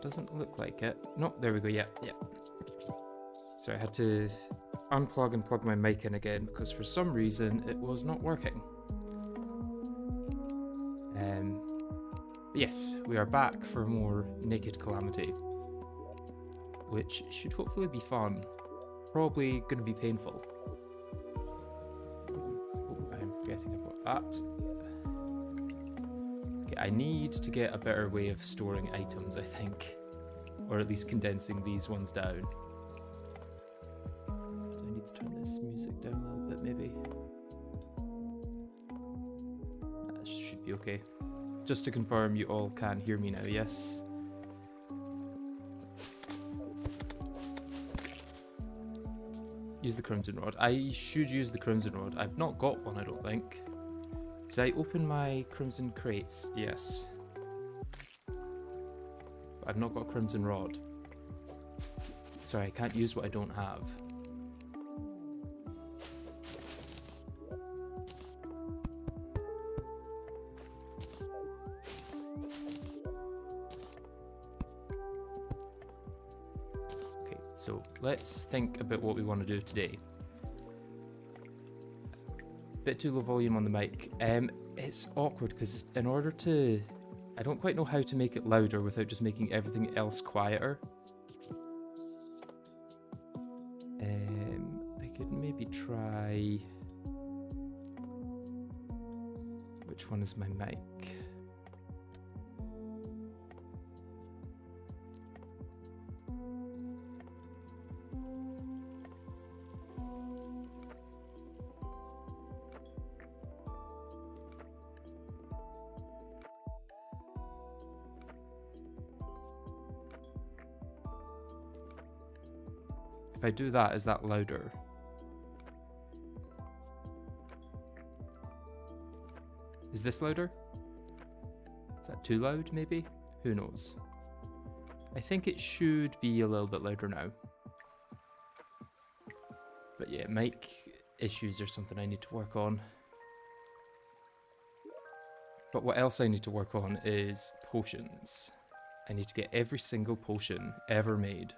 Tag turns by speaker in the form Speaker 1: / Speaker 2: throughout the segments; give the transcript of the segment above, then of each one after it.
Speaker 1: doesn't look like it. No, there we go, yeah. Sorry, I had to unplug and plug my mic in again because for some reason it was not working. But yes, we are back for more Naked Calamity, which should hopefully be fun. Probably going to be painful. Oh, I'm forgetting about that. Okay, I need to get a better way of storing items, I think. Or at least condensing these ones down. Do I need to turn this music down a little bit, maybe? That should be okay. Just to confirm, you all can hear me now, yes? Use the Crimson Rod. I should use the Crimson Rod. I've not got one, I don't think. Did I open my Crimson crates? Yes. But I've not got a Crimson Rod. Sorry, I can't use what I don't have. So let's think about what we want to do today. Bit too low volume on the mic. It's awkward because in order to... I don't quite know how to make it louder without just making everything else quieter. I could maybe try... Which one is my mic? If I do that, is that louder? Is this louder? Is that too loud, maybe? Who knows? I think it should be a little bit louder now. But yeah, mic issues are something I need to work on. But what else I need to work on is potions. I need to get every single potion ever made.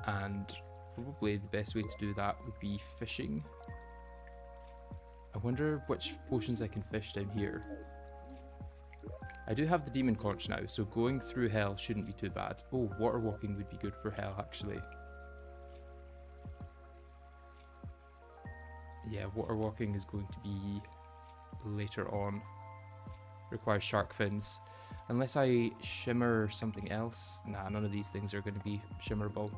Speaker 1: And probably the best way to do that would be fishing. I wonder which potions I can fish down here. I do have the demon conch now, so going through hell shouldn't be too bad. Oh, water walking would be good for hell, actually. Yeah, water walking is going to be later on. Requires shark fins. Unless I shimmer something else. Nah, none of these things are going to be shimmerable.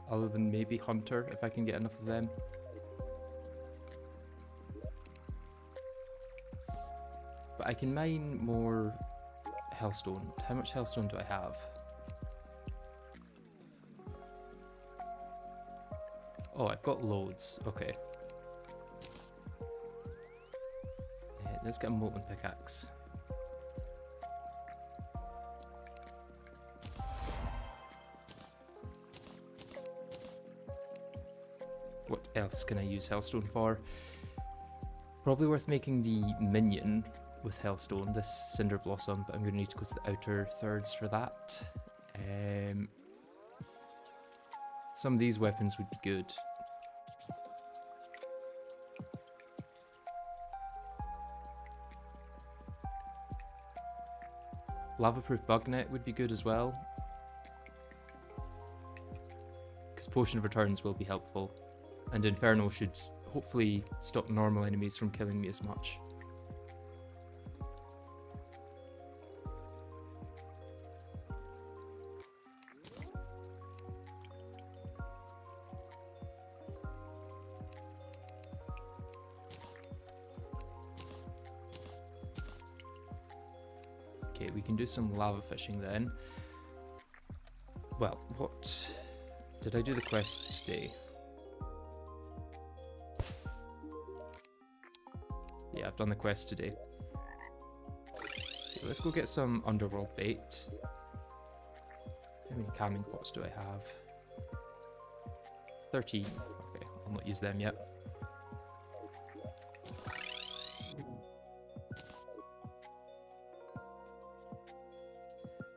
Speaker 1: Other than maybe hunter, if I can get enough of them. But I can mine more hellstone. How much hellstone do I have? Oh, I've got loads. Okay. Let's get a molten pickaxe. What else can I use hellstone for? Probably worth making the minion with hellstone, this cinder blossom, but I'm going to need to go to the outer thirds for that. Some of these weapons would be good. Lava-proof bug net would be good as well, because Potion of Returns will be helpful, and Inferno should hopefully stop normal enemies from killing me as much. Okay, we can do some lava fishing then. Well, what... Did I do the quest today? Yeah, I've done the quest today. So let's go get some Underworld bait. How many calming pots do I have? 13. Okay, I'll not use them yet.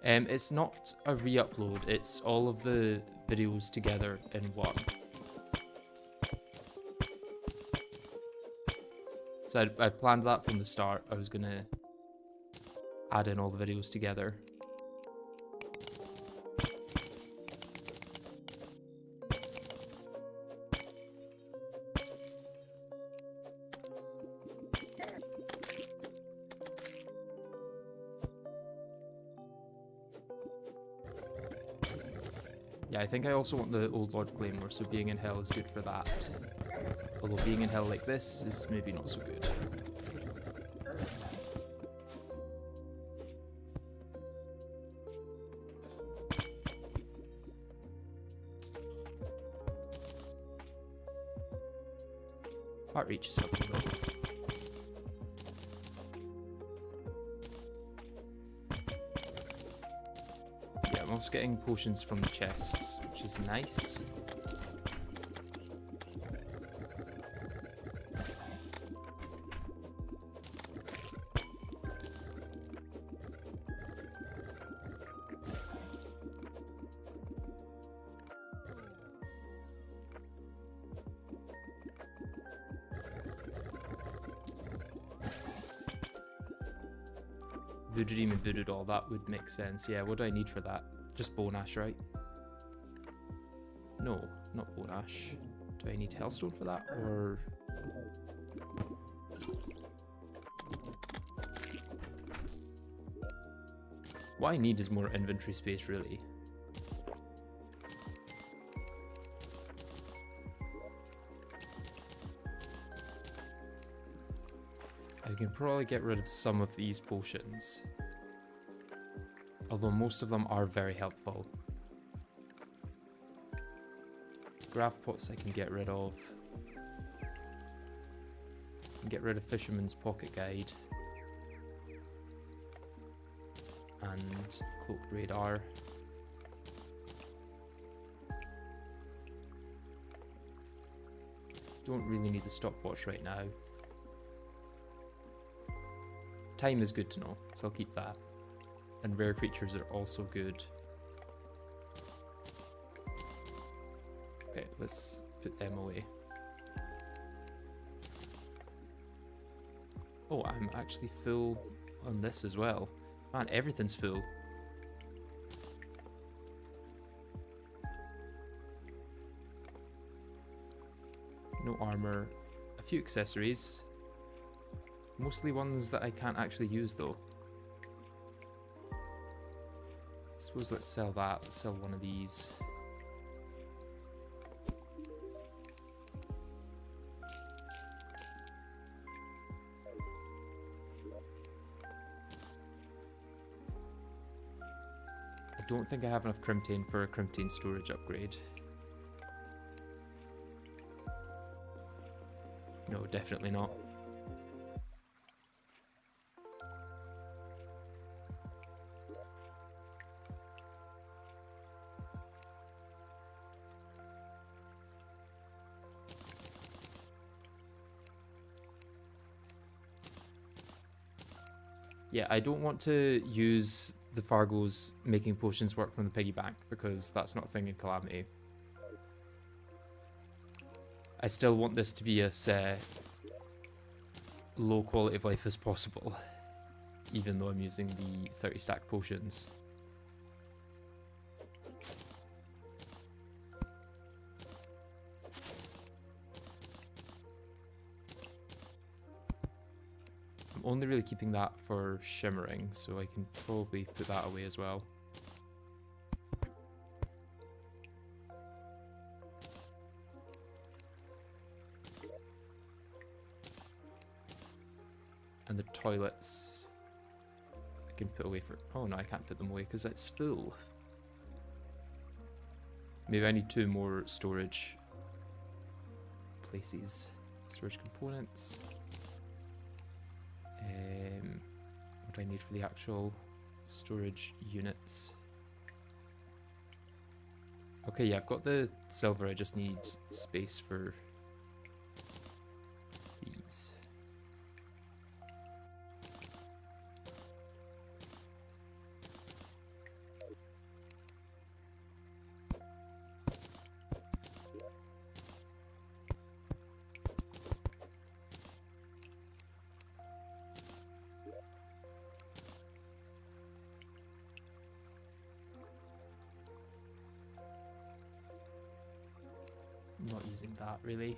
Speaker 1: It's not a re-upload, it's all of the videos together in one. So I planned that from the start. I was going to add in all the videos together. Yeah, I think I also want the Old Lord Claymore, so being in hell is good for that. Although being in hell like this is maybe not so good. Heart reach is helpful though. Yeah, I'm also getting potions from the chests, which is nice. Voodoo Demon Voodoo Doll, that would make sense. Yeah, what do I need for that? Just Bone Ash, right? No, not Bone Ash. Do I need Hellstone for that, or...? What I need is more inventory space, really. I can probably get rid of some of these potions. Although most of them are very helpful. Graph pots I can get rid of. I can get rid of Fisherman's Pocket Guide. And Cloaked Radar. Don't really need the stopwatch right now. Time is good to know, so I'll keep that. And rare creatures are also good. Okay, let's put them away. Oh, I'm actually full on this as well. Man, everything's full. No armor. A few accessories. Mostly ones that I can't actually use though. I suppose let's sell that. Let's sell one of these. I don't think I have enough Crimtane for a Crimtane storage upgrade. No, definitely not. Yeah, I don't want to use the Fargos making potions work from the piggy bank because that's not a thing in Calamity. I still want this to be as low quality of life as possible, even though I'm using the 30 stack potions. I'm only really keeping that for shimmering, so I can probably put that away as well. And the toilets I can put away for... Oh no, I can't put them away because it's full. Maybe I need 2 more storage places. Storage components. What do I need for the actual storage units? Okay, yeah, I've got the silver. I just need space for these. I'm not using that really.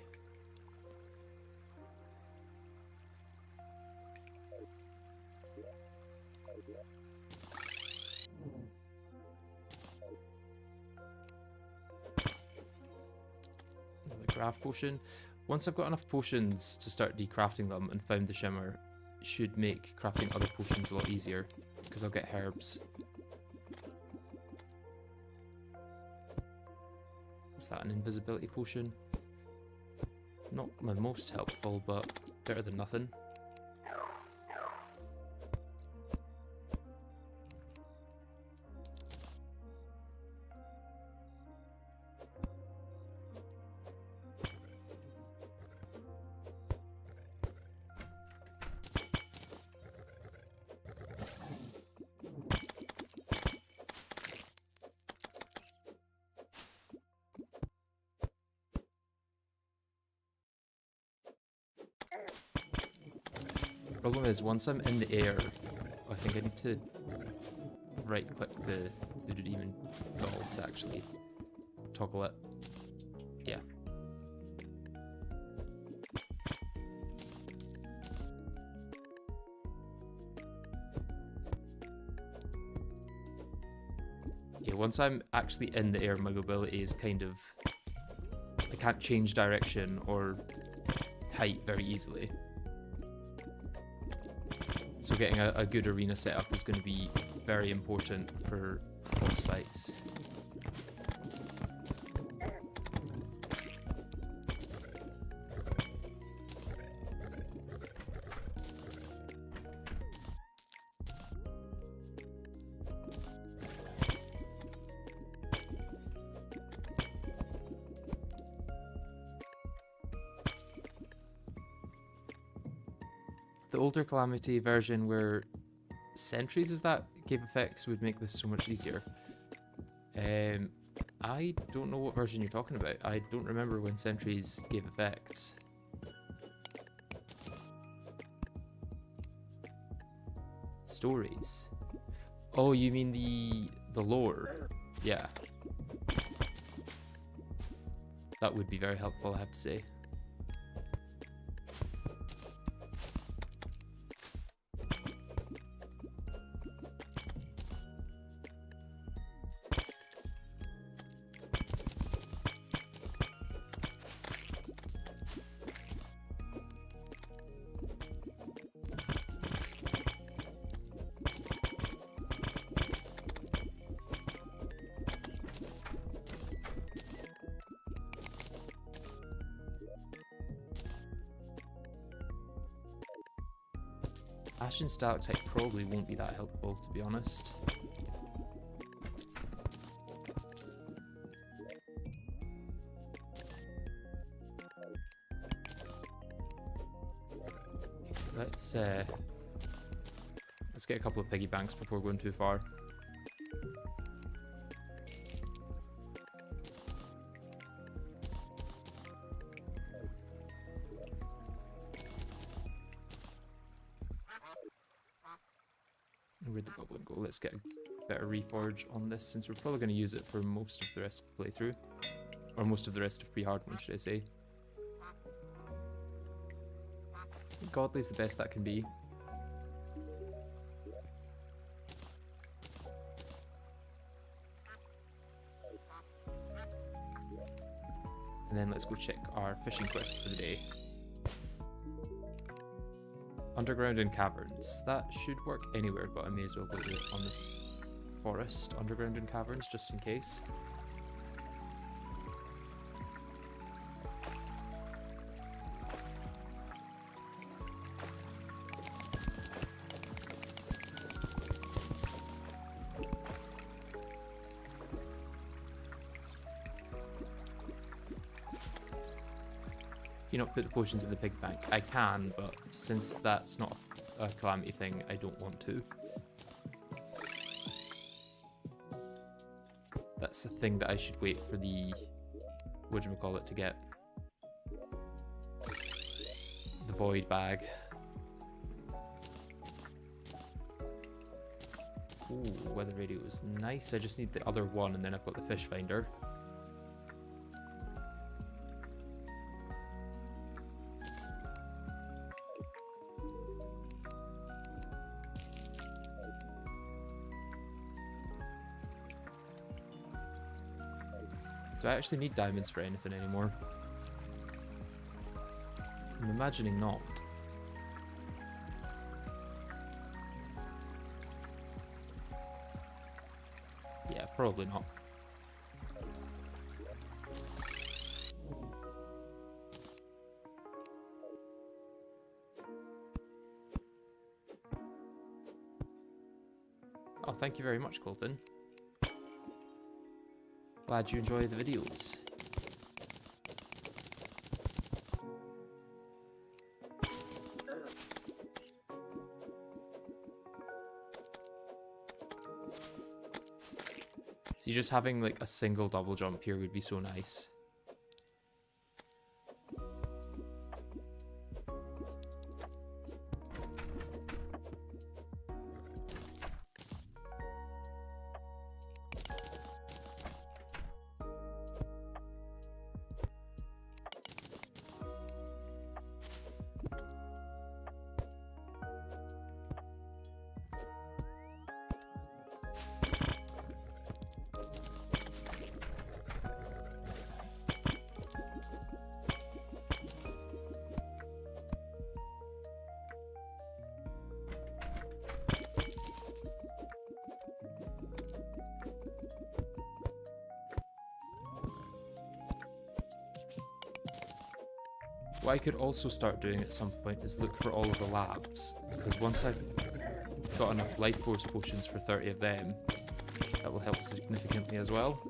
Speaker 1: Another craft potion. Once I've got enough potions to start decrafting them and found the shimmer, it should make crafting other potions a lot easier because I'll get herbs. Is that an invisibility potion? Not my most helpful, but better than nothing. Problem is, once I'm in the air, I think I need to right-click the demon doll to actually toggle it. Yeah. Yeah, once I'm actually in the air, my mobility is kind of... I can't change direction or height very easily. So getting a good arena setup is going to be very important for boss fights. The older Calamity version where sentries as that gave effects would make this so much easier. I don't know what version you're talking about. I don't remember when sentries gave effects. Stories. Oh, you mean the lore? Yeah. That would be very helpful, I have to say. Ashen Stalactite probably won't be that helpful, to be honest. Let's get a couple of piggy banks before going too far. Where'd the goblin go? Let's get a better reforge on this, since we're probably going to use it for most of the rest of the playthrough. Or most of the rest of pre-hardening, should I say. Godly's the best that can be. And then let's go check our fishing quest for the day. Underground and caverns. That should work anywhere, but I may as well go do it on this forest. Underground and caverns, just in case. You not put the potions in the pig bank? I can, but since that's not a Calamity thing, I don't want to. That's the thing that I should wait for the whatchamacallit to get. The void bag. Ooh, weather radio is nice. I just need the other one and then I've got the fish finder. Do I actually need diamonds for anything anymore? I'm imagining not. Yeah, probably not. Oh, thank you very much, Colton. Glad you enjoy the videos. See, just having like a single double jump here would be so nice. What I could also start doing at some point is look for all of the labs, because once I've got enough life force potions for 30 of them, that will help significantly as well.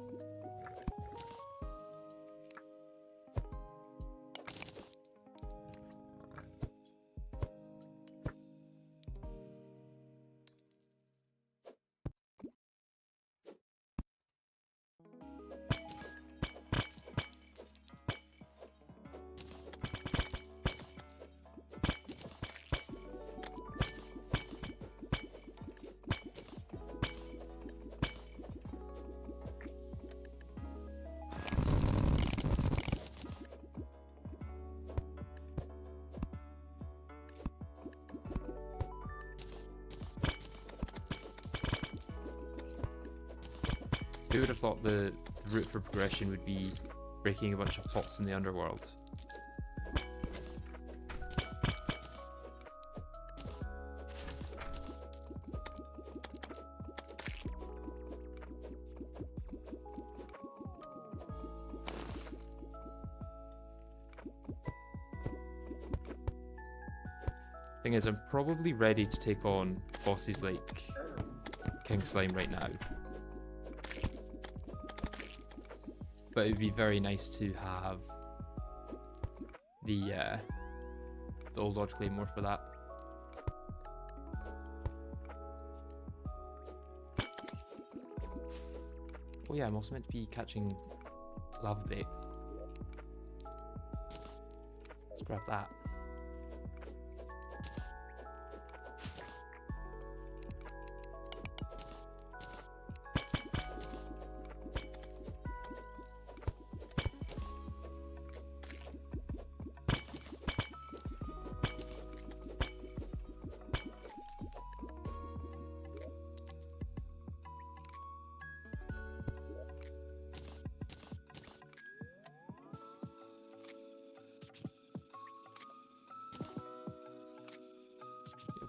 Speaker 1: Who would have thought the route for progression would be breaking a bunch of pots in the Underworld? Thing is, I'm probably ready to take on bosses like King Slime right now. But it would be very nice to have the old odd claymore for that. Oh yeah, I'm also meant to be catching lava bait. Let's grab that.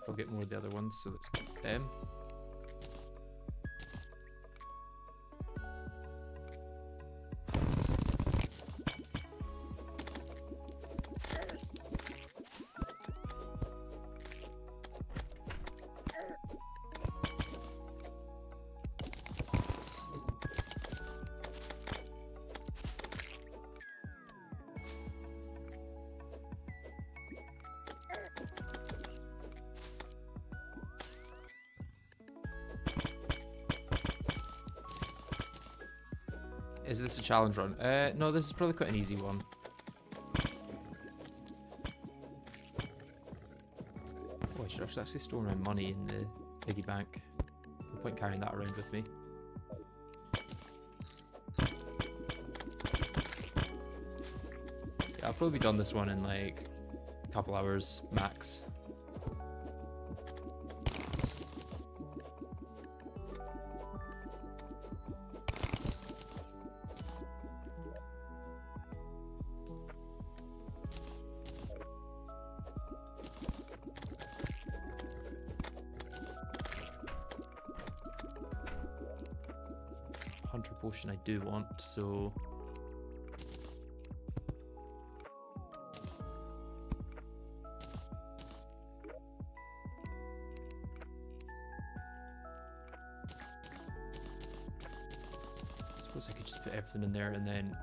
Speaker 1: I'll get more of the other ones, so let's get them. Is this a challenge run? No, this is probably quite an easy one. Oh, I should actually store my money in the piggy bank. No point carrying that around with me. Yeah, I'll probably be done this one in like a couple hours max. potion I do want, so... I suppose I could just put everything in there and then...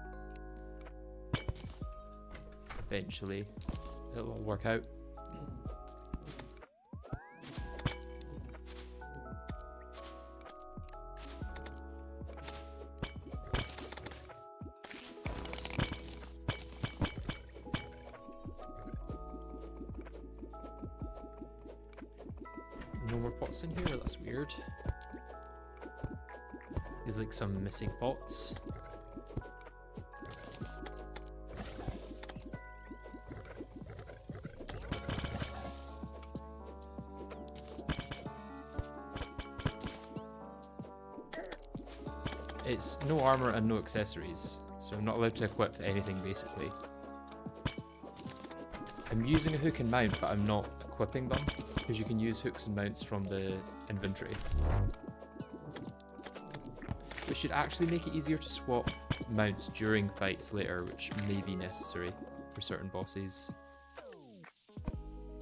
Speaker 1: eventually it'll all work out. No more pots in here? That's weird. There's like some missing pots. It's no armor and no accessories, so I'm not allowed to equip anything basically. I'm using a hook and mount, but I'm not equipping them, because you can use hooks and mounts from the inventory. Which should actually make it easier to swap mounts during fights later, which may be necessary for certain bosses.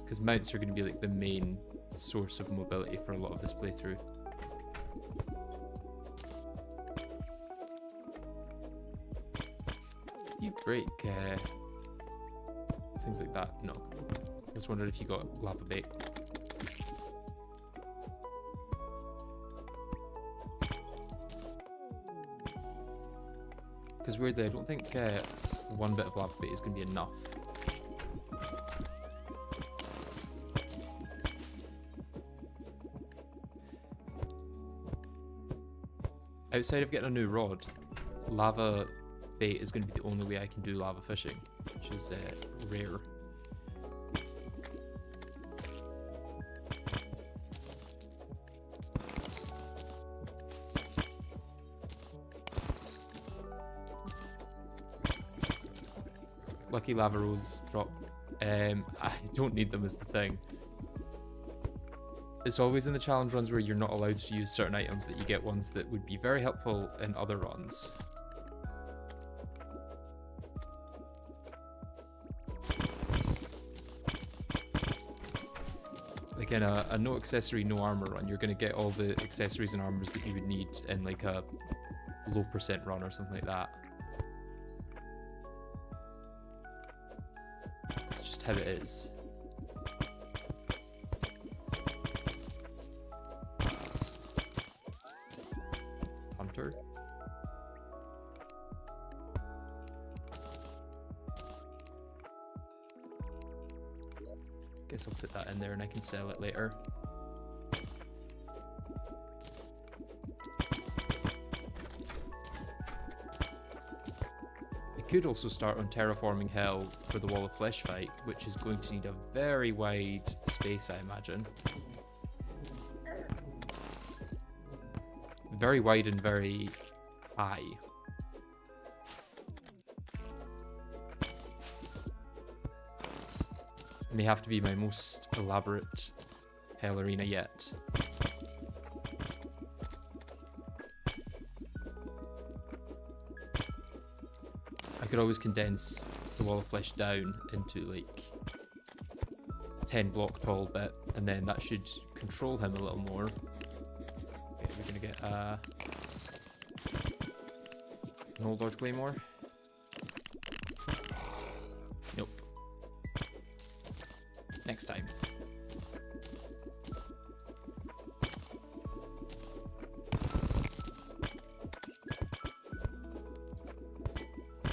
Speaker 1: Because mounts are going to be like the main source of mobility for a lot of this playthrough. You break things like that? No. I just wondered if you got lava bait. Because weirdly, I don't think one bit of lava bait is going to be enough. Outside of getting a new rod, lava bait is going to be the only way I can do lava fishing, which is rare. Lucky lava rolls drop. I don't need them is the thing. It's always in the challenge runs where you're not allowed to use certain items that you get ones that would be very helpful in other runs. Like in a no accessory, no armor run, you're going to get all the accessories and armors that you would need in like a low percent run or something like that. It's just how it is. Hunter. Guess I'll put that in there and I can sell it later. I could also start on terraforming hell for the Wall of Flesh fight, which is going to need a very wide space, I imagine. Very wide and very high. May have to be my most elaborate hell arena yet. I could always condense the Wall of Flesh down into like 10 block tall bit, and then that should control him a little more. Okay, we're gonna get an Old Lord Claymore. Nope. Next time.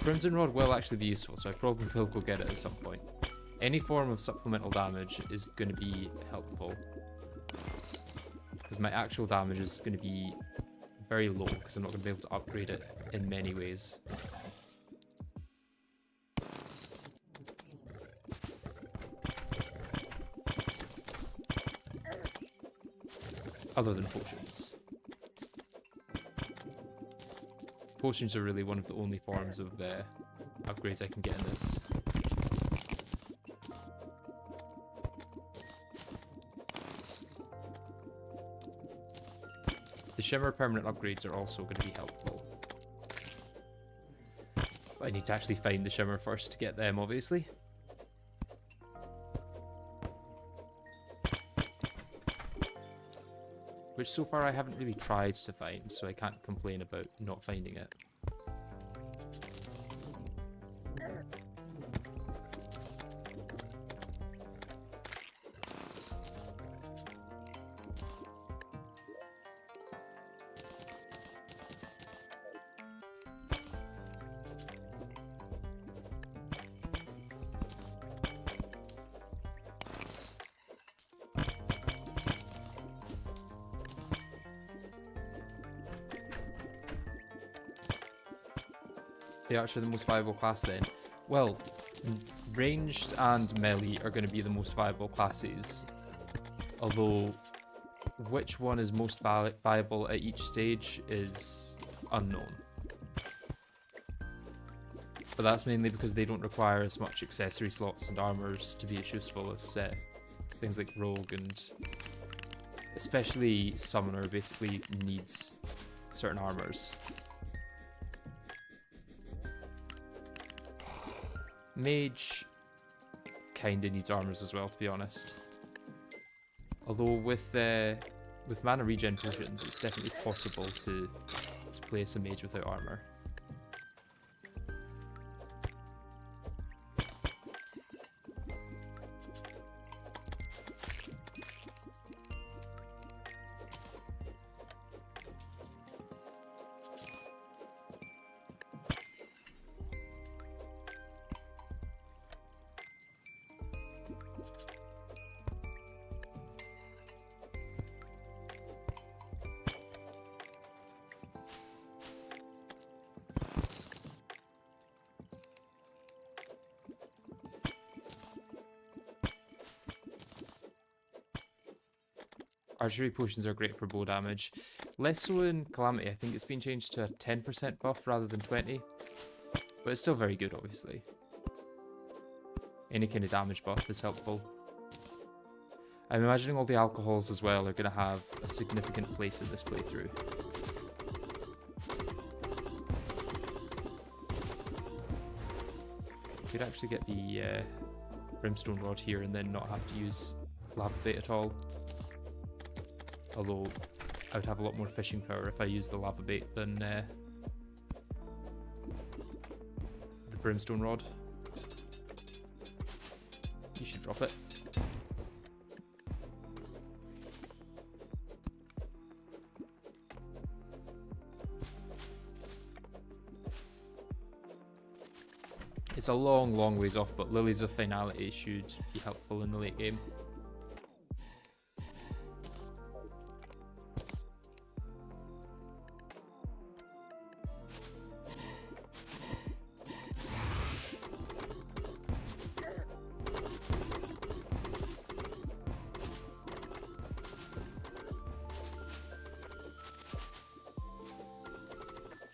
Speaker 1: Crimson Rod will actually be useful, so I probably will go get it at some point. Any form of supplemental damage is going to be helpful, because my actual damage is going to be very low, because I'm not going to be able to upgrade it in many ways. Other than potions. Potions are really one of the only forms of upgrades I can get in this. The shimmer permanent upgrades are also going to be helpful. I need to actually find the shimmer first to get them, obviously. Which so far I haven't really tried to find, so I can't complain about not finding it. They are actually the most viable class then. Well, ranged and melee are going to be the most viable classes. Although, which one is most viable at each stage is unknown. But that's mainly because they don't require as much accessory slots and armors to be as useful as things like Rogue, and especially Summoner basically needs certain armors. Mage kinda needs armors as well, to be honest. Although with mana regen potions, it's definitely possible to place a mage without armor. Archery potions are great for bow damage. Less so in Calamity. I think it's been changed to a 10% buff rather than 20. But it's still very good, obviously. Any kind of damage buff is helpful. I'm imagining all the alcohols as well are going to have a significant place in this playthrough. Could actually get the brimstone rod here and then not have to use lava bait at all. Although I would have a lot more fishing power if I used the lava bait than the brimstone rod. You should drop it. It's a long, long ways off, but Lilies of Finality should be helpful in the late game.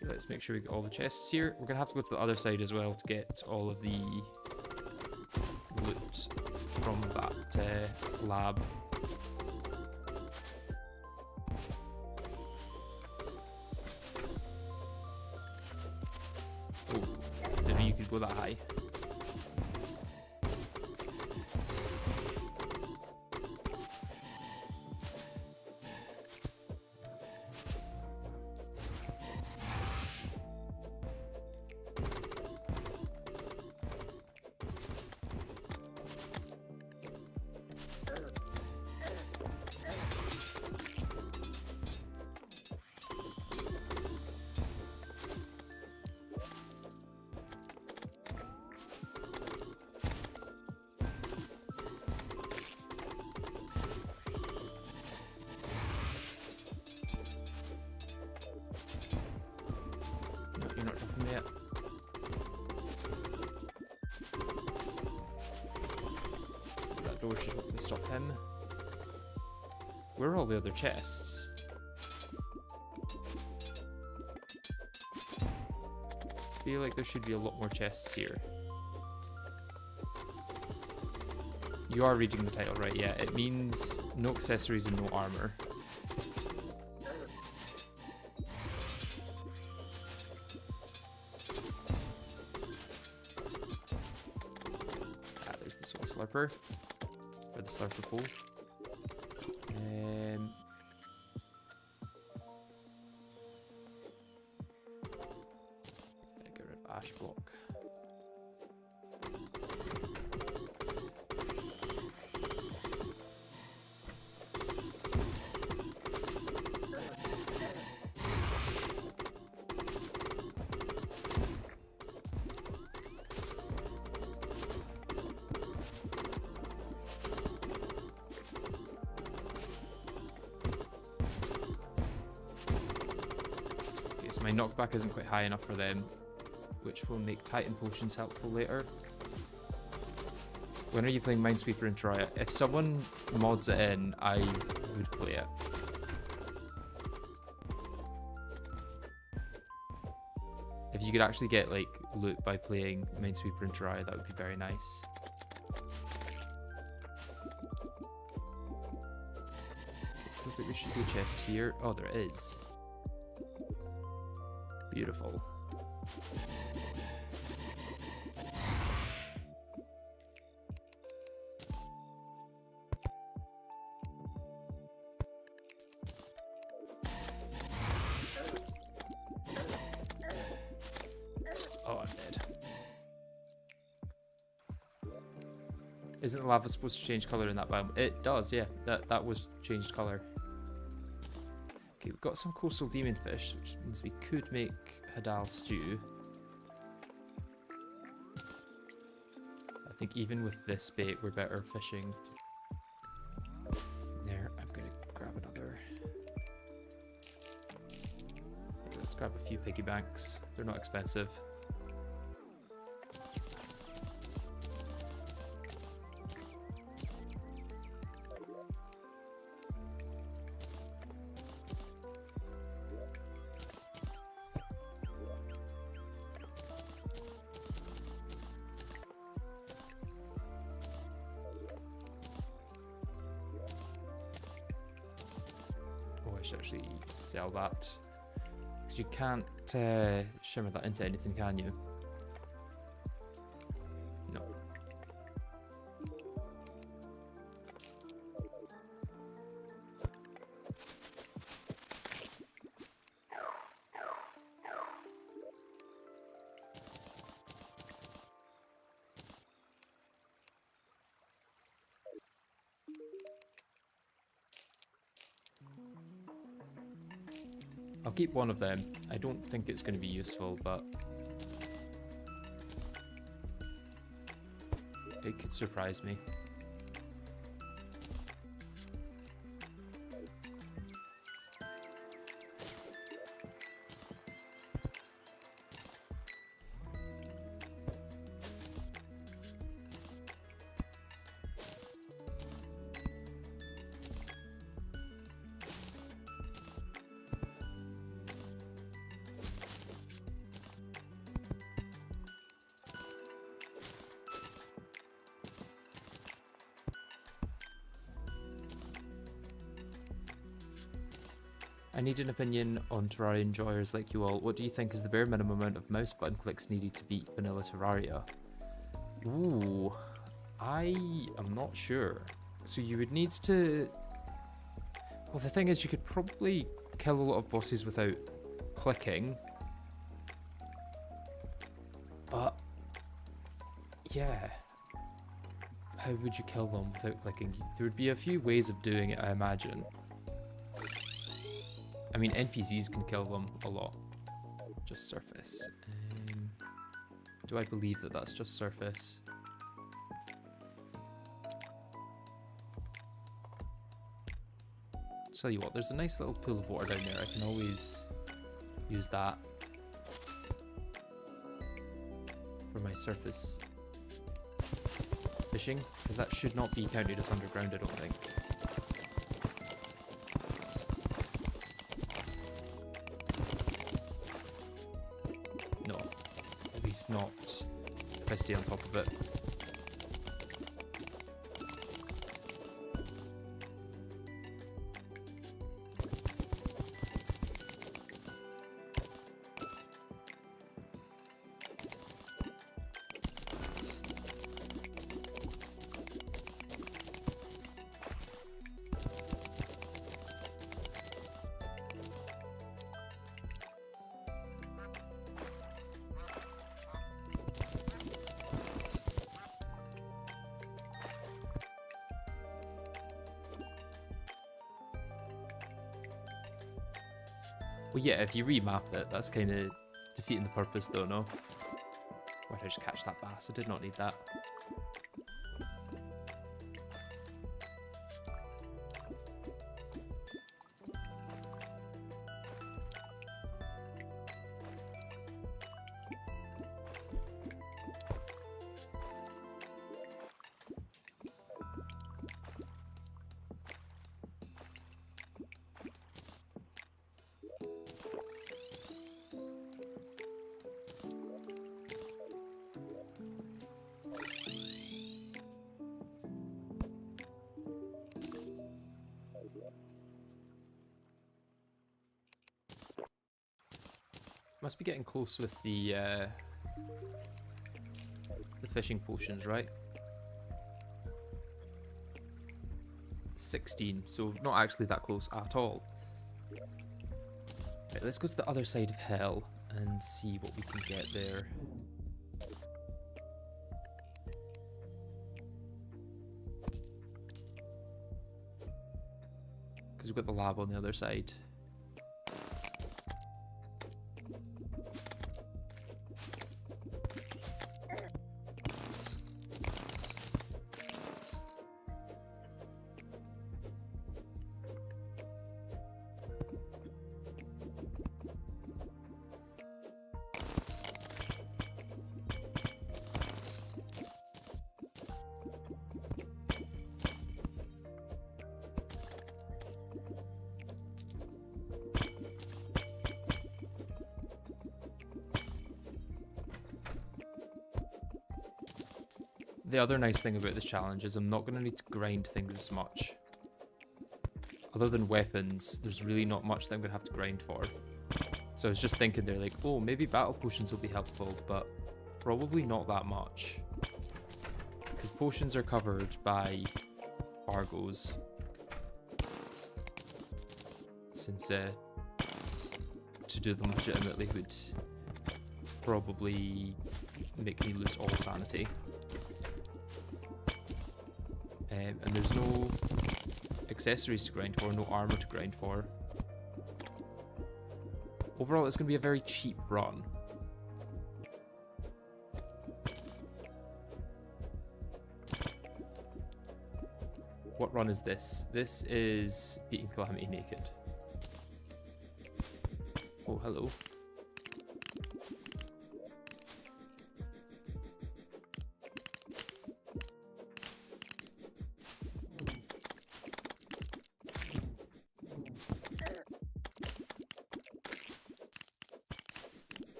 Speaker 1: Let's make sure we get all the chests here. We're gonna have to go to the other side as well to get all of the loot from that lab. Oh, didn't know you could go that high. You're not dropping me yet. That door should hopefully stop him. Where are all the other chests? I feel like there should be a lot more chests here. You are reading the title right, yeah. It means no accessories and no armor. slurper. Or the slurper pole. Get rid of ash block. So my knockback isn't quite high enough for them, which will make Titan potions helpful later. When are you playing Minesweeper and Terraria? If someone mods it in, I would play it. If you could actually get like loot by playing Minesweeper and Terraria, that would be very nice. Feels like there should be a chest here. Oh, there is. Beautiful. Oh, I'm dead. Isn't the lava supposed to change color in that biome? It does, yeah. That was changed color. Okay, we've got some coastal demon fish, which means we could make Hadal stew. I think even with this bait, we're better fishing. There, I'm gonna grab another. Okay, let's grab a few piggy banks. They're not expensive. I should actually sell that, because you can't shimmer that into anything, can you? No. I'll keep one of them. I don't think it's going to be useful, but it could surprise me. I need an opinion on Terraria enjoyers like you all. What do you think is the bare minimum amount of mouse button clicks needed to beat vanilla Terraria? Ooh, I am not sure. So you would need to... Well, the thing is, you could probably kill a lot of bosses without clicking. But, yeah. How would you kill them without clicking? There would be a few ways of doing it, I imagine. I mean, NPCs can kill them a lot. Just surface. Do I believe that that's just surface? Tell you what, there's a nice little pool of water down there. I can always use that for my surface fishing, because that should not be counted as underground, I don't think. Not if I stay on top of it. Well, yeah, if you remap it, that's kind of defeating the purpose, though, no? Why did I just catch that bass? I did not need that. Must be getting close with the fishing potions, right? 16, so not actually that close at all. Right, let's go to the other side of hell and see what we can get there. Because we've got the lab on the other side. The other nice thing about this challenge is I'm not going to need to grind things as much. Other than weapons, there's really not much that I'm going to have to grind for. So I was just thinking there, like, oh, maybe battle potions will be helpful, but probably not that much. Because potions are covered by Argos. Since to do them legitimately would probably make me lose all sanity. And there's no accessories to grind for, no armor to grind for. Overall, it's going to be a very cheap run. What run is this? This is beating Calamity naked. Oh, hello.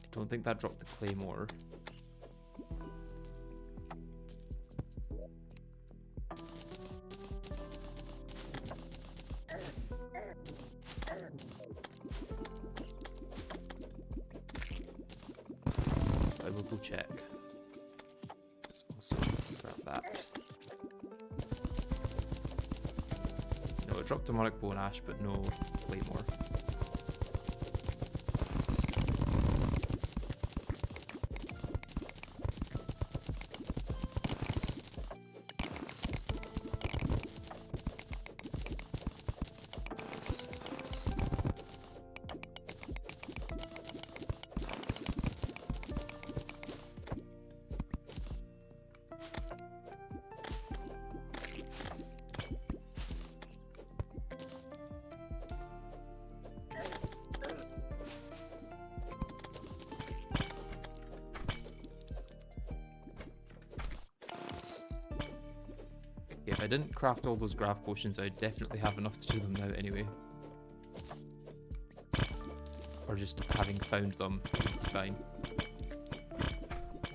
Speaker 1: I don't think that dropped the claymore. I will go check. Let's also grab that. No, it dropped demonic bow and ash, but no claymore. If I didn't craft all those grav potions, I'd definitely have enough to do them now anyway. Or just having found them, fine.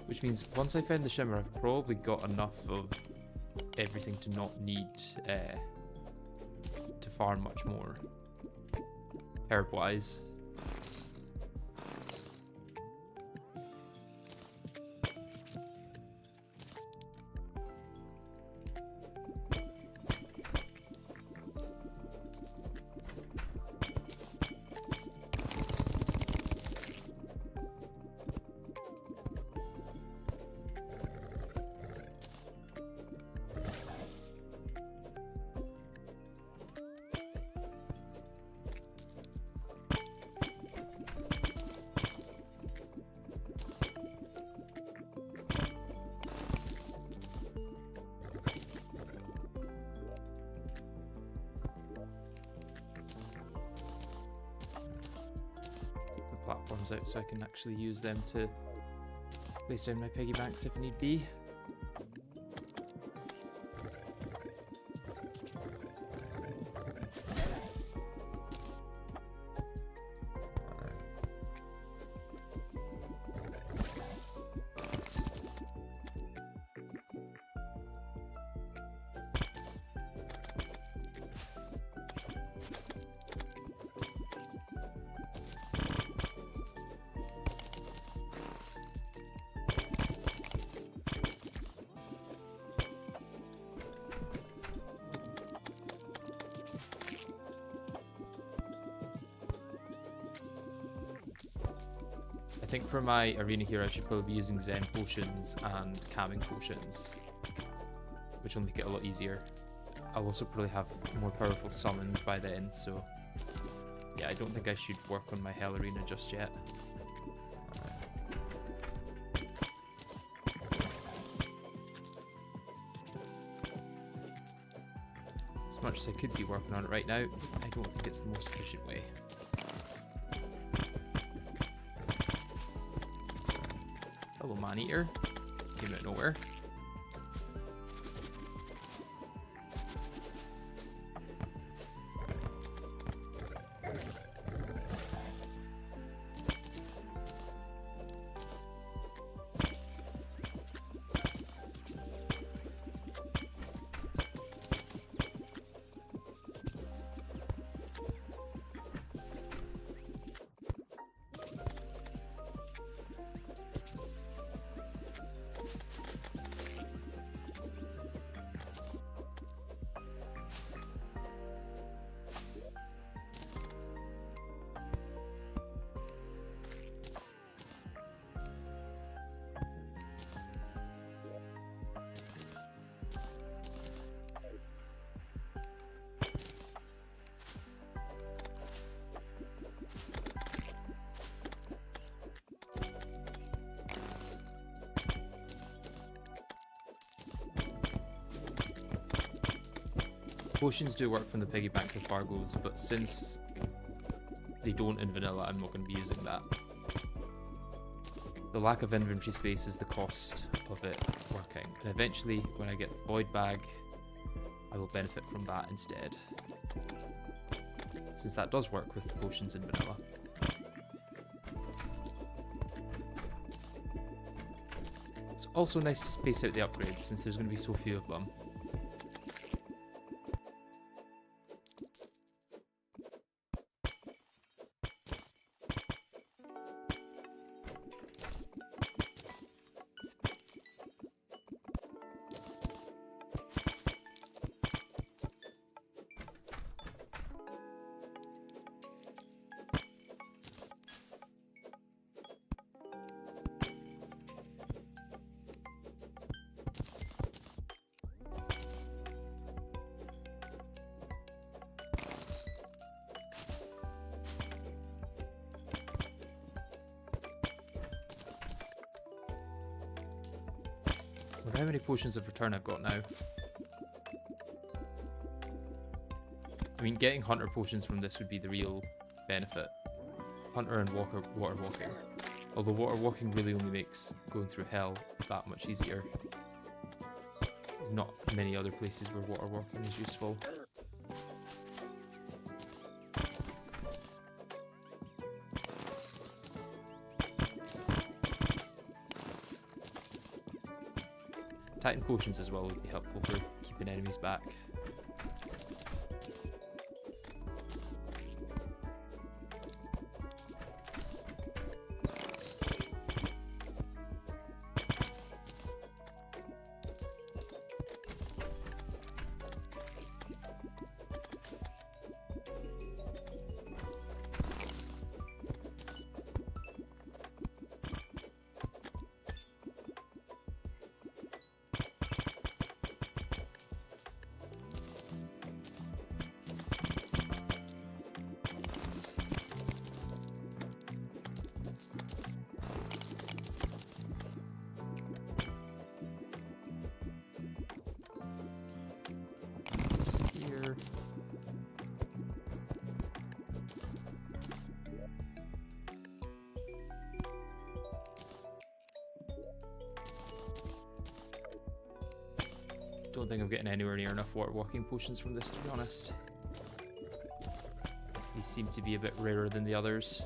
Speaker 1: Which means once I find the shimmer, I've probably got enough of everything to not need to farm much more. Herb-wise. platforms out so I can actually use them to place down my piggy banks if need be. I think for my arena here I should probably be using Zen potions and calming potions, which will make it a lot easier. I'll also probably have more powerful summons by then, so yeah, I don't think I should work on my hell arena just yet. As much as I could be working on it right now, I don't think it's the most efficient way. Hello, man-eater. Came out of nowhere. Potions do work from the piggy bank with Fargos, but since they don't in vanilla, I'm not going to be using that. The lack of inventory space is the cost of it working, and eventually when I get the void bag, I will benefit from that instead, since that does work with potions in vanilla. It's also nice to space out the upgrades since there's going to be so few of them. How many potions of return I've got now? I mean, getting hunter potions from this would be the real benefit. Hunter and water walking. Although water walking really only makes going through hell that much easier. There's not many other places where water walking is useful. Titan potions as well would be helpful for keeping enemies back. Don't think I'm getting anywhere near enough water walking potions from this, to be honest. These seem to be a bit rarer than the others.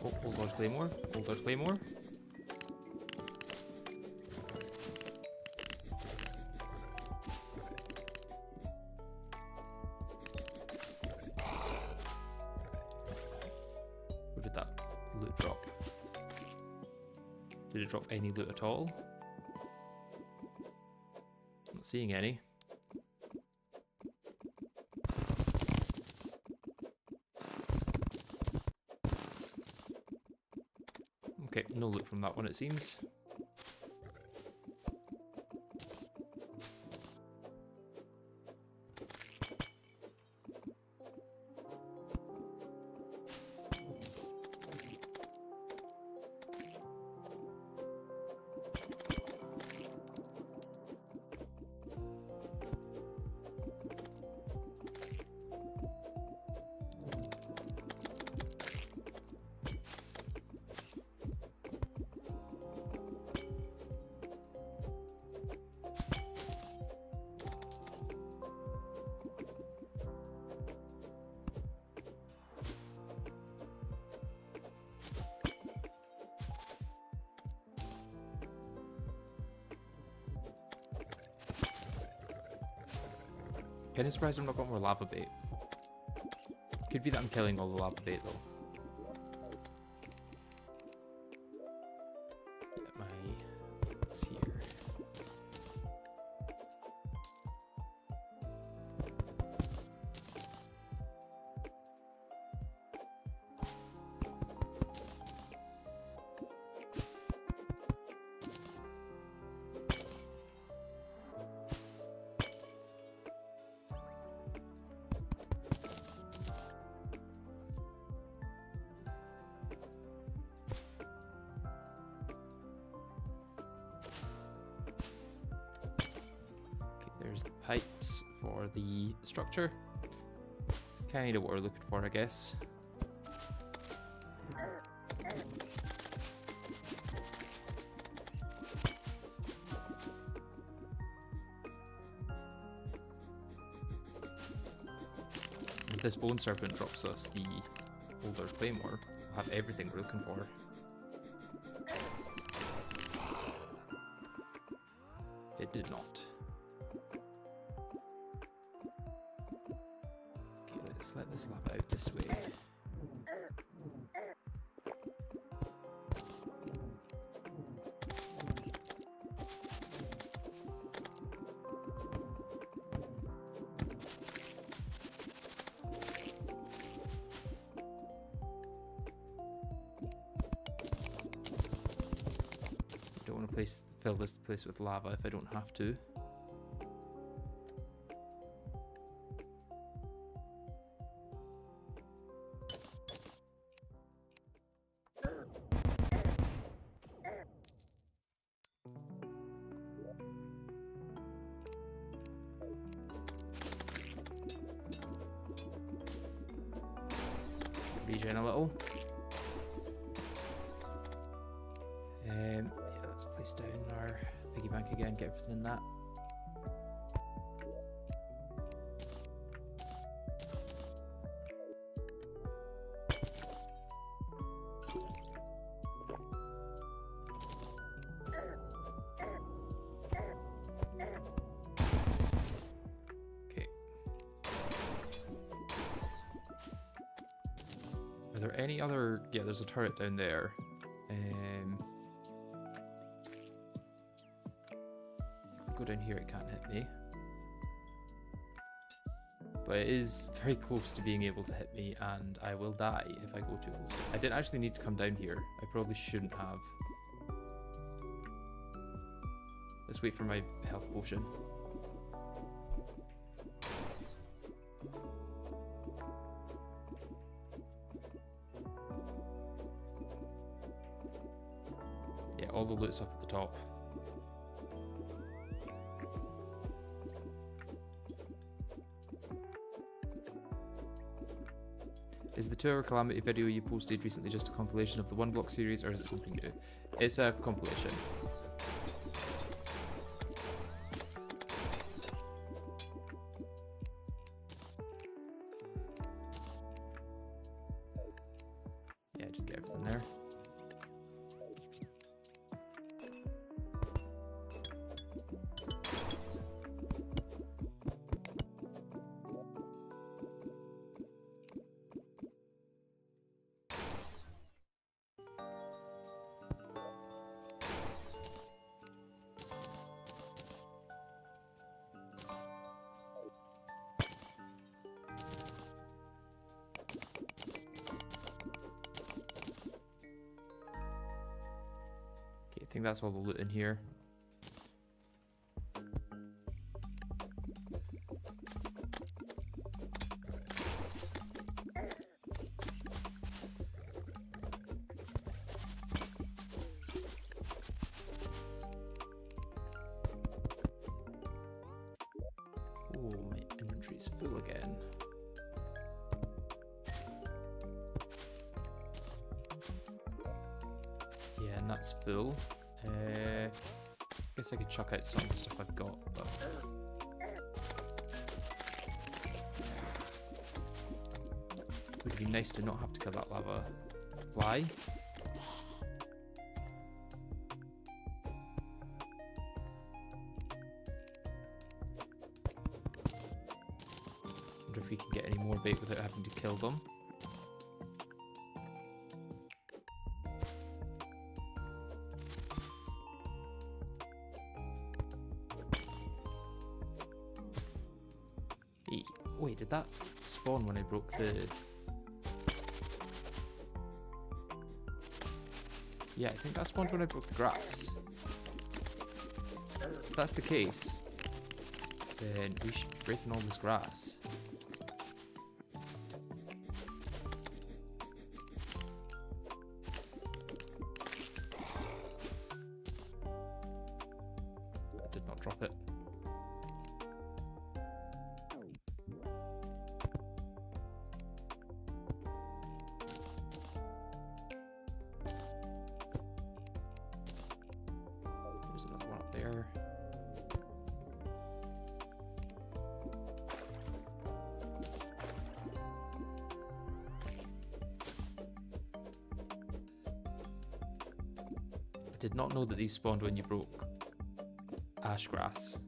Speaker 1: Oh, old Lord Claymore. Old Lord Claymore. Where did that loot drop? Did it drop any loot at all? Not seeing any. Okay, no loot from that one, it seems. Kind of surprised I've not got more lava bait. Could be that I'm killing all the lava bait though. Get my box here. There's the pipes for the structure. It's kind of what we're looking for, I guess. If this bone serpent drops us the older claymore, we'll have everything we're looking for. It did not. Let's let this lava out this way. Don't want to fill this place with lava if I don't have to. Regen a little. Yeah, let's place down our piggy bank again, get everything in that. Are there any other... Yeah, there's a turret down there. Go down here, it can't hit me. But it is very close to being able to hit me, and I will die if I go too close. I didn't actually need to come down here. I probably shouldn't have. Let's wait for my health potion. Yeah, all the loot's up at the top. Is the 2-hour Calamity video you posted recently just a compilation of the One Block series, or is it something new? It's a compilation. Yeah, I did get everything there. I think that's all the loot in here. Oh, my inventory's full again. Yeah, and that's full. I guess I could chuck out some of the stuff I've got, but it would be nice to not have to kill that lava fly. Wonder if we can get any more bait without having to kill them. Wait, did that spawn when I broke the... Yeah, I think that spawned when I broke the grass. If that's the case, then we should be breaking all this grass. I did not drop it. There's another one up there. I did not know that these spawned when you broke ash grass.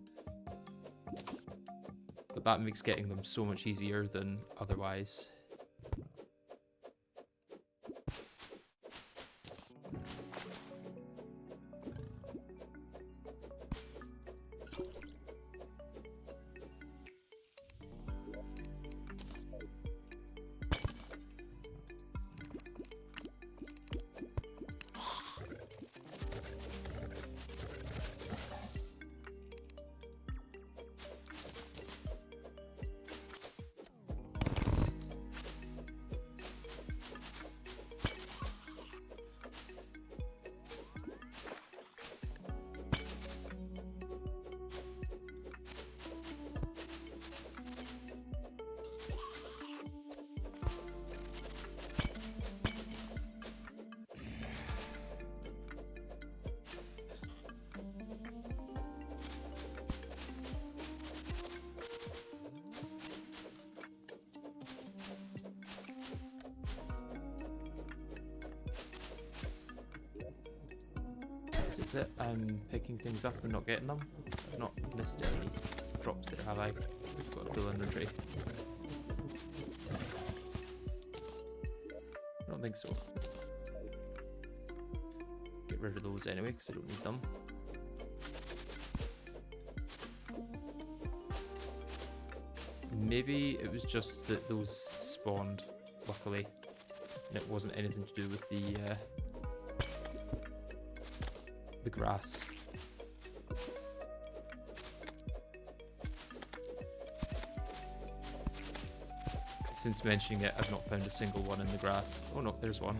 Speaker 1: But that makes getting them so much easier than otherwise. Is it that I'm picking things up and not getting them? I've not missed any drops there, have I? It's got a full inventory. I don't think so. Get rid of those anyway, because I don't need them. Maybe it was just that those spawned, luckily, and it wasn't anything to do with the grass. Since mentioning it, I've not found a single one in the grass. Oh no, there's one.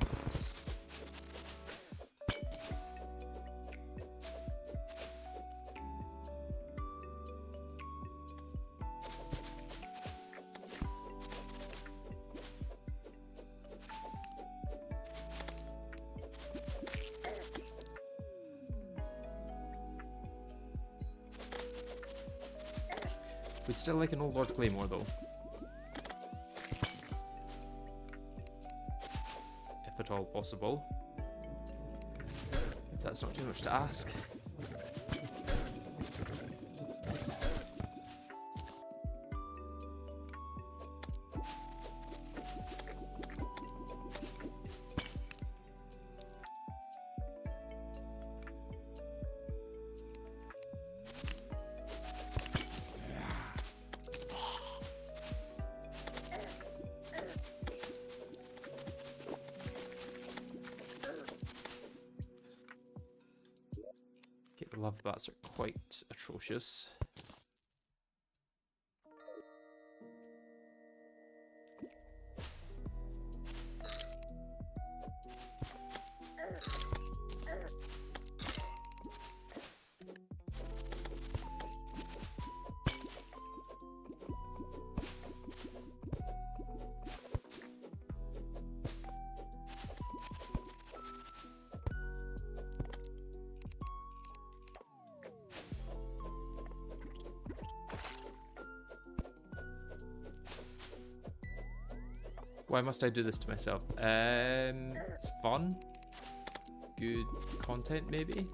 Speaker 1: We'd still like an old Lord Claymore though. If at all possible. If that's not too much to ask. The lava bats are quite atrocious. Why must I do this to myself? It's fun. Good content, maybe?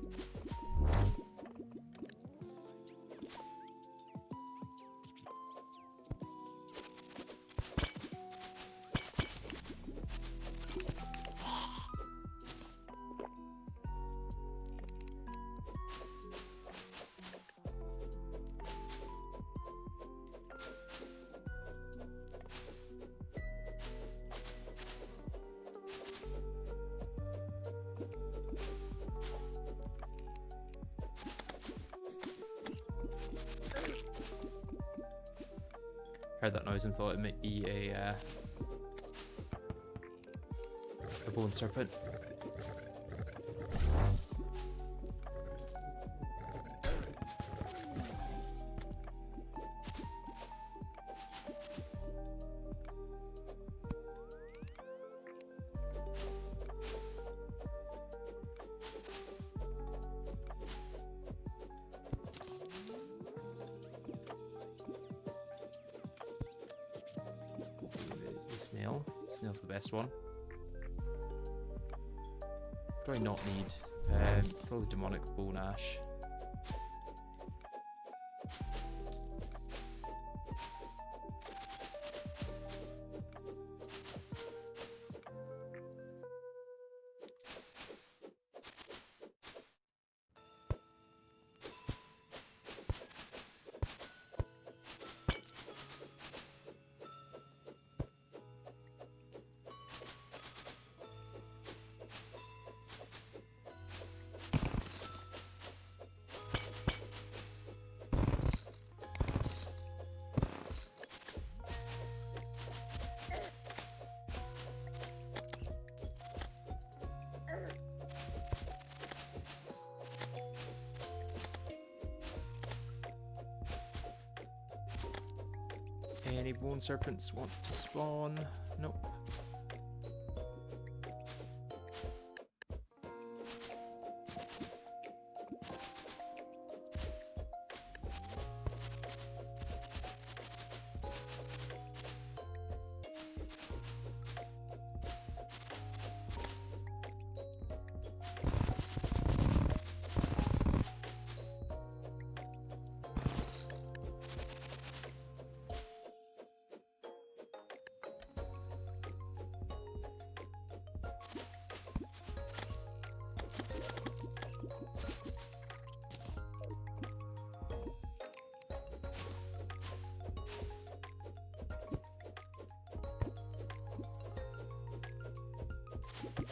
Speaker 1: Heard that noise and thought it might be a bone serpent. Snail. Snail's the best one. What do I not need? Probably demonic bone ash. Any bone serpents want to spawn? Nope.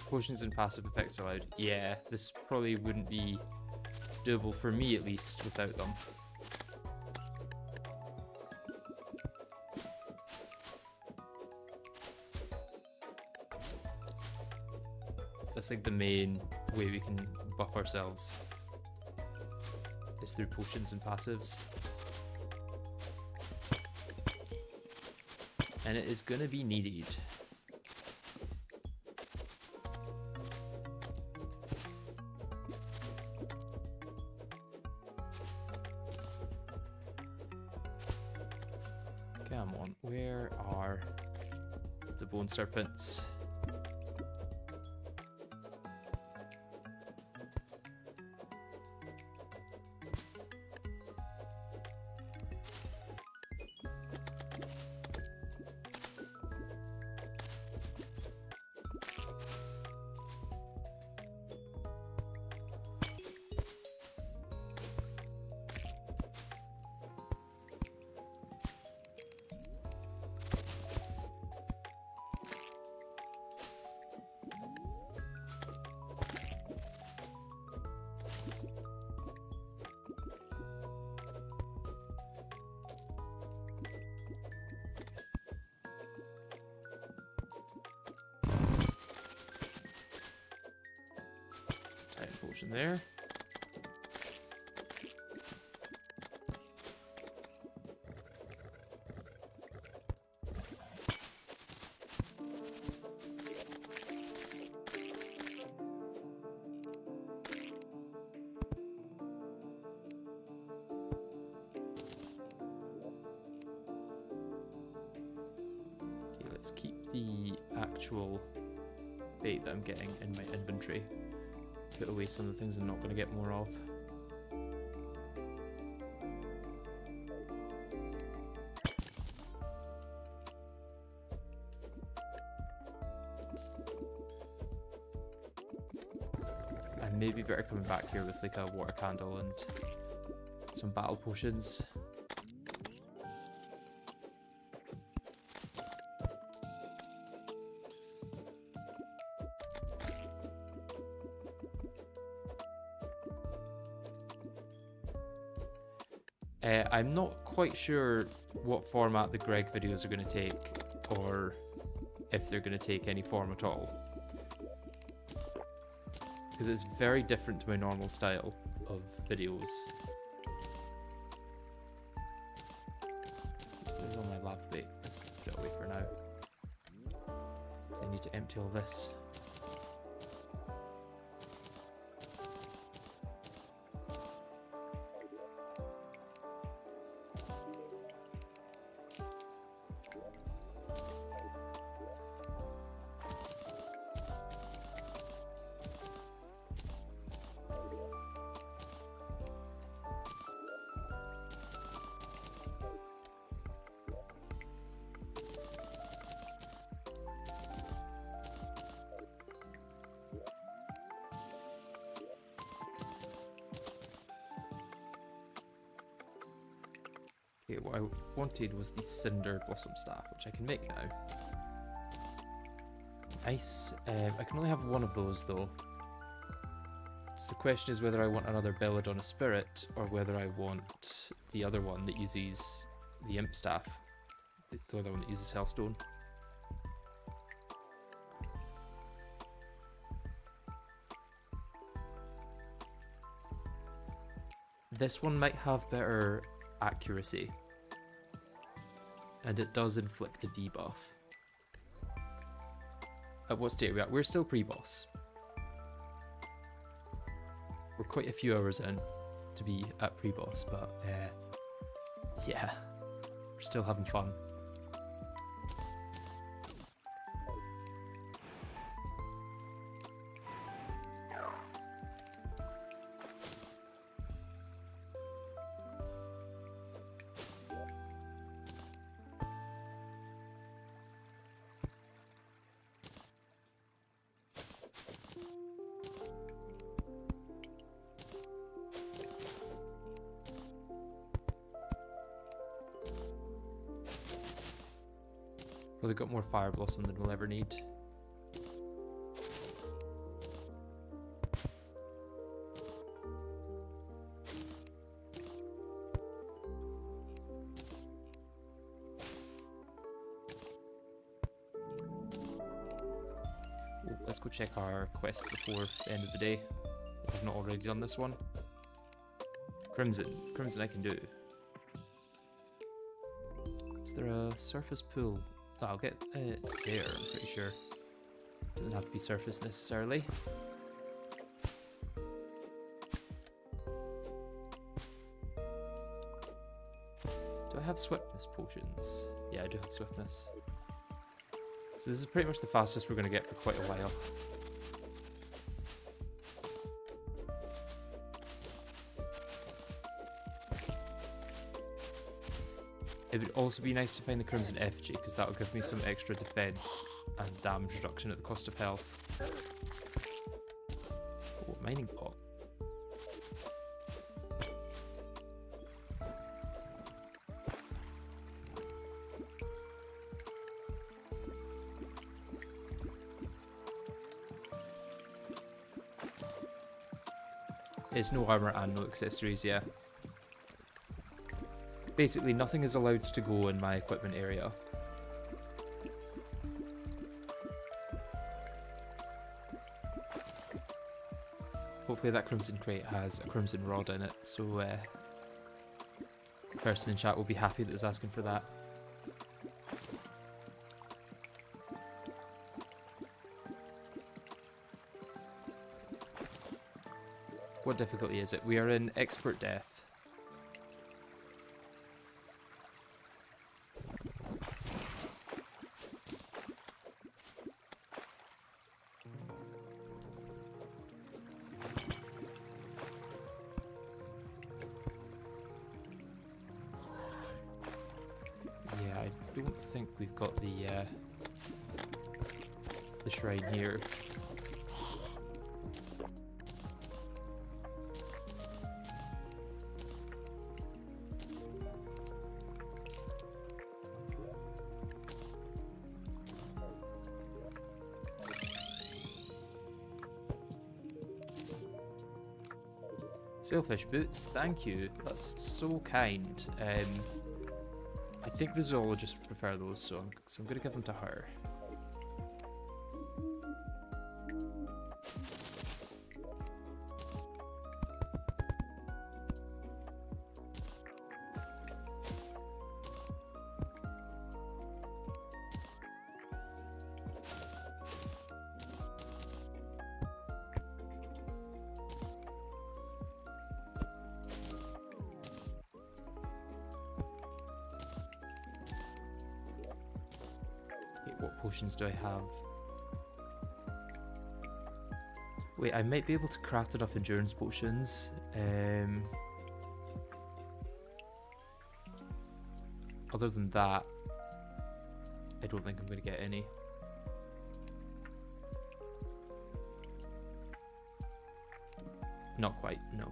Speaker 1: Potions and passive effects allowed. Yeah, this probably wouldn't be doable for me at least without them. That's like the main way we can buff ourselves is through potions and passives. And it is gonna be needed. come on. Where are the bone serpents? Potion there. Okay, let's keep the actual bait that I'm getting in my inventory. Put away some of the things I'm not going to get more of. And maybe better coming back here with like a water candle and some battle potions. I'm not quite sure what format the Greg videos are going to take, or if they're going to take any form at all. Because it's very different to my normal style of videos. So there's all my lava bait. Let's put it away for now. So I need to empty all this. Okay, what I wanted was the Cinder Blossom Staff, which I can make now. Nice. I can only have one of those though. So the question is whether I want another Belladonna Spirit or whether I want the other one that uses the Imp Staff. The other one that uses Hellstone. This one might have better accuracy, and it does inflict a debuff. At what state are we at? We're still pre-boss. We're quite a few hours in to be at pre-boss, but yeah, we're still having fun. Well, they've got more Fire Blossom than we'll ever need. Ooh, let's go check our quest before the end of the day, if I've not already done this one. Crimson. Crimson I can do. Is there a surface pool? Oh, I'll get it there, I'm pretty sure. Doesn't have to be surface necessarily. Do I have swiftness potions? Yeah, I do have swiftness. So this is pretty much the fastest we're going to get for quite a while. It would also be nice to find the Crimson Effigy, because that will give me some extra defense and damage reduction at the cost of health. Oh, mining pot. It's no armor and no accessories, yeah. Basically, nothing is allowed to go in my equipment area. Hopefully that crimson crate has a crimson rod in it, so the person in chat will be happy that is asking for that. What difficulty is it? We are in expert death. Yeah, I don't think we've got the shrine here. Sailfish boots, thank you. That's so kind. I think the zoologists prefer those, so I'm going to give them to her. What potions do I have? Wait, I might be able to craft enough endurance potions. Other than that, I don't think I'm going to get any. Not quite, no.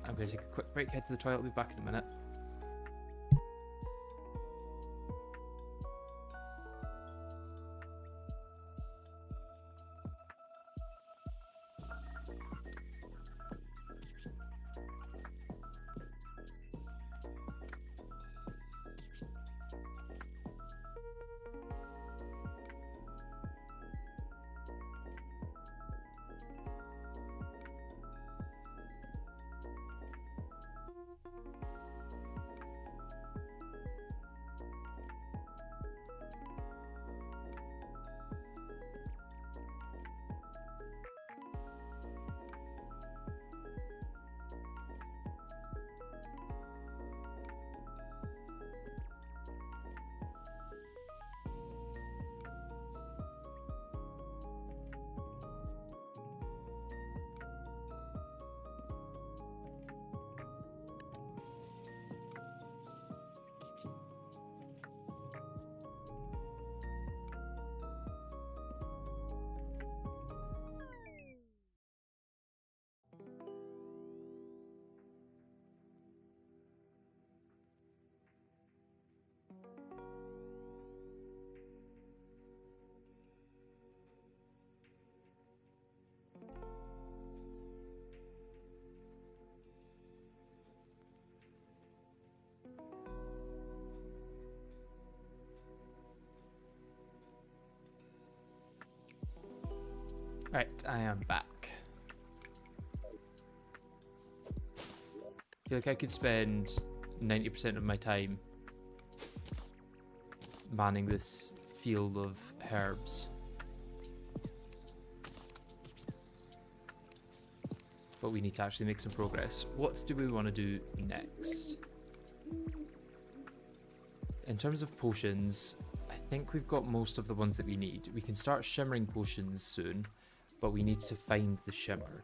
Speaker 1: I'm going to take a quick break, head to the toilet, I'll be back in a minute. Right, I am back. I feel like I could spend 90% of my time manning this field of herbs. But we need to actually make some progress. What do we want to do next? In terms of potions, I think we've got most of the ones that we need. We can start shimmering potions soon, but we need to find the shimmer.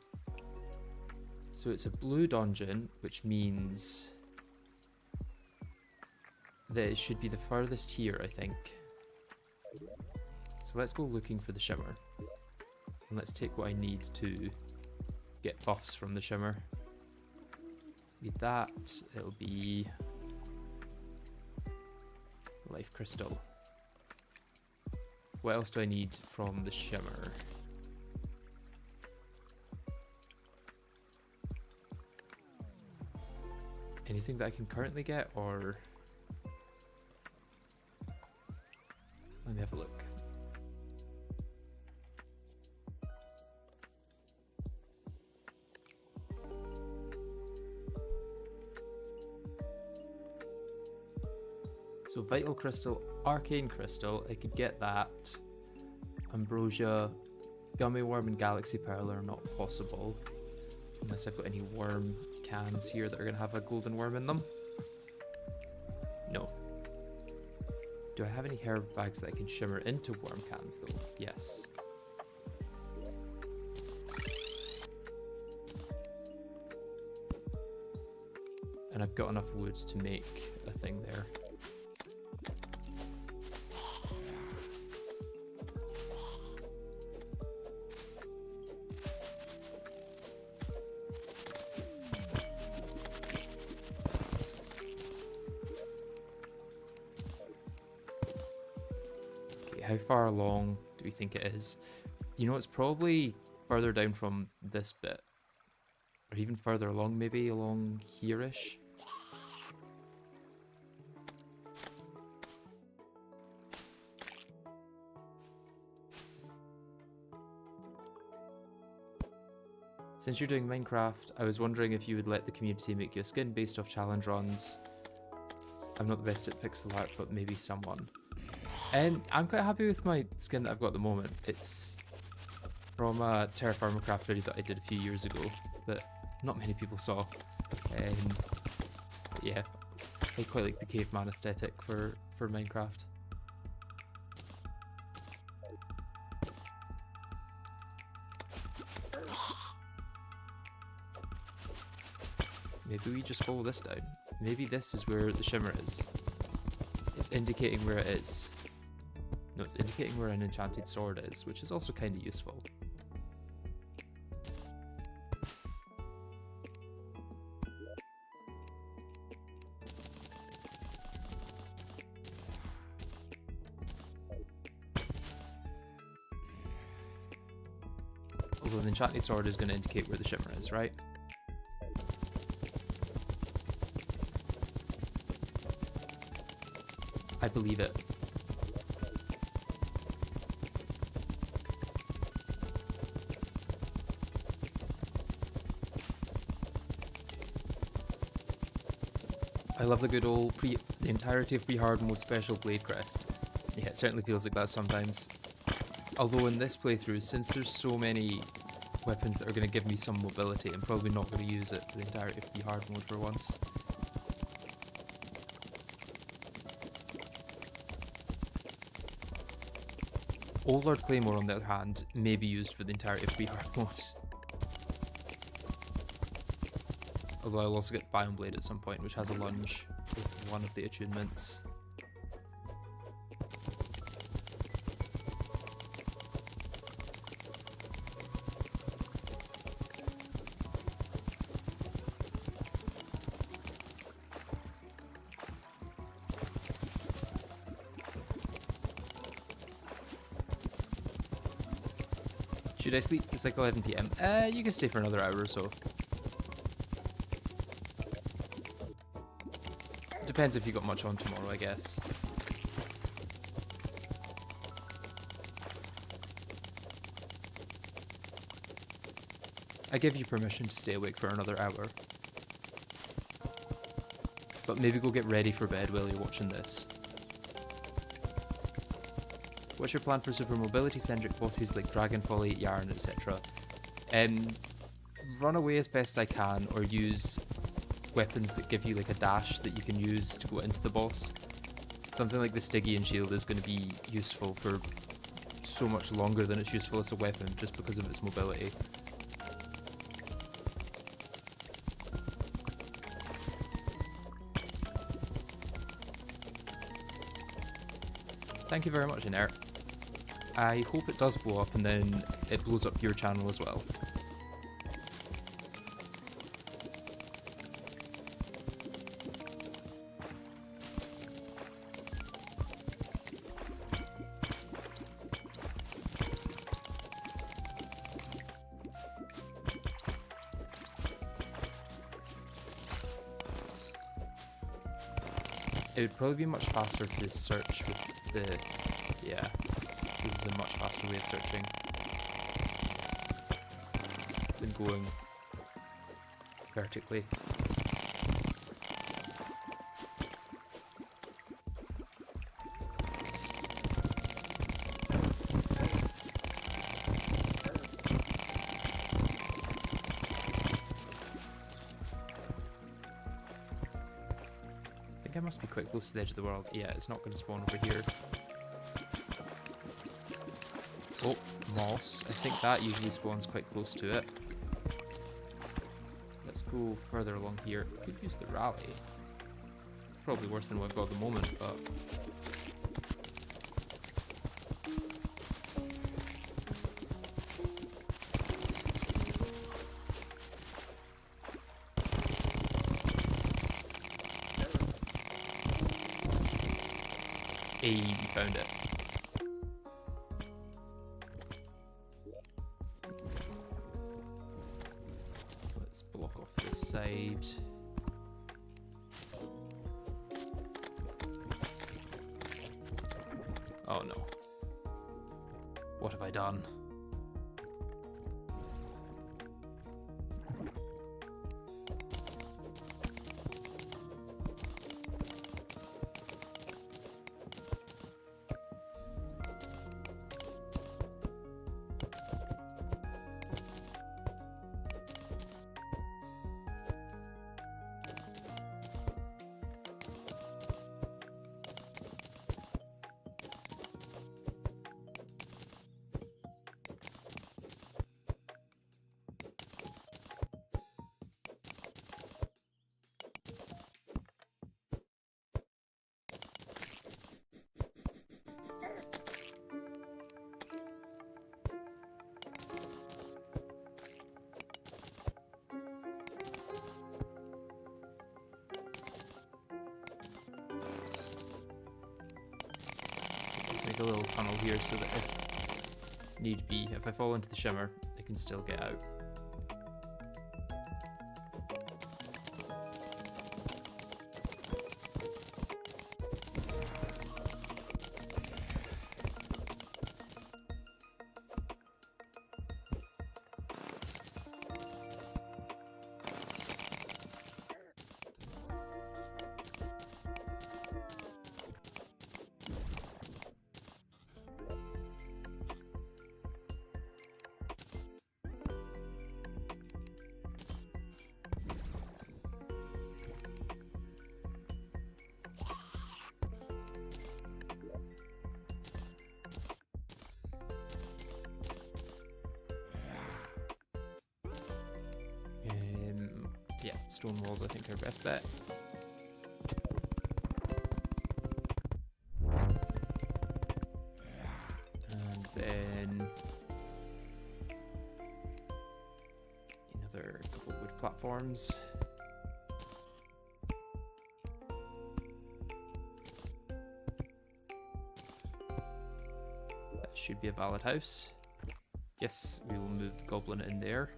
Speaker 1: So it's a blue dungeon, which means that it should be the furthest here, I think. So let's go looking for the shimmer. And let's take what I need to get buffs from the shimmer. It'll be that, it'll be life crystal. What else do I need from the shimmer? Anything that I can currently get, or... Let me have a look. So Vital Crystal, Arcane Crystal, I could get that. Ambrosia, Gummy Worm and Galaxy Pearl are not possible. Unless I've got any worm cans here that are going to have a golden worm in them. No. Do I have any herb bags that I can shimmer into worm cans though? Yes. And I've got enough wood to make a thing there. How far along do we think it is? You know, it's probably further down from this bit. Or even further along, maybe along here-ish. Since you're doing Minecraft, I was wondering if you would let the community make you a skin based off challenge runs. I'm not the best at pixel art, but maybe someone. I'm quite happy with my skin that I've got at the moment. It's from a Terraform Craft video that I did a few years ago that not many people saw. Yeah, I quite like the caveman aesthetic for Minecraft. Maybe we just follow this down. Maybe this is where the shimmer is. It's indicating where it is. No, it's indicating where an enchanted sword is, which is also kind of useful. Although the enchanted sword is going to indicate where the shimmer is, right? I believe it. I love the good old the entirety of pre-hard mode special blade crest. Yeah, it certainly feels like that sometimes. Although in this playthrough, since there's so many weapons that are going to give me some mobility, I'm probably not going to use it for the entirety of pre-hard mode for once. Old Lord Claymore, on the other hand, may be used for the entirety of pre-hard mode. Although I'll also get the Biome Blade at some point, which has a lunge with one of the attunements. Should I sleep? It's like 11 PM. You can stay for another hour or so. Depends if you got much on tomorrow, I guess. I give you permission to stay awake for another hour. But maybe go get ready for bed while you're watching this. What's your plan for super mobility centric bosses like Dragonfall 8, Yarn, etc.? Run away as best I can, or use weapons that give you like a dash that you can use to go into the boss. Something like the Stygian shield is going to be useful for so much longer than it's useful as a weapon, just because of its mobility. Thank you very much, Inert. I hope it does blow up and then it blows up your channel as well. It would probably be much faster to search with the... yeah, this is a much faster way of searching than going vertically. I must be quite close to the edge of the world. Yeah, it's not going to spawn over here. Oh, moss. I think that usually spawns quite close to it. Let's go further along here. Could use the rally. It's probably worse than what I've got at the moment, but... hey, we found it. Let's block off this side. Oh no. What have I done? Make a little tunnel here so that if need be, if I fall into the shimmer, I can still get out. Yeah, stone walls I think are best bet. And then another couple wood platforms. That should be a valid house. Yes, we will move the goblin in there.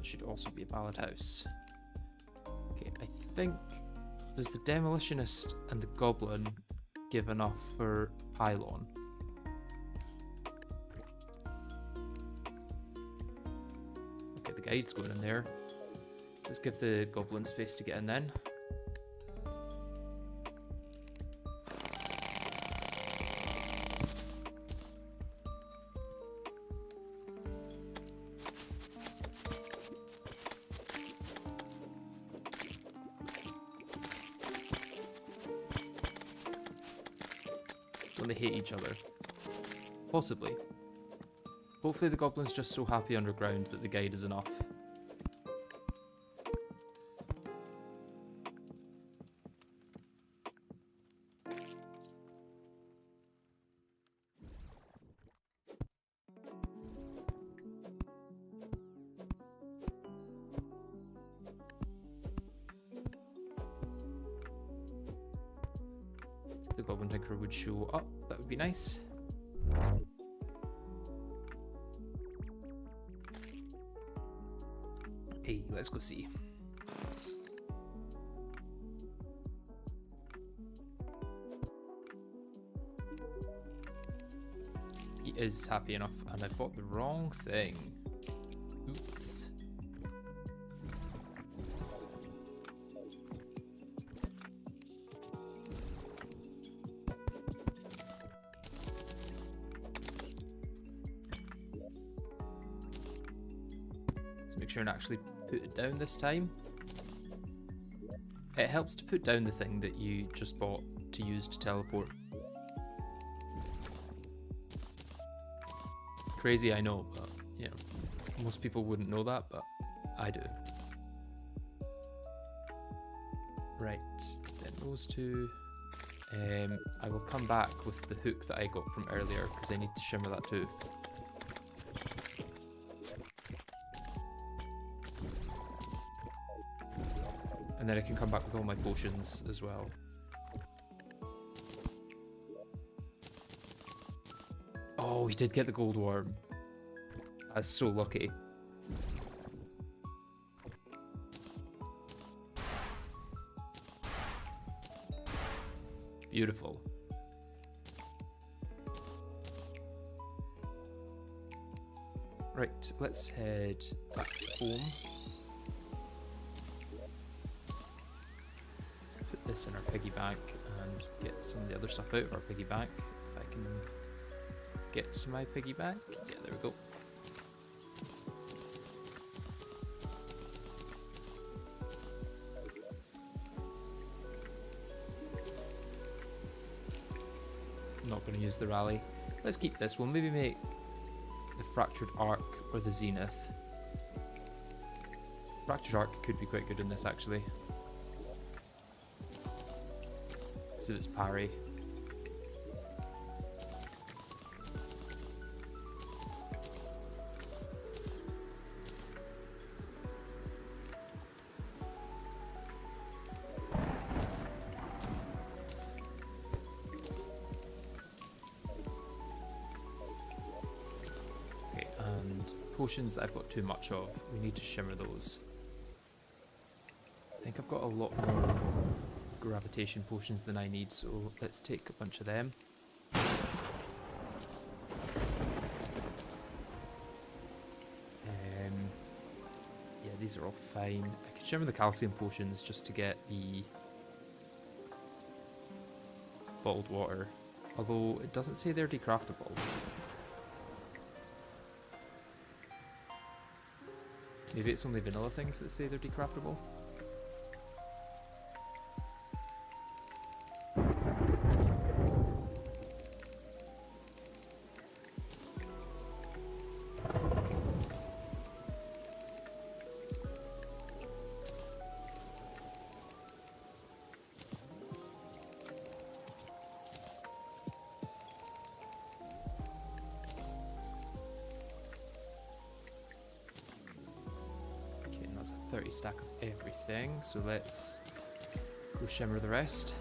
Speaker 1: should also be a ballad house. Okay, I think... Does the demolitionist and the goblin give enough for pylon? Okay, the guide's going in there. Let's give the goblin space to get in then. Don't they hate each other? Possibly. Hopefully the goblin's just so happy underground that the guide is enough. The goblin tinkerer would show up, that would be nice. Hey, let's go see. He is happy enough, and I bought the wrong thing. Oops. Make sure and actually put it down this time. It helps to put down the thing that you just bought to use to teleport. Crazy, I know, but you know, most people wouldn't know that, but I do. Right, then those two. I will come back with the hook that I got from earlier because I need to shimmer that too. And then I can come back with all my potions as well. Oh, he did get the gold worm. That's so lucky. Beautiful. Right, let's head back home. This in our piggy bank and get some of the other stuff out of our piggy bank. If I can get to my piggy bank. Yeah, there we go. I'm not going to use the rally. Let's keep this. We'll maybe make the fractured arc or the zenith. Fractured arc could be quite good in this actually. Of its parry. Okay, and potions that I've got too much of, we need to shimmer those. I think I've got a lot more gravitation potions than I need, so let's take a bunch of them. Yeah, these are all fine. I could shimmer the calcium potions just to get the bottled water, although it doesn't say they're decraftable. Maybe it's only vanilla things that say they're decraftable. That's a 30 stack of everything, so let's go shimmer the rest.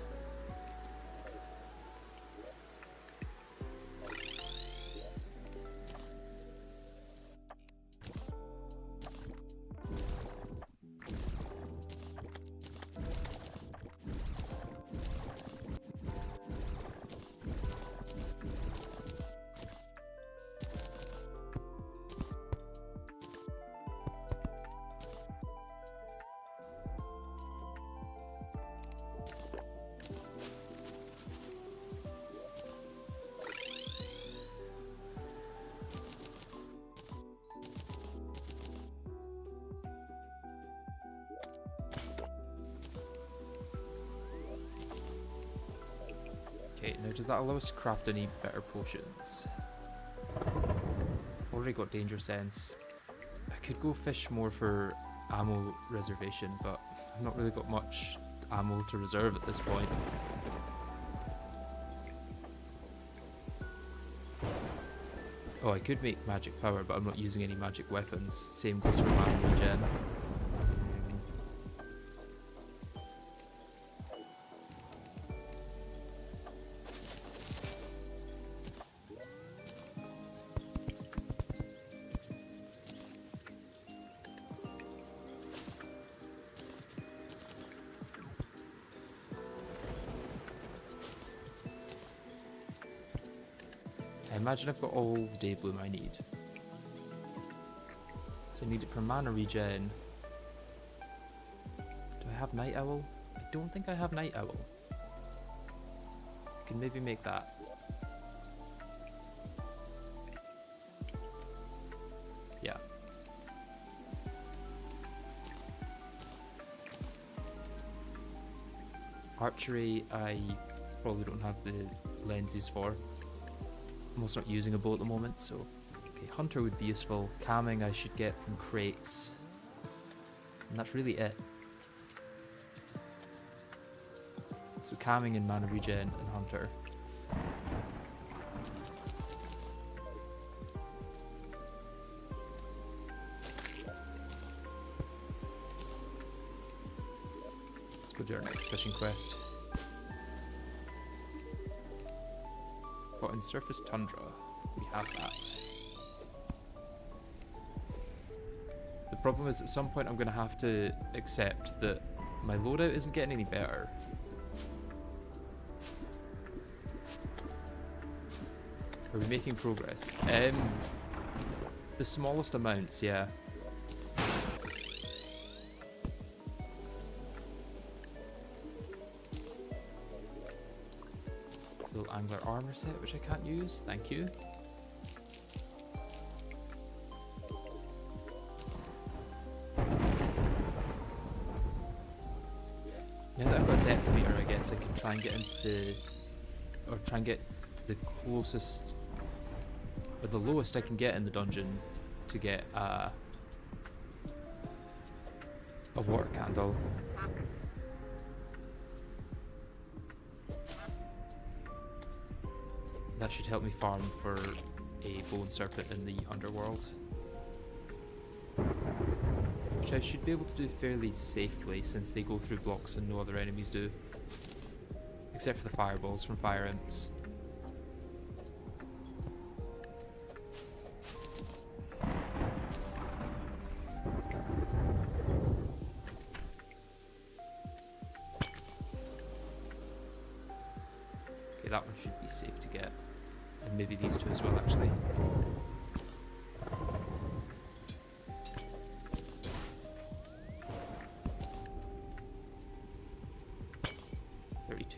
Speaker 1: Okay, now does that allow us to craft any better potions? Already got danger sense. I could go fish more for ammo reservation, but I've not really got much ammo to reserve at this point. Oh, I could make magic power, but I'm not using any magic weapons. Same goes for mana regen. I imagine I've got all the day bloom I need. So I need it for mana regen. Do I have night owl? I don't think I have night owl. I can maybe make that. Yeah. Archery, I probably don't have the lenses for. I'm also not using a bow at the moment, so... Okay, hunter would be useful. Camming I should get from crates. And that's really it. So camming and mana regen and hunter. Let's go do our next fishing quest. Got in surface tundra. We have that. The problem is at some point I'm going to have to accept that my loadout isn't getting any better. Are we making progress? The smallest amounts, yeah. Little angler armor set, which I can't use. Thank you. Now that I've got a depth meter, I guess I can try and get into the, or try and get to the closest, or the lowest I can get in the dungeon to get a water candle. That should help me farm for a bone serpent in the Underworld, which I should be able to do fairly safely since they go through blocks and no other enemies do, except for the fireballs from fire imps. Okay, that one should be safe to get. And maybe these two as well, actually.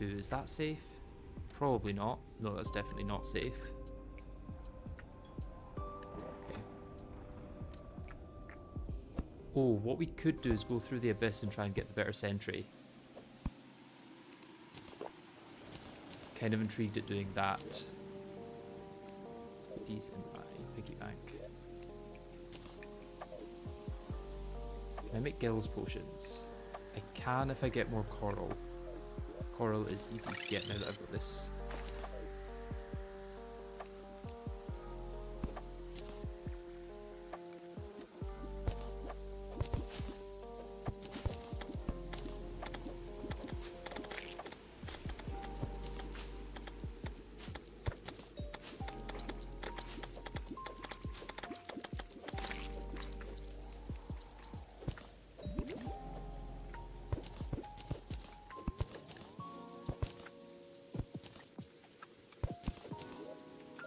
Speaker 1: Is that safe? Probably not. No, that's definitely not safe. Okay. Oh, what we could do is go through the abyss and try and get the better sentry. Kind of intrigued at doing that. Let's put these in my piggy bank. Can I make gills potions? I can if I get more coral. Coral is easy to get now that I've got this.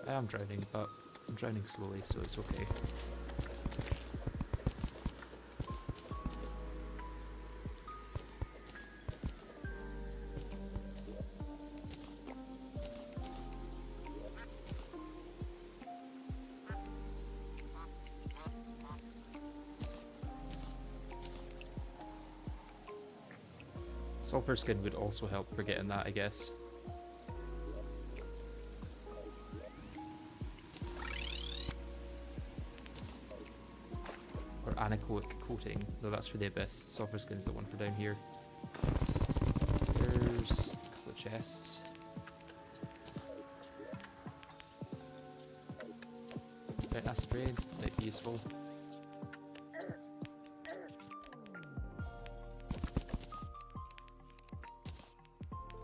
Speaker 1: I am drowning, but I'm drowning slowly, so it's okay. Sulfur skin would also help for getting that, I guess. anechoic coating. No, that's for the abyss. Sulfur skin's the one for down here. There's a couple of chests. Right, acid rain might be useful.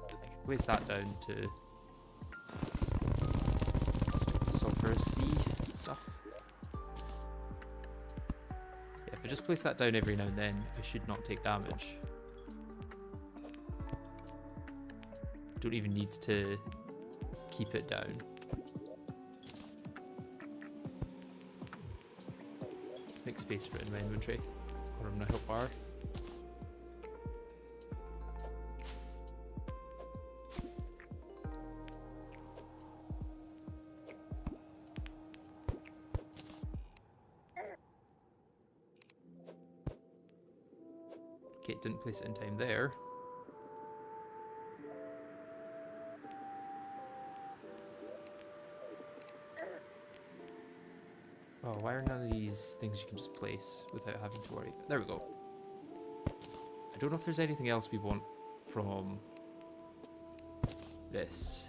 Speaker 1: I can place that down to sulfur C stuff. Yeah, if I just place that down every now and then, I should not take damage. Don't even need to keep it down. Let's make space for it in my inventory, or in my health bar. Okay, didn't place it in time there. Oh, why are none of these things you can just place without having to worry? There we go. I don't know if there's anything else we want from this.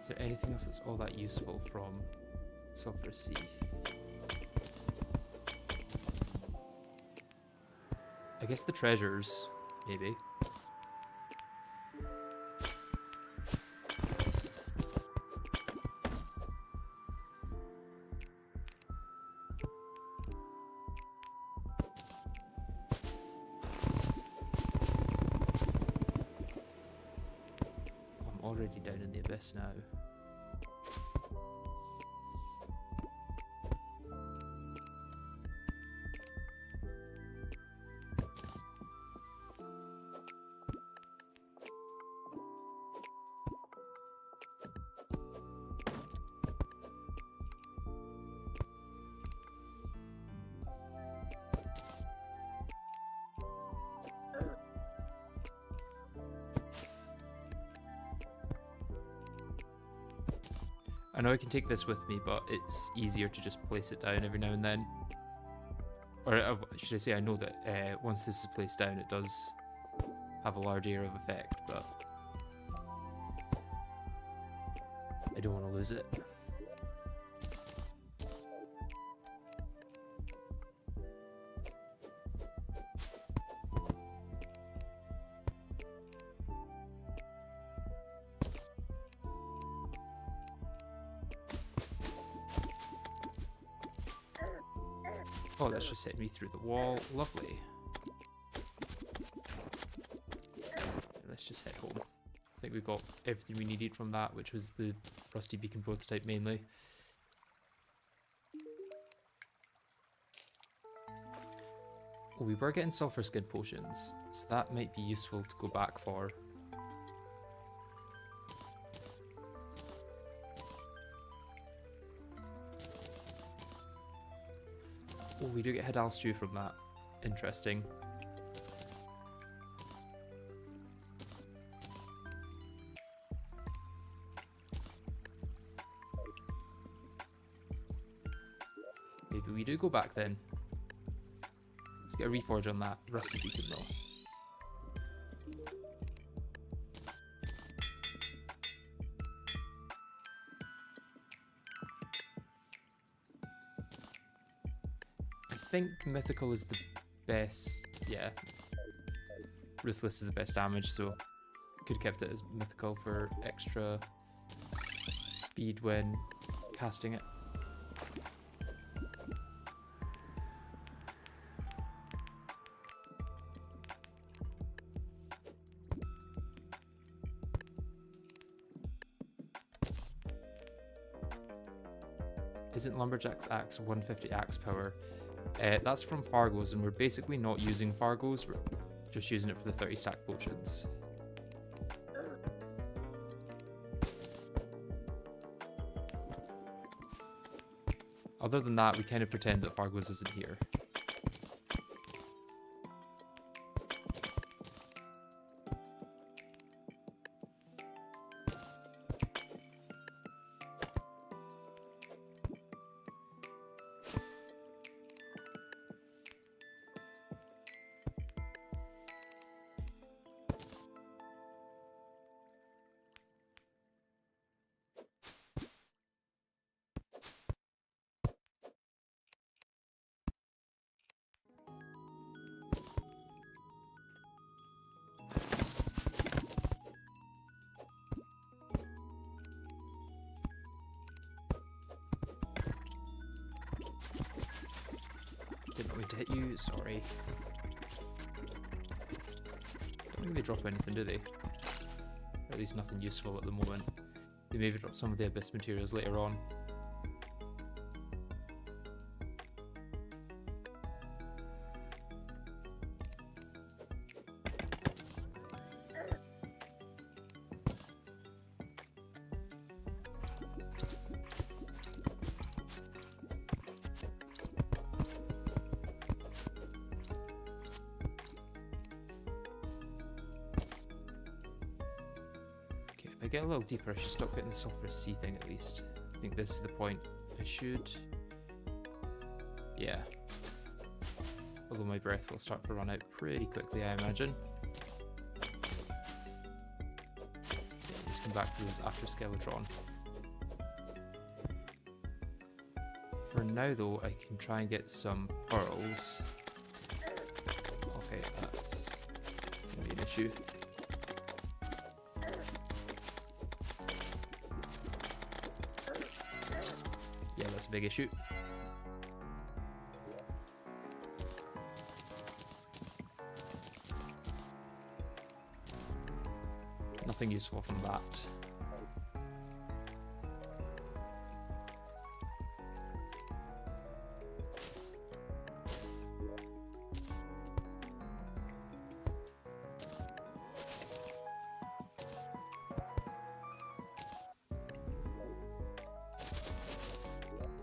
Speaker 1: Is there anything else that's all that useful from sulfur C? I guess the treasures, maybe. I'm already down in the abyss now. I know I can take this with me, but it's easier to just place it down every now and then. Or should I say, I know that once this is placed down, it does have a large area of effect, but I don't want to lose it. Oh, that's just hit me through the wall. Lovely. Let's just head home. I think we've got everything we needed from that, which was the rusty beacon prototype mainly. Oh, we were getting sulfur skin potions, so that might be useful to go back for. Oh, we do get Hadal stew from that. Interesting. Maybe we do go back then. Let's get a reforge on that rusty beacon though. I think mythical is the best. Yeah, ruthless is the best damage, so could have kept it as mythical for extra speed when casting it. Isn't Lumberjack's axe 150 axe power? That's from Fargo's, and we're basically not using Fargo's, we're just using it for the 30 stack potions. Other than that, we kind of pretend that Fargo's isn't here. Didn't mean to hit you, sorry. Don't think they drop anything, do they? Or at least nothing useful at the moment. They maybe drop some of the abyss materials later on. If I get a little deeper, I should stop getting the sulfur C thing at least. I think this is the point. I should... Yeah. Although my breath will start to run out pretty quickly, I imagine. Let's come back to those after Skeletron. For now though, I can try and get some pearls. Okay, that's gonna be an issue. Yeah, that's a big issue. Nothing useful from that.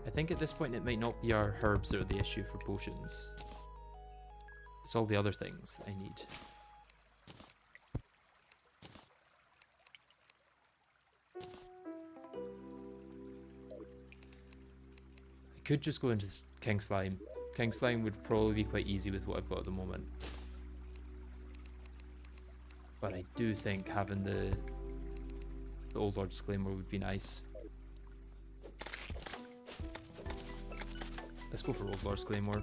Speaker 1: I think at this point it might not be our herbs that are the issue for potions. It's all the other things I need. I could just go into King Slime. King Slime would probably be quite easy with what I've got at the moment. But I do think having the Old Lord's Claymore would be nice. Let's go for Old Lord's Claymore.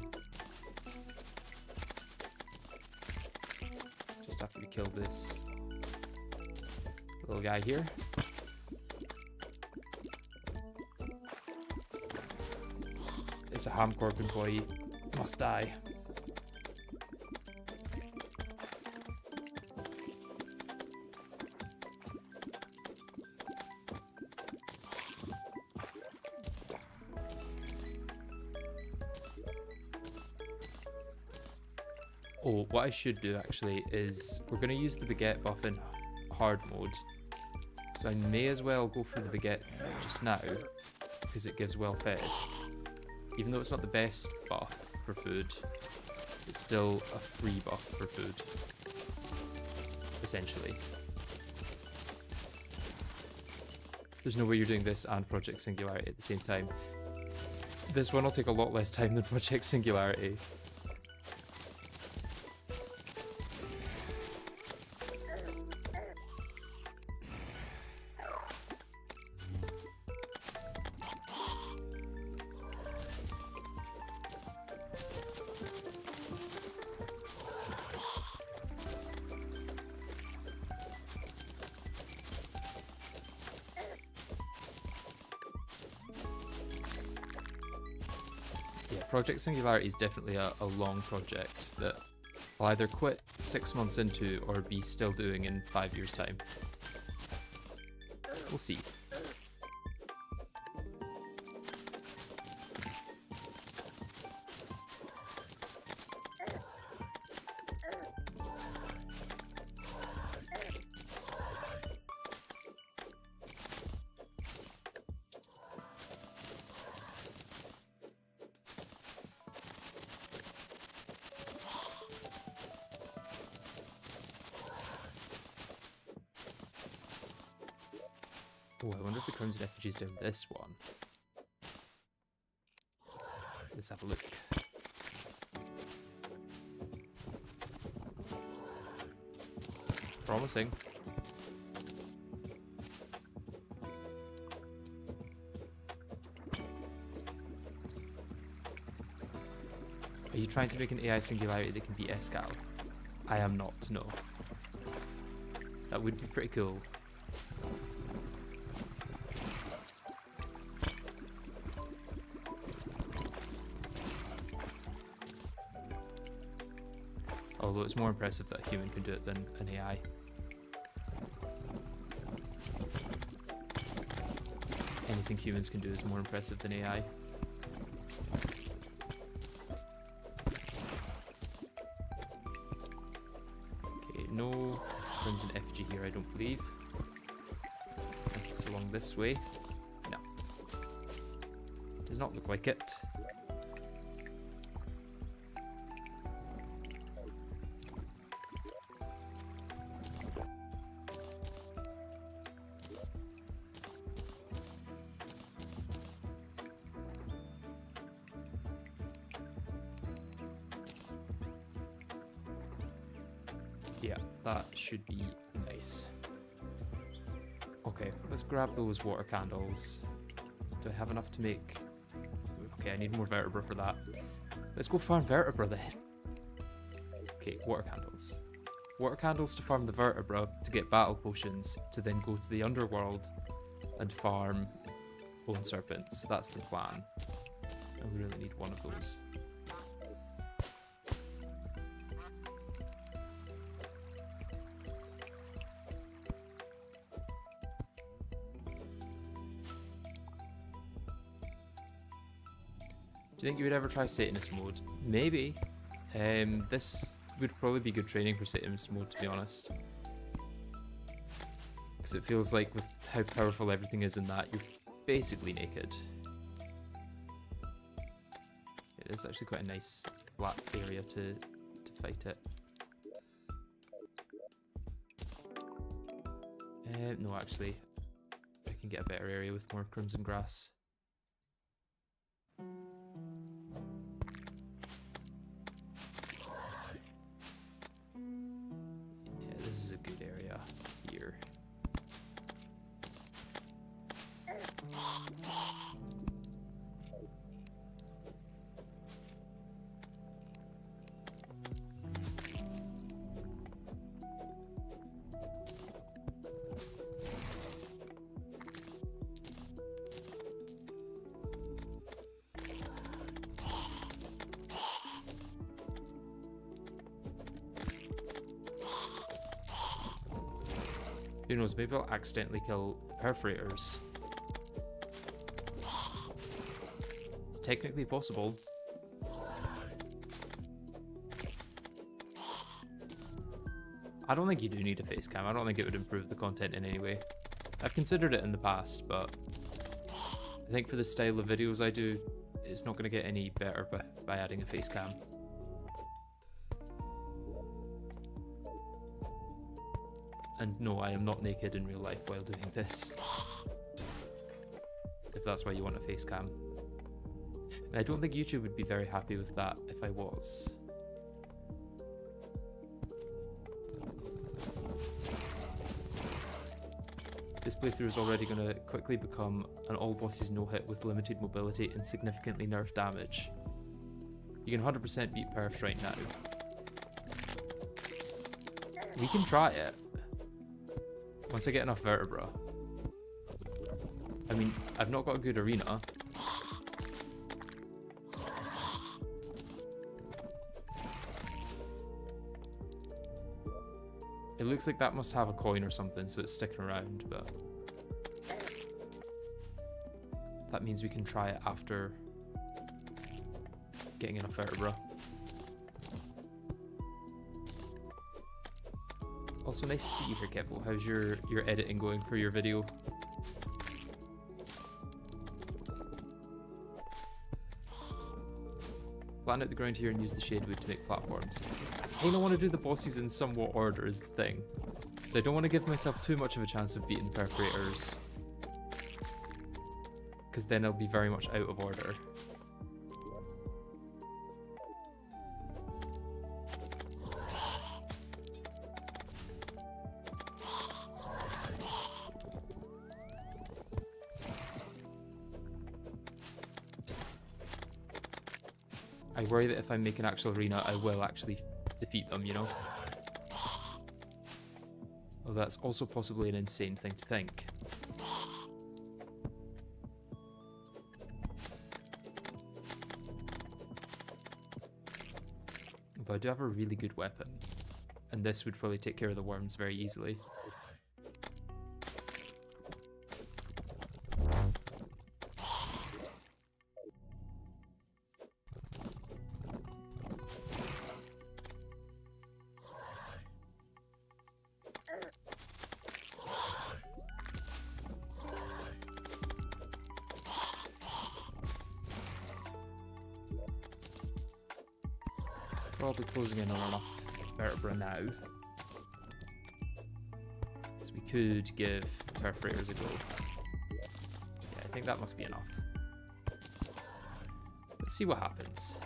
Speaker 1: Just after we kill this little guy here. It's a Hamcorp employee. Must die. Oh, what I should do actually is we're going to use the baguette buff in hard mode. So I may as well go for the baguette just now because it gives well fed. Even though it's not the best buff for food, it's still a free buff for food, essentially. There's no way you're doing this and Project Singularity at the same time. This one will take a lot less time than Project Singularity. Project Singularity is definitely a long project that I'll either quit 6 months into or be still doing in 5 years' time. We'll see. Oh, I wonder if the Crimson Effigy's down this one. Let's have a look. Promising. Are you trying to make an AI Singularity that can beat Escal? I am not, no. That would be pretty cool. Although it's more impressive that a human can do it than an AI. Anything humans can do is more impressive than AI. Okay, no crimson effigy here, I don't believe. Unless it's along this way. No. Does not look like it. Yeah, that should be nice. Okay, let's grab those water candles. Do I have enough to make... Okay, I need more vertebra for that. Let's go farm vertebra then. Okay, water candles. Water candles to farm the vertebra to get battle potions to then go to the Underworld and farm bone serpents. That's the plan. And we really need one of those. Do you think you would ever try Satanist mode? Maybe. This would probably be good training for Satanist mode, to be honest. Because it feels like with how powerful everything is in that, you're basically naked. It is actually quite a nice flat area to fight it. No, actually, I can get a better area with more crimson grass. This is a good area here. Who knows, maybe I'll accidentally kill the perforators. It's technically possible. I don't think you do need a face cam. I don't think it would improve the content in any way. I've considered it in the past, but I think for the style of videos I do, it's not going to get any better by adding a face cam. And no, I am not naked in real life while doing this. If that's why you want a face cam. And I don't think YouTube would be very happy with that if I was. This playthrough is already going to quickly become an all bosses no hit with limited mobility and significantly nerfed damage. You can 100% beat perfs right now. We can try it. Once I get enough vertebra. I mean, I've not got a good arena. It looks like that must have a coin or something, so it's sticking around, but... that means we can try it after getting enough vertebra. Also, nice to see you here, Kevo. How's your editing going for your video? Flatten out the ground here and use the shade wood to make platforms. I don't want to do the bosses in somewhat order is the thing. So I don't want to give myself too much of a chance of beating the perforators. Because then I'll be very much out of order. I worry that if I make an actual arena, I will actually defeat them, you know? Well, that's also possibly an insane thing to think. But I do have a really good weapon. And this would probably take care of the worms very easily. Probably closing in on enough vertebra now. So we could give the perforators a go. Yeah, I think that must be enough. Let's see what happens.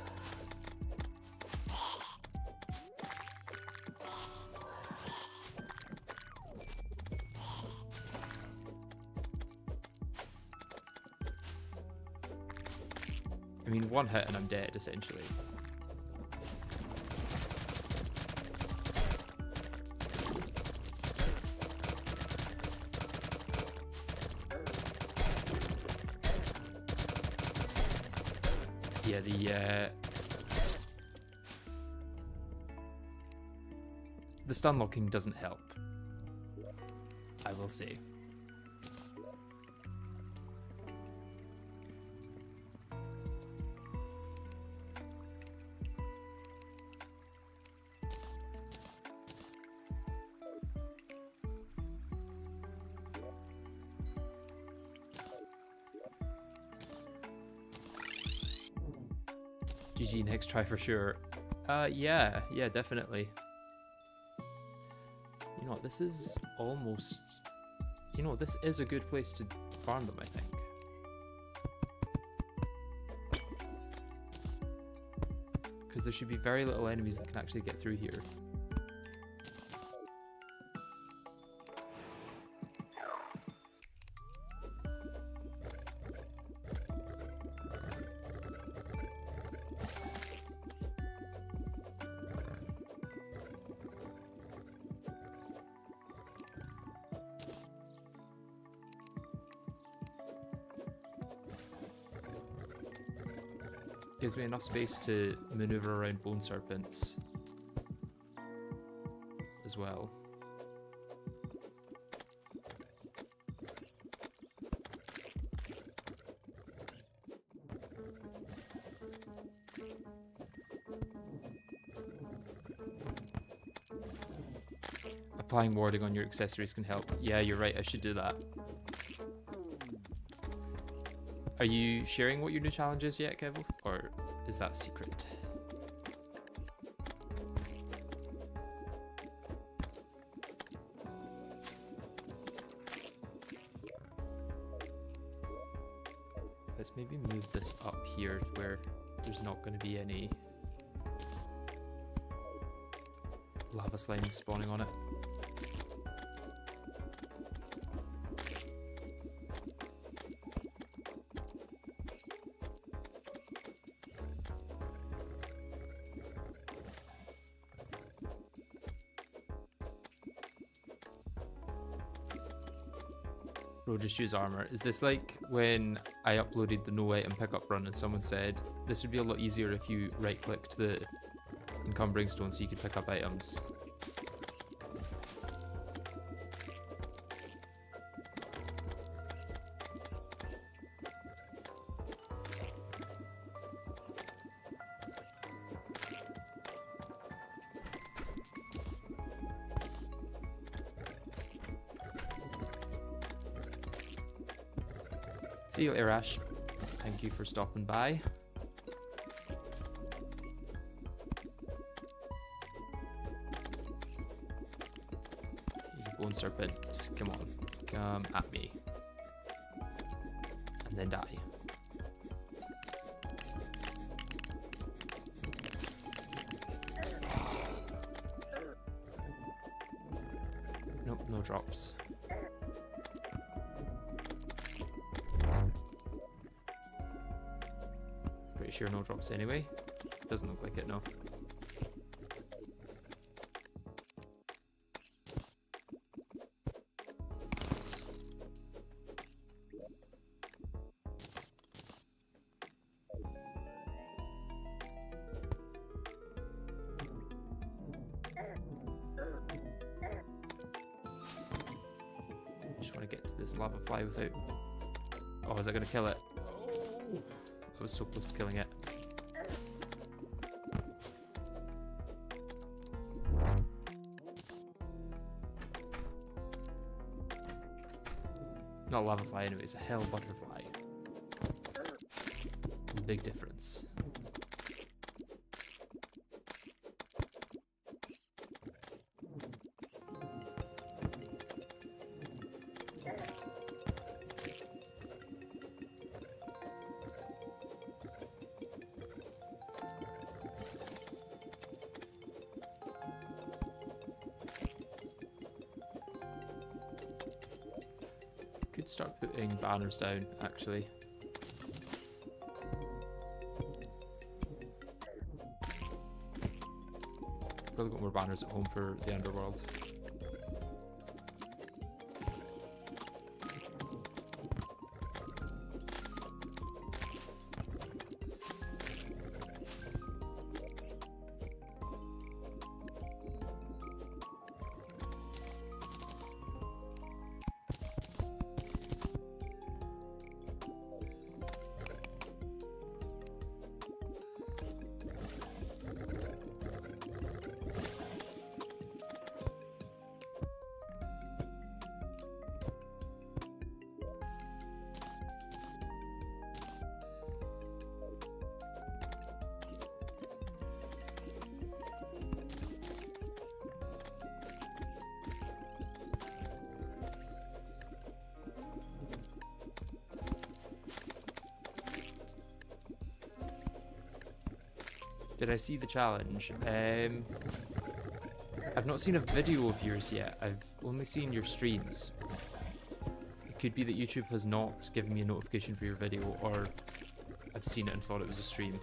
Speaker 1: I mean, one hit and I'm dead, essentially. Yeah, the stun locking doesn't help, I will say. GG, next try for sure. Yeah, definitely. You know what, this is almost... You know what, this is a good place to farm them, I think. Because there should be very little enemies that can actually get through here. Gives me enough space to maneuver around bone serpents as well. Applying warding on your accessories can help. Yeah, you're right, I should do that. Are you sharing what your new challenge is yet, Kevin? Or is that secret? Let's maybe move this up here where there's not going to be any lava slimes spawning on it. Bro, just use armor. Is this like when I uploaded the no item pickup run and someone said this would be a lot easier if you right clicked the encumbering stone so you could pick up items? See you later, Ash. Thank you for stopping by. Bone serpent, come on, come at me. And then die. Nope, no drops. Pretty sure no drops anyway. Doesn't look like it, no. this lava fly without... Oh, is that going to kill it? Oh, I was so close to killing it. Not a lava fly anyway, it's a hell butterfly. There's a big difference. Could start putting banners down, actually. Probably got more banners at home for the Underworld. Did I see the challenge? I've not seen a video of yours yet. I've only seen your streams. It could be that YouTube has not given me a notification for your video, or I've seen it and thought it was a stream.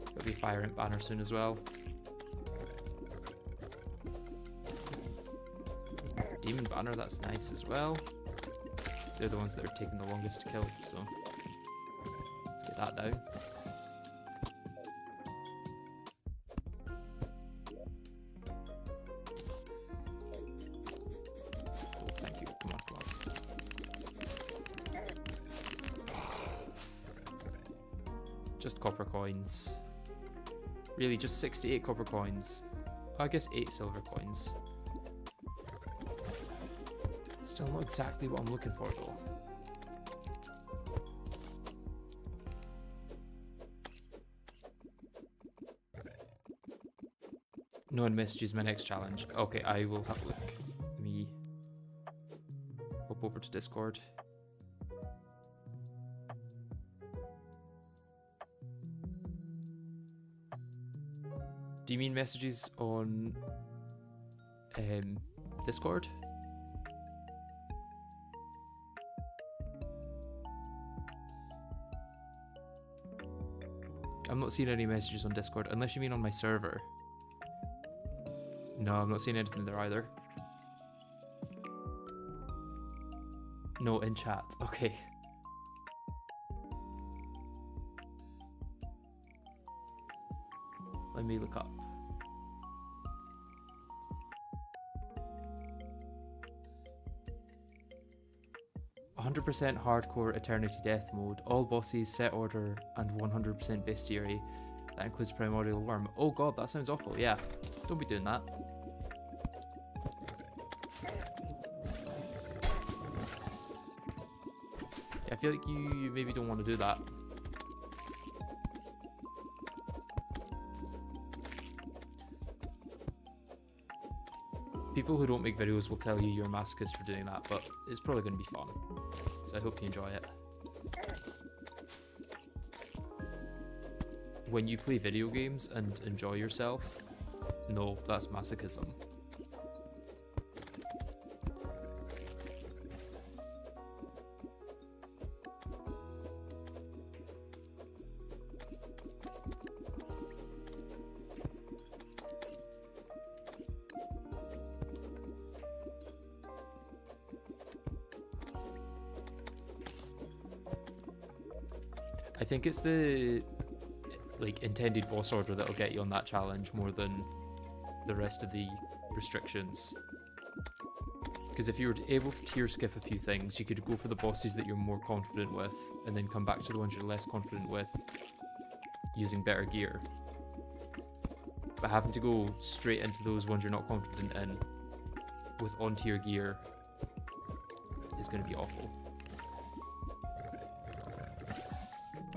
Speaker 1: There'll be a fire ant banner soon as well. Demon banner, that's nice as well. They're the ones that are taking the longest to kill, so let's get that down. Oh, thank you. Come on, come on. Just copper coins. Really, just 68 copper coins. I guess 8 silver coins. Still not exactly what I'm looking for though. No one messages my next challenge. Okay, I will have a look. Let me hop over to Discord. Do you mean messages on Discord? I'm not seeing any messages on Discord, unless you mean on my server. No, I'm not seeing anything there either. No, in chat. Okay. Let me look up. 100% hardcore eternity death mode, all bosses, set order, and 100% bestiary. That includes primordial worm. Oh god, that sounds awful. Yeah, don't be doing that. Yeah, I feel like you maybe don't want to do that. People who don't make videos will tell you you're masochist for doing that, but it's probably going to be fun. So I hope you enjoy it. When you play video games and enjoy yourself, no, that's masochism. think it's the like intended boss order that'll get you on that challenge more than the rest of the restrictions. Because if you were able to tier skip a few things, you could go for the bosses that you're more confident with, and then come back to the ones you're less confident with using better gear. But having to go straight into those ones you're not confident in with on-tier gear is going to be awful.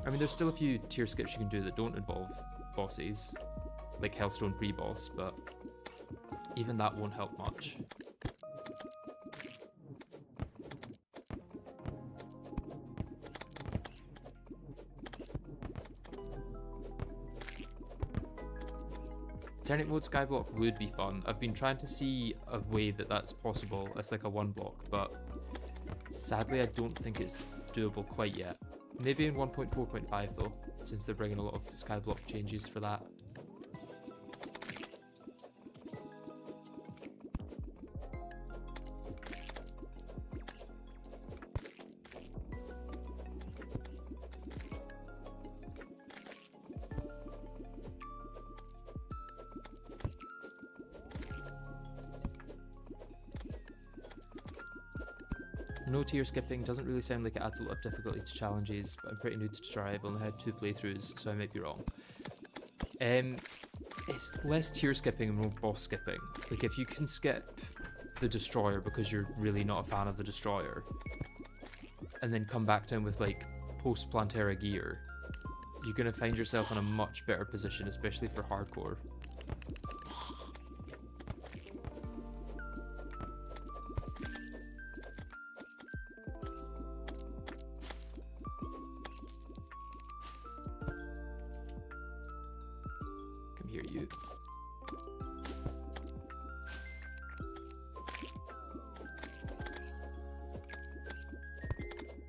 Speaker 1: I mean, there's still a few tier skips you can do that don't involve bosses, like Hellstone pre-boss, but even that won't help much. Alternate mode skyblock would be fun. I've been trying to see a way that that's possible as like a one block, but sadly I don't think it's doable quite yet. Maybe in 1.4.5 though, since they're bringing a lot of skyblock changes for that. No tier skipping doesn't really sound like it adds a lot of difficulty to challenges, but I'm pretty new to try. I've only had 2 playthroughs, so I might be wrong. It's less tier skipping and more boss skipping. Like if you can skip the destroyer because you're really not a fan of the destroyer, and then come back down with like post-Plantera gear, you're going to find yourself in a much better position, especially for hardcore.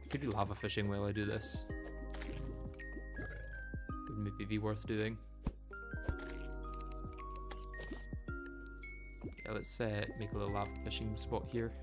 Speaker 1: Could do lava fishing while I do this. Would maybe be worth doing. Yeah, let's make a little lava fishing spot here.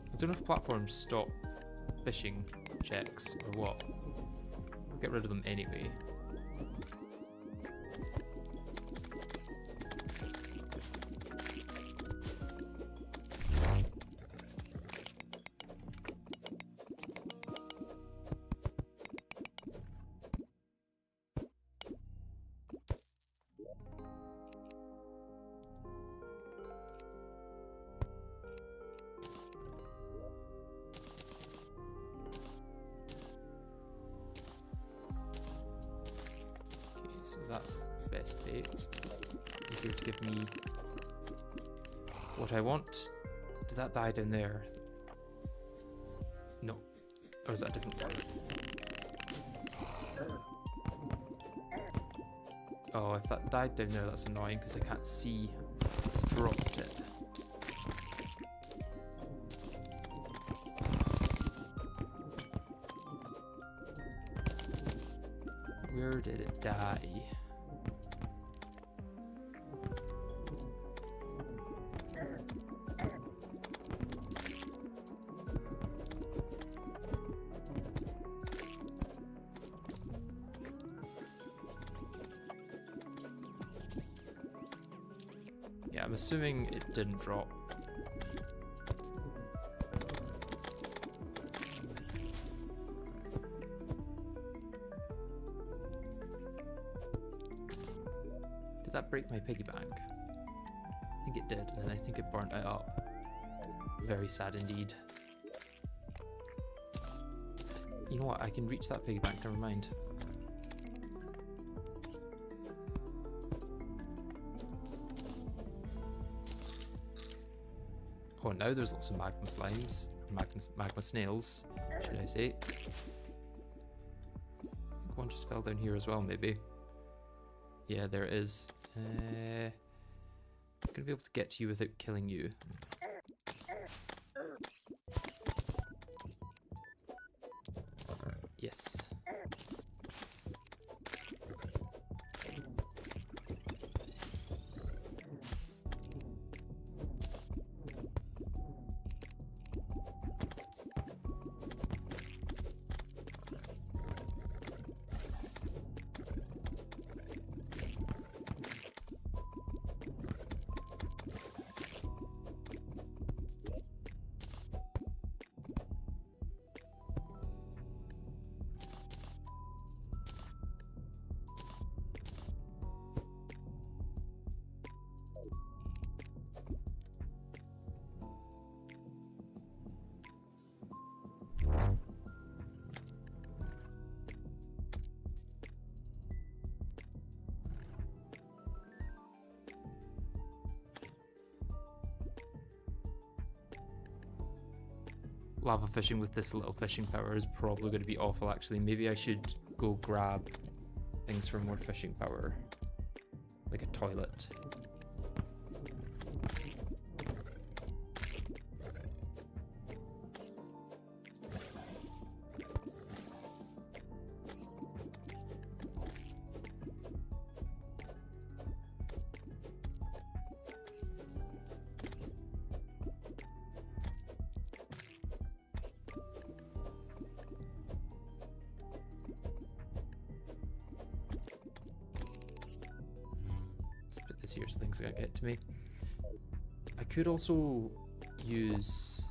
Speaker 1: I don't know if platforms stop fishing checks or what. I'll get rid of them anyway. So that's the best bait. If you give me what I want. Did that die down there? No. Or is that a different one? Oh, if that died down there, that's annoying because I can't see who dropped it. Where did it die? Yeah, I'm assuming it didn't drop. break my piggy bank? I think it did, and I think it burnt it up. Very sad indeed. You know what, I can reach that piggy bank, never mind. Oh, now there's lots of magma slimes, magma snails, should I say. I think one just fell down here as well, maybe. Yeah, there it is. I'm gonna be able to get to you without killing you. Yes. Lava fishing with this little fishing power is probably going to be awful, actually. Maybe I should go grab things for more fishing power. Like a toilet. Here so things are gonna get to me. I could also use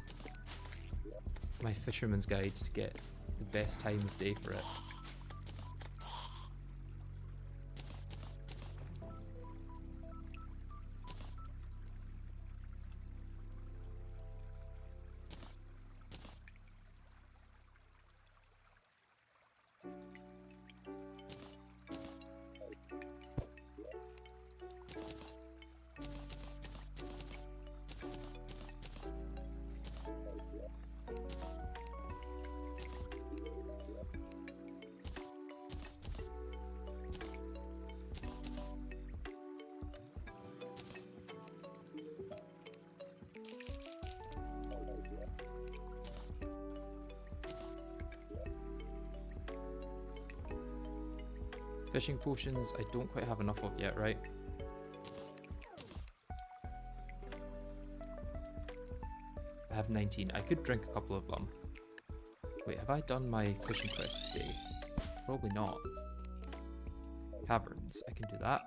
Speaker 1: my fisherman's guides to get the best time of day for it. Fishing potions I don't quite have enough of yet, right? I have 19. I could drink a couple of them. Wait, have I done my fishing quest today? Probably not. Caverns, I can do that.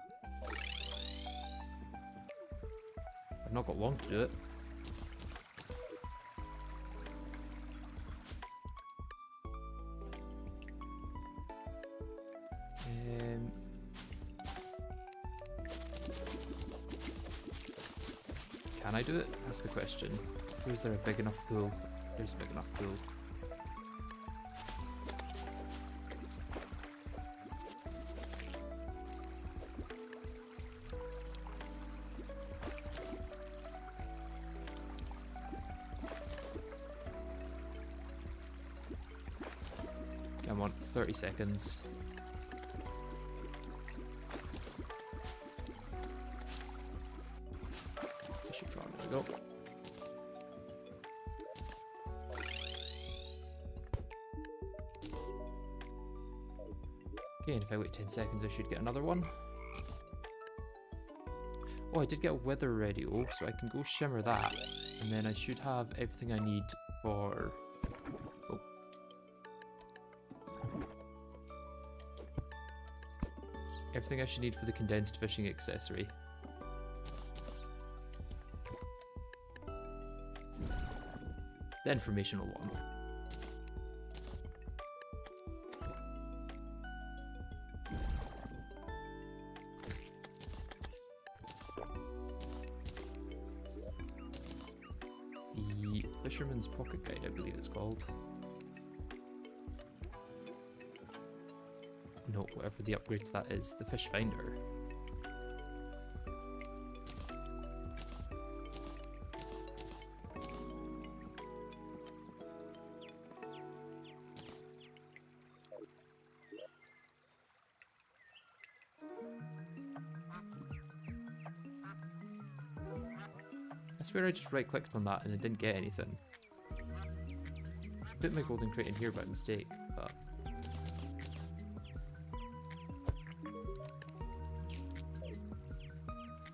Speaker 1: I've not got long to do it. Can I do it? That's the question. Or is there a big enough pool? There's a big enough pool. Come on, 30 seconds. There we go. Okay, and if I wait 10 seconds, I should get another one. Oh, I did get a weather radio, so I can go shimmer that. And then I should have everything I need for... Oh. Everything I should need for the condensed fishing accessory. The informational one. Fisherman's Pocket Guide, I believe it's called. No, whatever the upgrade to that is. The Fish Finder. I swear I just right-clicked on that and it didn't get anything. I put my golden crate in here by mistake, but...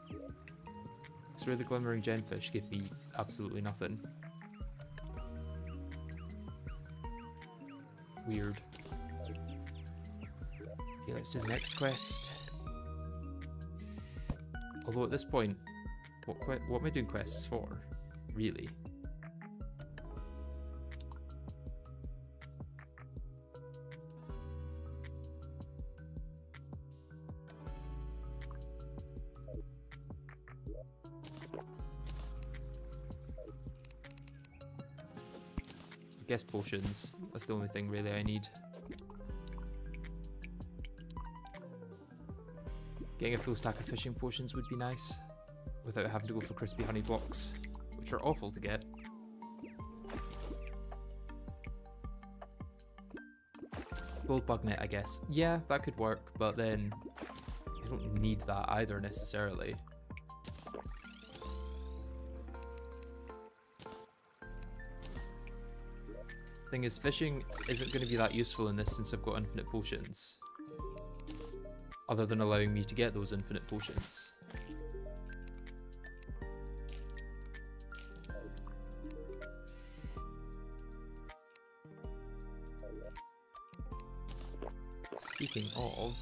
Speaker 1: I swear the glimmering gemfish gave me absolutely nothing. Weird. Okay, let's do the next quest. Although at this point, what am I doing quests for? Really? I guess potions. That's the only thing really I need. Getting a full stack of fishing potions would be nice, without having to go for crispy honey blocks, which are awful to get. Gold bug net, I guess. Yeah, that could work, but then I don't need that either necessarily. Thing is, fishing isn't going to be that useful in this since I've got infinite potions. Other than allowing me to get those infinite potions. Speaking of,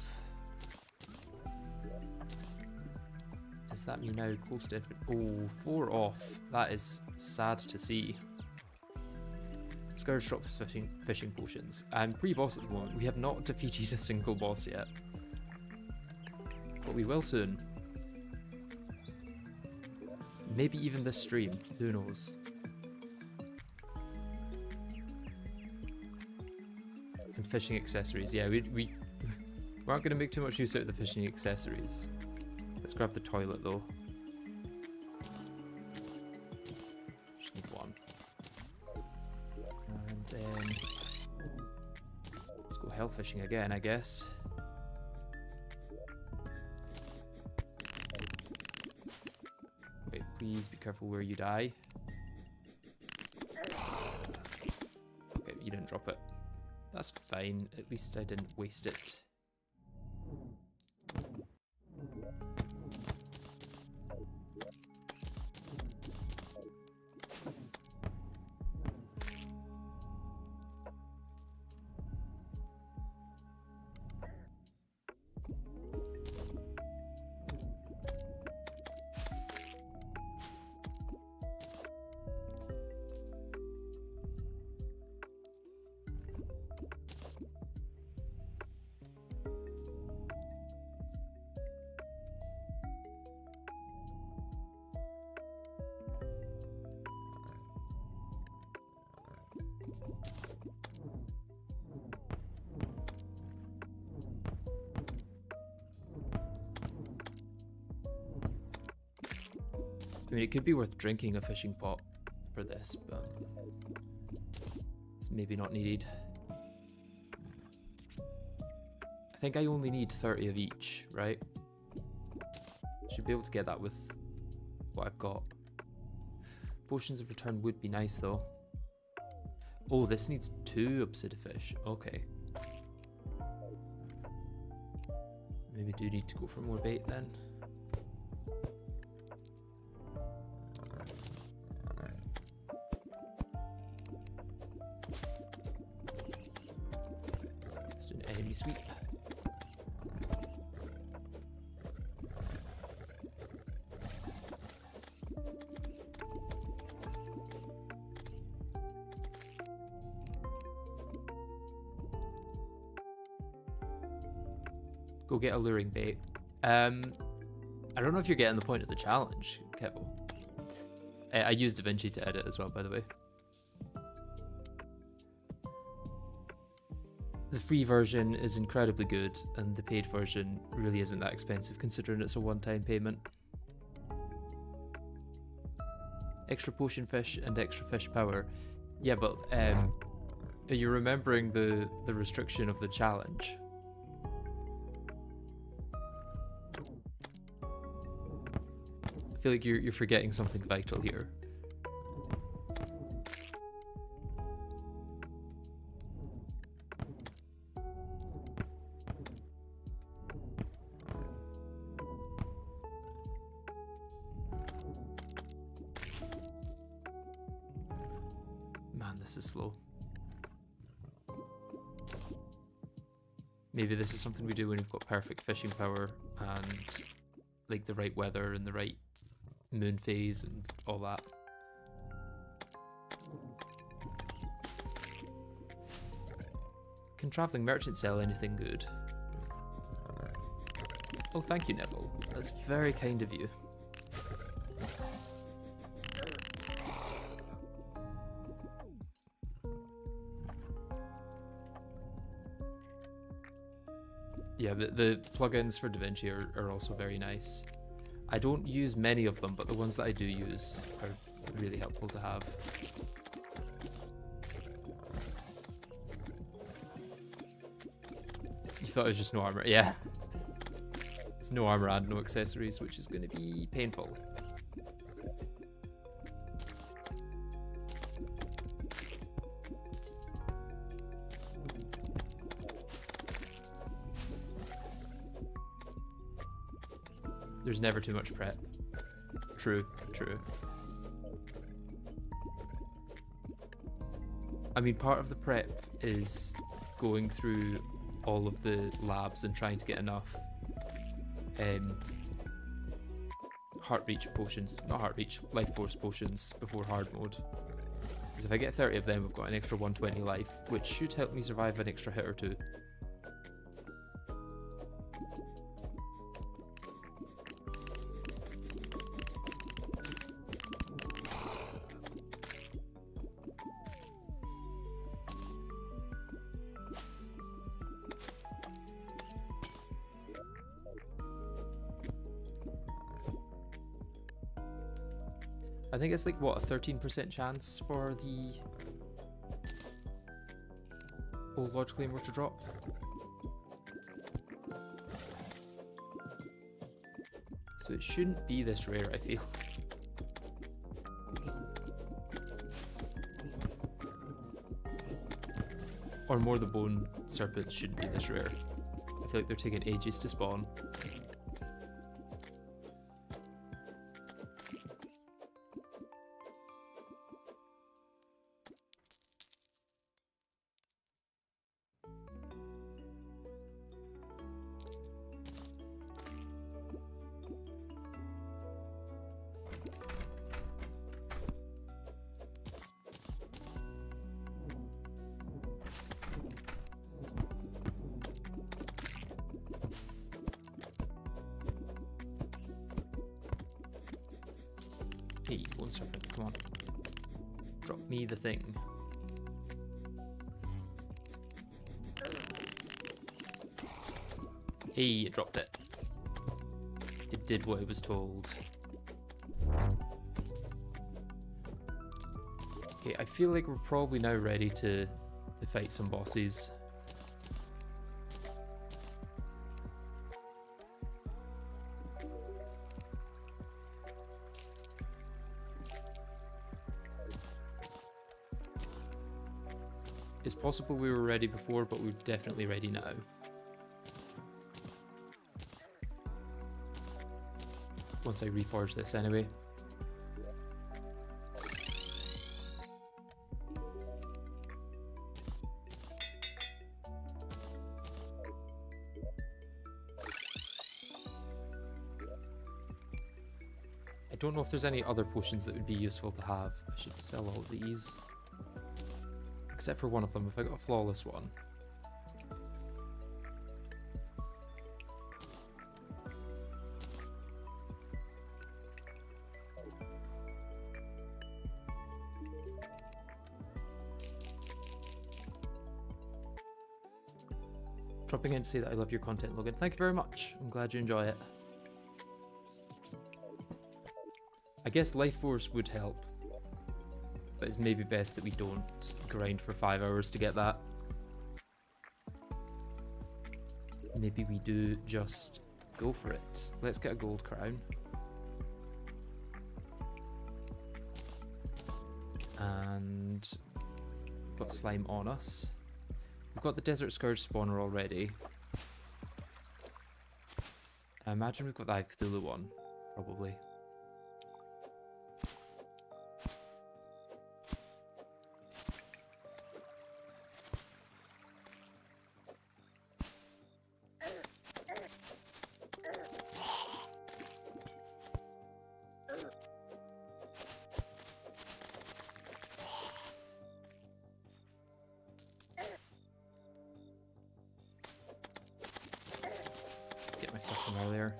Speaker 1: is that me now close to infinite? Oh, 4 off. That is sad to see. Scourge drops fishing potions. I'm pre-boss at the moment. We have not defeated a single boss yet. But we will soon. Maybe even this stream. Who knows? And fishing accessories. Yeah, we aren't going to make too much use out of the fishing accessories. Let's grab the toilet though. Just need one. And then let's go hell fishing again, I guess. Wait, please be careful where you die. Okay, you didn't drop it. That's fine, at least I didn't waste it. I mean, it could be worth drinking a fishing pot for this, but it's maybe not needed. I think I only need 30 of each, right? Should be able to get that with what I've got. Potions of return would be nice though. Oh, this needs 2 obsidifish. Okay. Maybe do need to go for more bait then. Let's do an enemy sweep. Go get a luring bait. I don't know if you're getting the point of the challenge, Kevo. I used DaVinci to edit as well, by the way. The free version is incredibly good, and the paid version really isn't that expensive considering it's a one-time payment. Extra potion fish and extra fish power. Yeah, but are you remembering the restriction of the challenge? I feel like you're forgetting something vital here. Man, this is slow. Maybe this is something we do when we've got perfect fishing power and like the right weather and the right moon phase and all that. Can traveling merchant sell anything good? Oh, thank you, Neville. That's very kind of you. Yeah, the plugins for DaVinci are also very nice. I don't use many of them, but the ones that I do use are really helpful to have. You thought it was just no armor? Yeah. It's no armor and no accessories, which is going to be painful. There's never too much prep. True, true. I mean, part of the prep is going through all of the labs and trying to get enough heart reach potions, not heart reach, life force potions before hard mode. Because if I get 30 of them, I've got an extra 120 life, which should help me survive an extra hit or two. I think it's like, what, a 13% chance for the old Lodge Claymore to drop? So it shouldn't be this rare, I feel. Or more, the bone serpents shouldn't be this rare. I feel like they're taking ages to spawn. Hey, bone serpent, come on. Drop me the thing. Hey, it dropped it. It did what it was told. Okay, I feel like we're probably now ready to fight some bosses. It's possible we were ready before, but we're definitely ready now. Once I reforge this anyway. I don't know if there's any other potions that would be useful to have. I should sell all of these. Except for one of them, if I got a flawless one. dropping in to say that I love your content, Logan. Thank you very much. I'm glad you enjoy it. I guess Life Force would help, but it's maybe best that we don't grind for 5 hours to get that. Maybe we do just go for it. Let's get a gold crown. And got slime on us. We've got the Desert Scourge spawner already. I imagine we've got the Eye of Cthulhu one, probably. Get my stuff from earlier.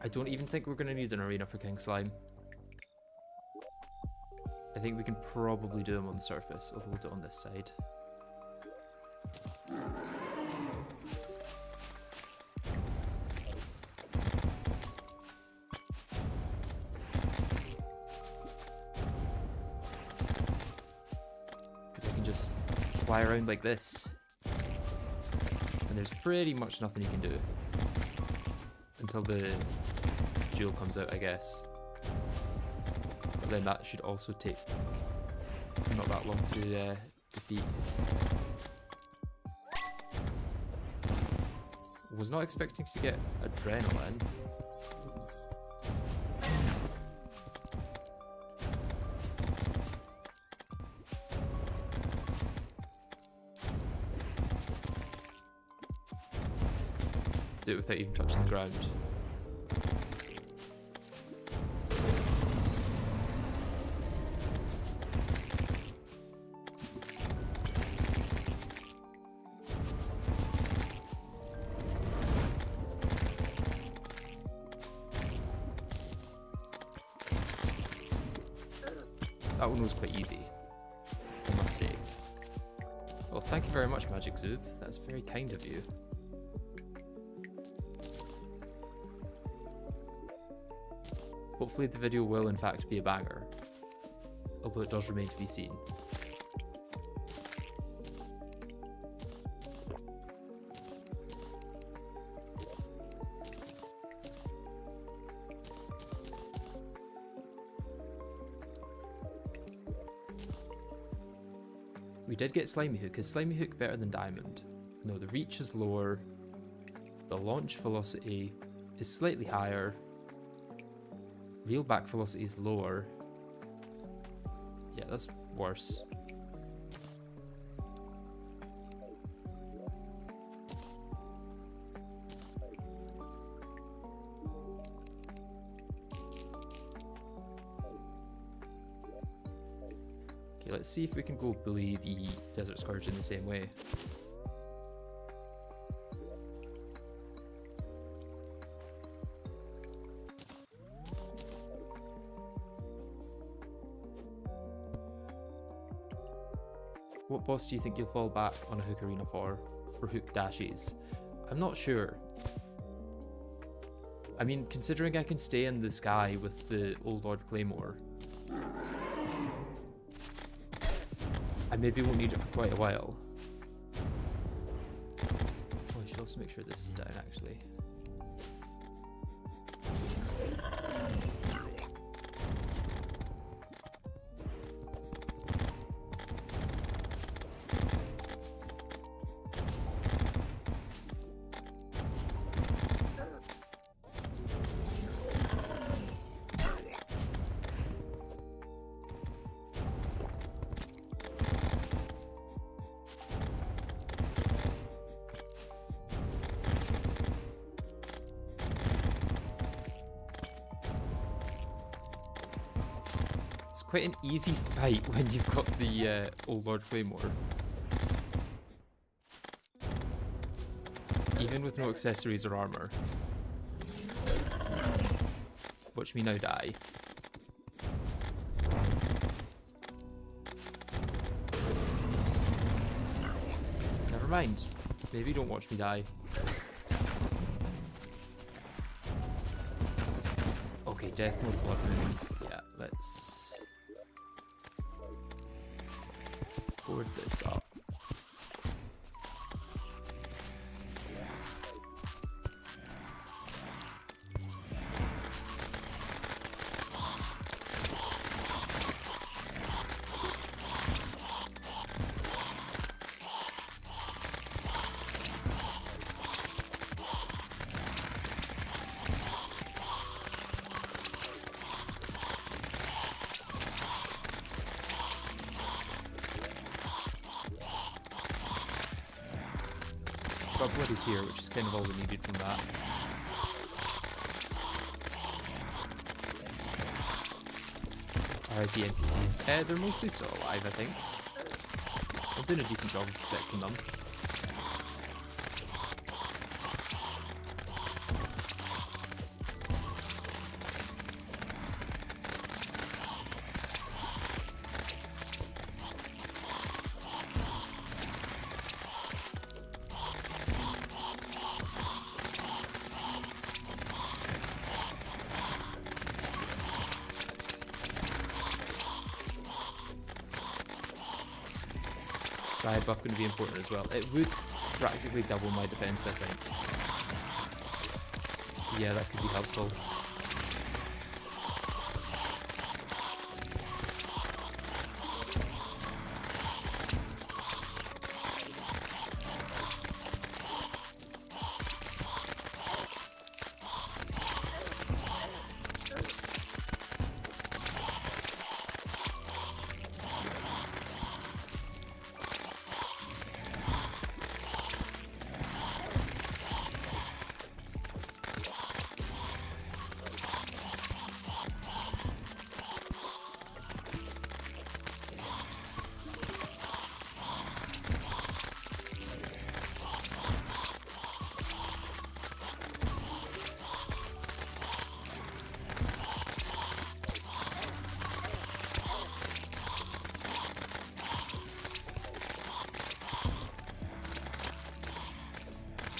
Speaker 1: I don't even think we're going to need an arena for King Slime. I think we can probably do them on the surface, although we'll do it on this side. Because I can just fly around like this. And there's pretty much nothing you can do. Until the jewel comes out, I guess. But then that should also take not that long to defeat. Was not expecting to get adrenaline. Do it without even touching the ground. That one was quite easy, I must say. Well, thank you very much, Magic Zoob. That's very kind of you. Hopefully the video will in fact be a banger, although it does remain to be seen. We did get Slimy Hook. Is Slimy Hook better than Diamond? No, the reach is lower, the launch velocity is slightly higher, reel back velocity is lower. Yeah, that's worse. Okay, let's see if we can go bully the Desert Scourge in the same way. What boss do you think you'll fall back on a Hook Arena for Hook dashes? I'm not sure. I mean, considering I can stay in the sky with the Old Lord Claymore, I maybe won't need it for quite a while. Oh, I should also make sure this is down, actually. quite an easy fight when you've got the Old Lord Claymore. Even with no accessories or armor. Watch me now die. Never mind. Maybe don't watch me die. Okay, death mode blood moon. Yeah, let's board this up. Got bloody tear, which is kind of all we needed from that. RIP NPCs. They're mostly still alive, I think. I'm doing a decent job of protecting them. Side buff going to be important as well. It would practically double my defense, I think. So yeah, that could be helpful.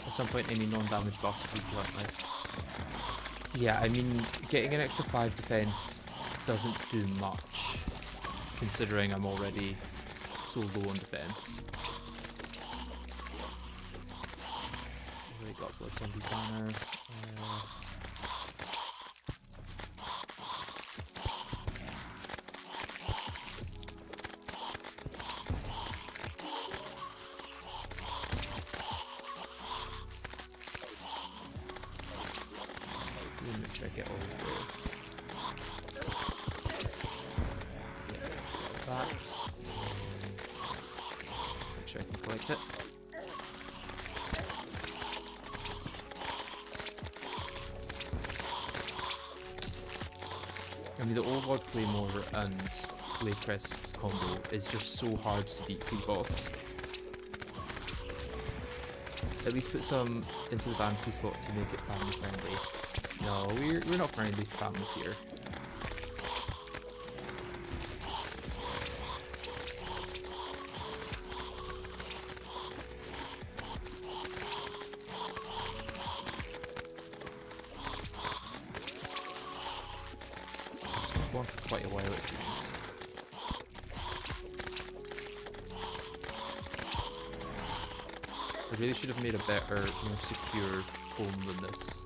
Speaker 1: At some point, any non-damage buffs would be quite nice. Yeah, I mean, getting an extra 5 defense doesn't do much, considering I'm already so low on defense. Already got Blood Zombie Banner. Make sure I get all of the... Yeah, that. Make sure I can collect it. I mean, the Old Lord Claymore and Blade Crest combo is just so hard to beat pre-boss. At least put some into the vanity slot to make it family friendly. No, we're not friendly to families here. It's gone for quite a while, it seems. I really should have made a better, more secure home than this.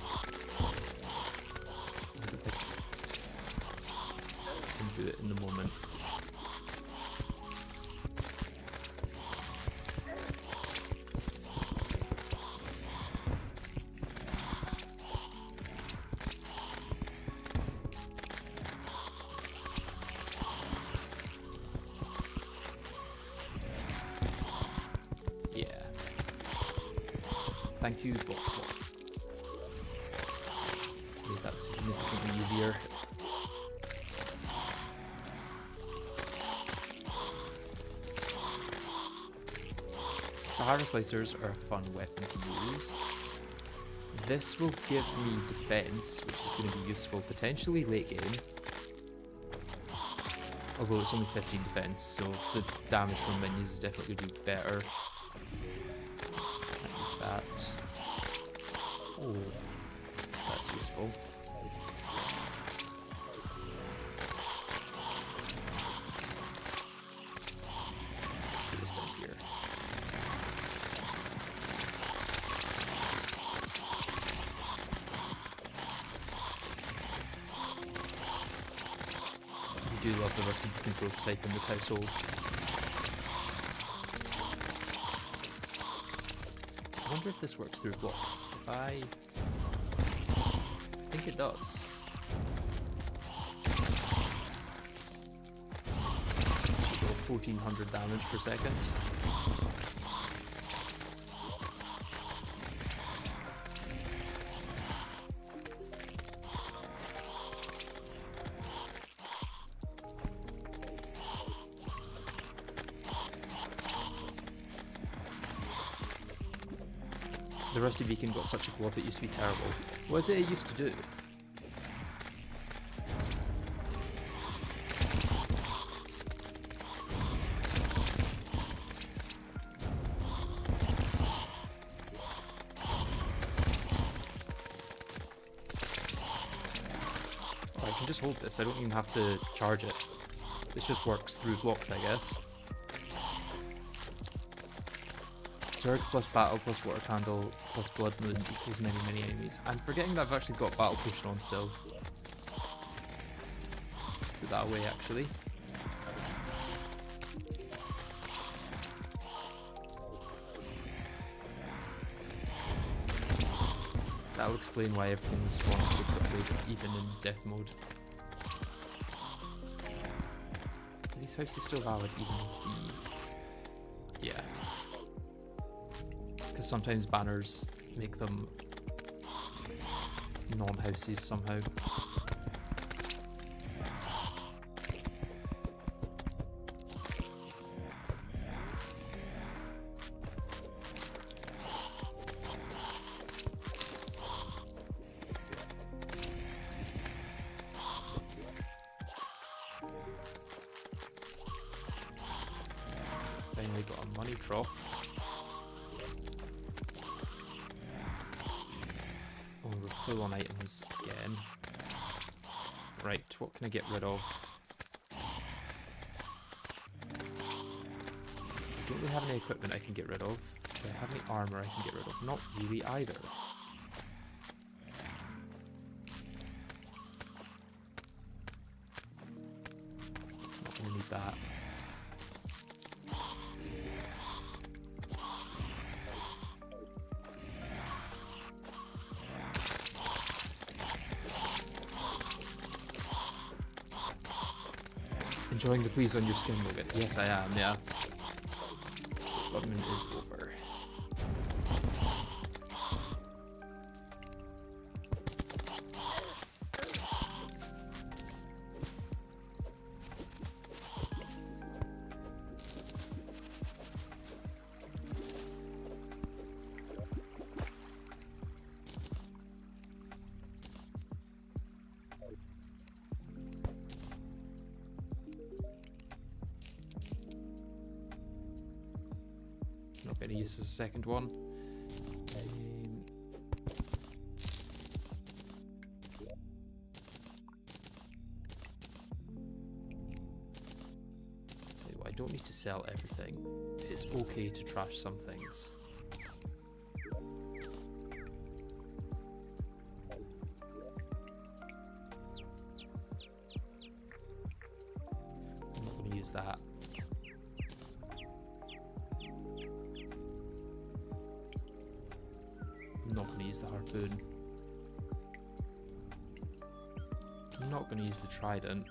Speaker 1: Do it in the moment. Yeah. Thank you, box. Made that significantly easier. Sahara slicers are a fun weapon to use. This will give me defense, which is going to be useful potentially late game. Although it's only 15 defense, so the damage from minions is definitely going to be better. Can't use that. Oh, that's useful. Put this down here. We do love the rusty control type in this household. I wonder if this works through blocks. If I think it does. 1400 damage per second. The rusty beacon got such a glove, it used to be terrible. What is it used to do? Oh, I can just hold this, I don't even have to charge it. This just works through blocks, I guess. Zerg plus battle plus water candle plus blood moon equals many enemies. I'm forgetting that I've actually got battle potion on still. Put that away actually. That'll explain why everything was spawning so quickly, even in death mode. Are these houses still valid even with the... Yeah. Because sometimes banners make them non-houses somehow. Finally got a money trough. We're full on items again. Right, what can I get rid of? Don't really have any equipment I can get rid of. Do I have any armor I can get rid of? Not really either. Not gonna need that. Enjoying the breeze on your skin, Logan? Yes, I am, yeah. Development is over. It's not going to use the second one. I don't need to sell everything. It's okay to trash some things. I'm not going to use that. I'm not going to use the harpoon. I'm not going to use the trident.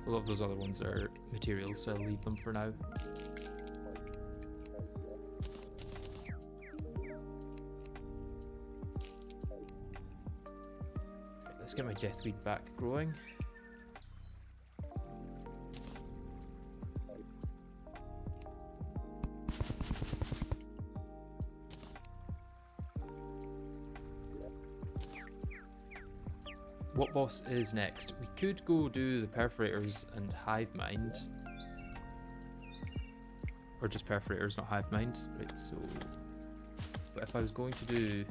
Speaker 1: A lot of those other ones are materials, so I'll leave them for now. Right, let's get my deathweed back growing. what boss is next? We could go do the perforators and hive mind. Or just perforators, not hive mind. Right, so... But if I was going to do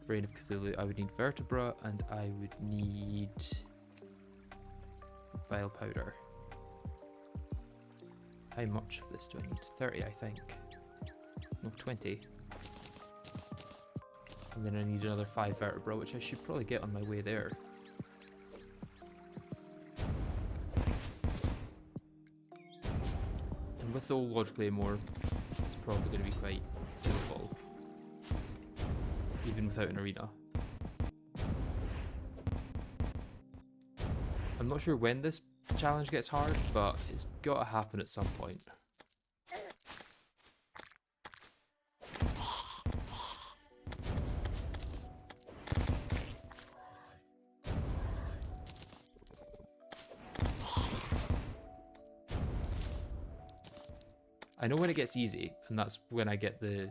Speaker 1: Brain of Cthulhu, I would need vertebra and I would need vile powder. How much of this do I need? 30, I think. No, 20. And then I need another 5 vertebra, which I should probably get on my way there. And with the old Lord Claymore, it's probably going to be quite doable. Even without an arena. I'm not sure when this challenge gets hard, but it's got to happen at some point. I know when it gets easy, and that's when I get the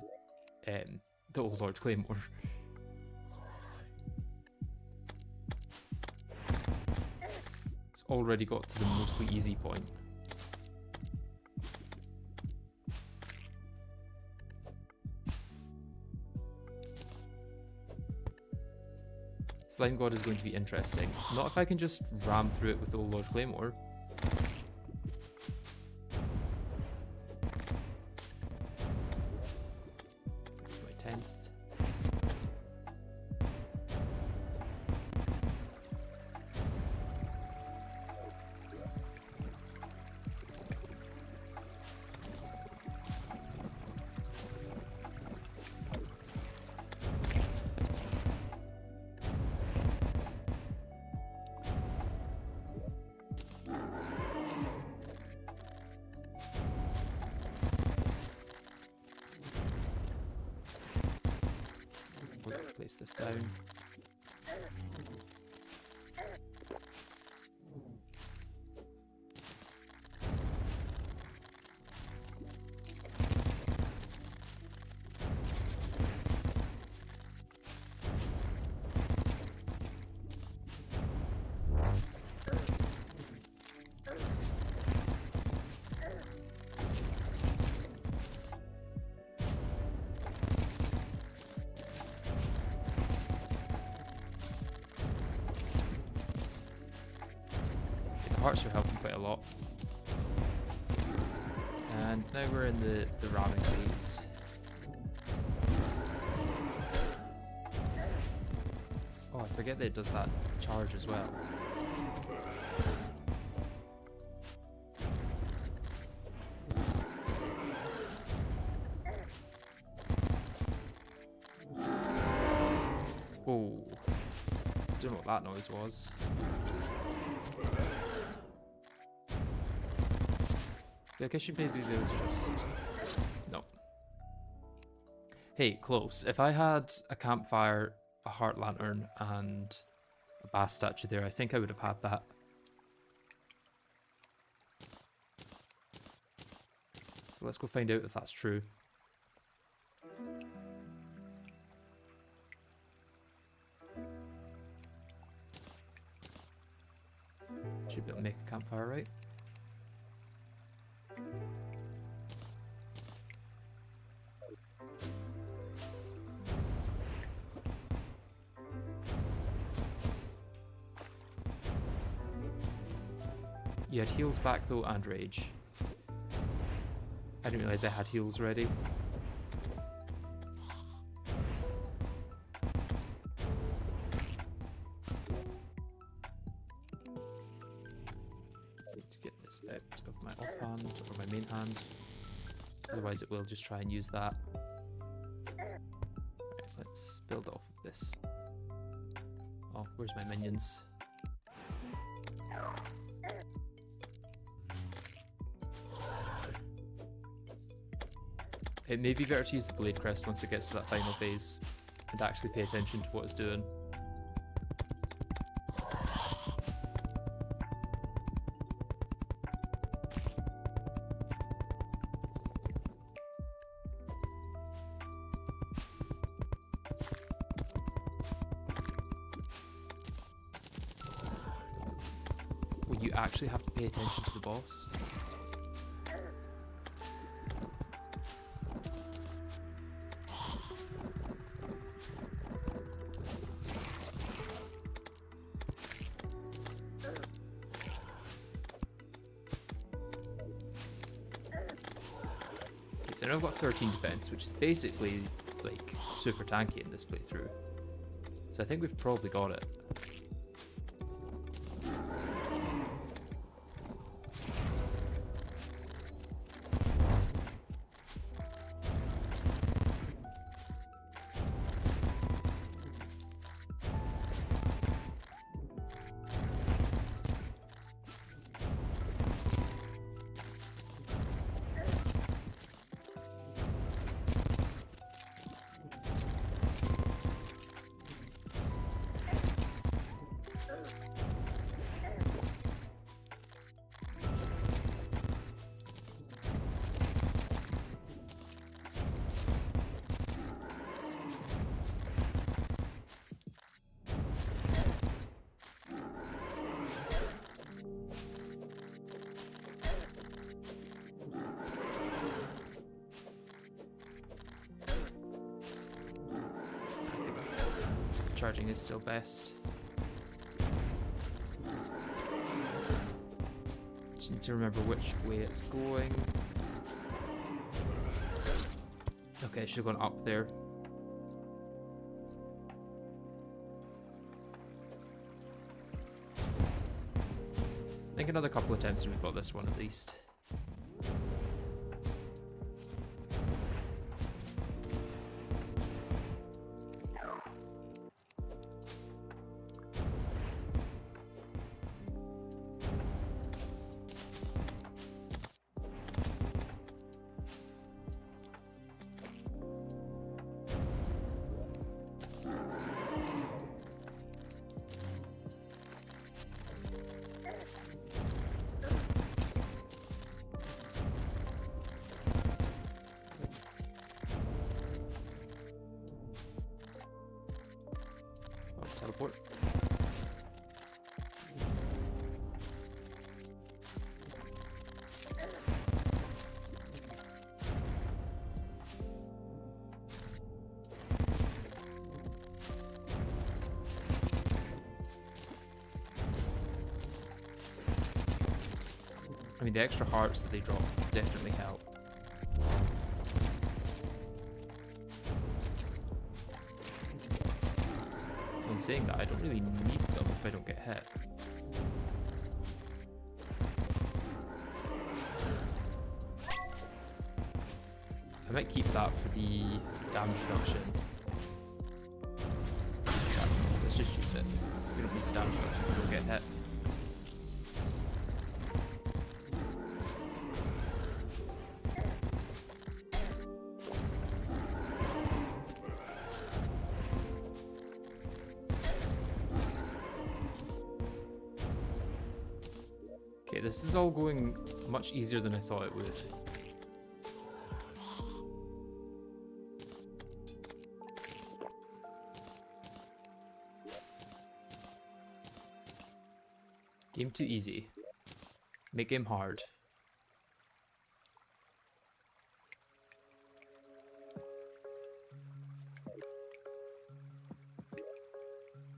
Speaker 1: old Lord Claymore. It's already got to the mostly easy point. Slime God is going to be interesting. Not if I can just ram through it with the old Lord Claymore. Place this down. Hearts are helping quite a lot. And now we're in the ramming phase. Oh, I forget that it does that charge as well. Oh, don't know what that noise was. Like I should maybe be able to just... No. Hey, close. If I had a campfire, a heart lantern, and a bass statue there, I think I would have had that. So let's go find out if that's true. Should be able to make a campfire, right? You had heals back though, and rage. I didn't realise I had heals ready. Need to get this out of my offhand, or my main hand. Otherwise it will just try and use that. Right, let's build off of this. Oh, where's my minions? It may be better to use the Blade Crest once it gets to that final phase and actually pay attention to what it's doing. where you actually have to pay attention to the boss. So now I've got 13 defense, which is basically like super tanky in this playthrough. So I think we've probably got it. Charging is still best. Just need to remember which way it's going. Okay, I should have gone up there. I think another couple of times and we've got this one at least. Teleport. I mean, the extra hearts that they drop definitely help. In saying that, I don't really need them if I don't get hit. I might keep that for the damage reduction. Let's just use it. We don't need the damage reduction if we don't get hit. Okay, this is all going much easier than I thought it would. Game too easy. Make game hard.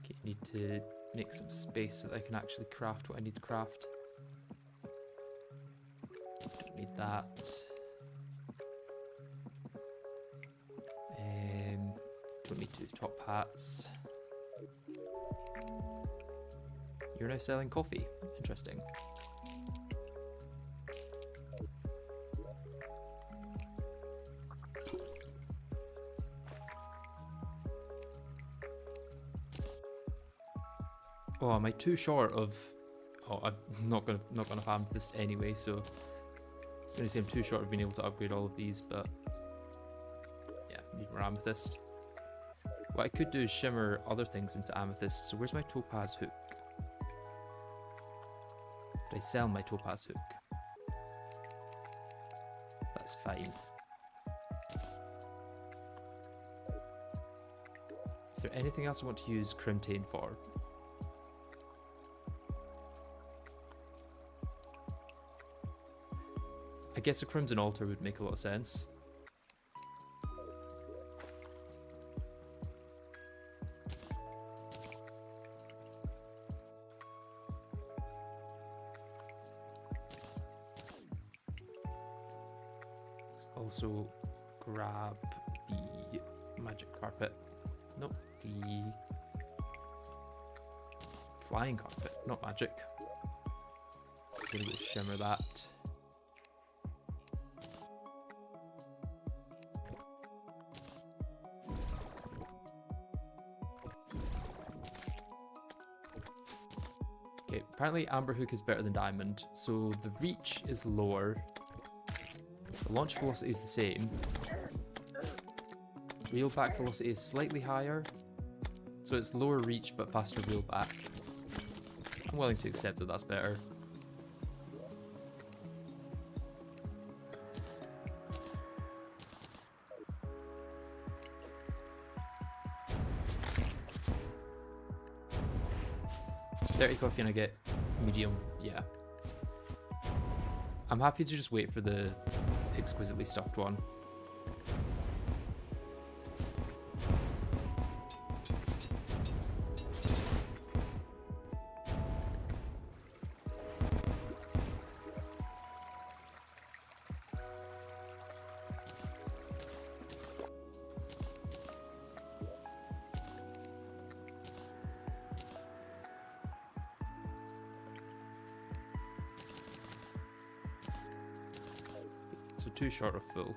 Speaker 1: Okay, need to make some space so that I can actually craft what I need to craft. Don't need that. Don't need 2 top hats. You're now selling coffee. Interesting. Oh, am I too short of? Oh, I'm not gonna farm this anyway. So I was gonna say I'm too short of being able to upgrade all of these, but yeah, need more amethyst. What I could do is shimmer other things into amethyst. So where's my topaz hook? Did I sell my topaz hook? That's fine. Is there anything else I want to use Crimtane for? guess a crimson altar would make a lot of sense. Let's also grab the magic carpet. Nope, the flying carpet, not magic. I'm gonna go shimmer that. Okay, apparently Amber Hook is better than Diamond, so the reach is lower. The launch velocity is the same. Reel back velocity is slightly higher, so it's lower reach but faster reel back. I'm willing to accept that that's better. $30 coffee and I get medium, yeah. I'm happy to just wait for the exquisitely stuffed one. So 2 short of full.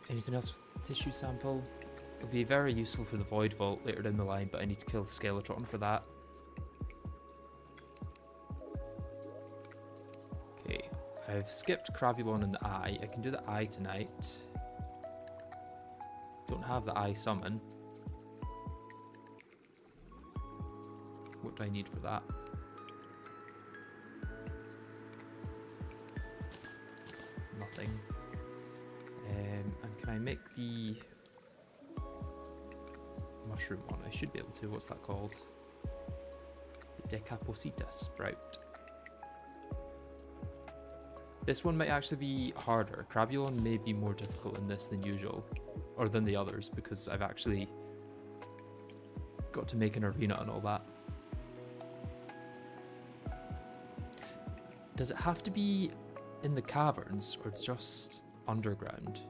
Speaker 1: Anything else with tissue sample? It'll be very useful for the Void Vault later down the line, but I need to kill the Skeletron for that. Okay, I've skipped Crabulon and the Eye. I can do the Eye tonight. Don't have the Eye summon. What do I need for that? Nothing. And can I make the mushroom one? I should be able to. What's that called? The Decaposita sprout. This one might actually be harder. Crabulon may be more difficult in this than usual, or than the others, because I've actually got to make an arena and all that. Does it have to be in the caverns, or just underground?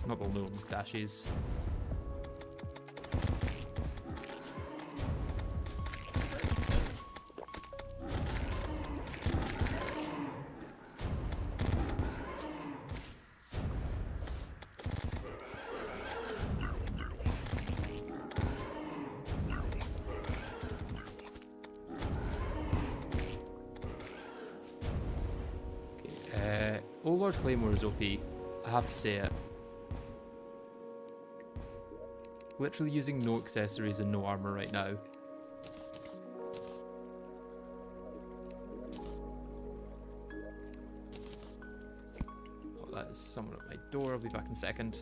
Speaker 1: Not the loom dashes. Okay, Oh Lord Claymore is OP. I have to say it. Literally using no accessories and no armor right now. Oh, that is someone at my door. I'll be back in a second.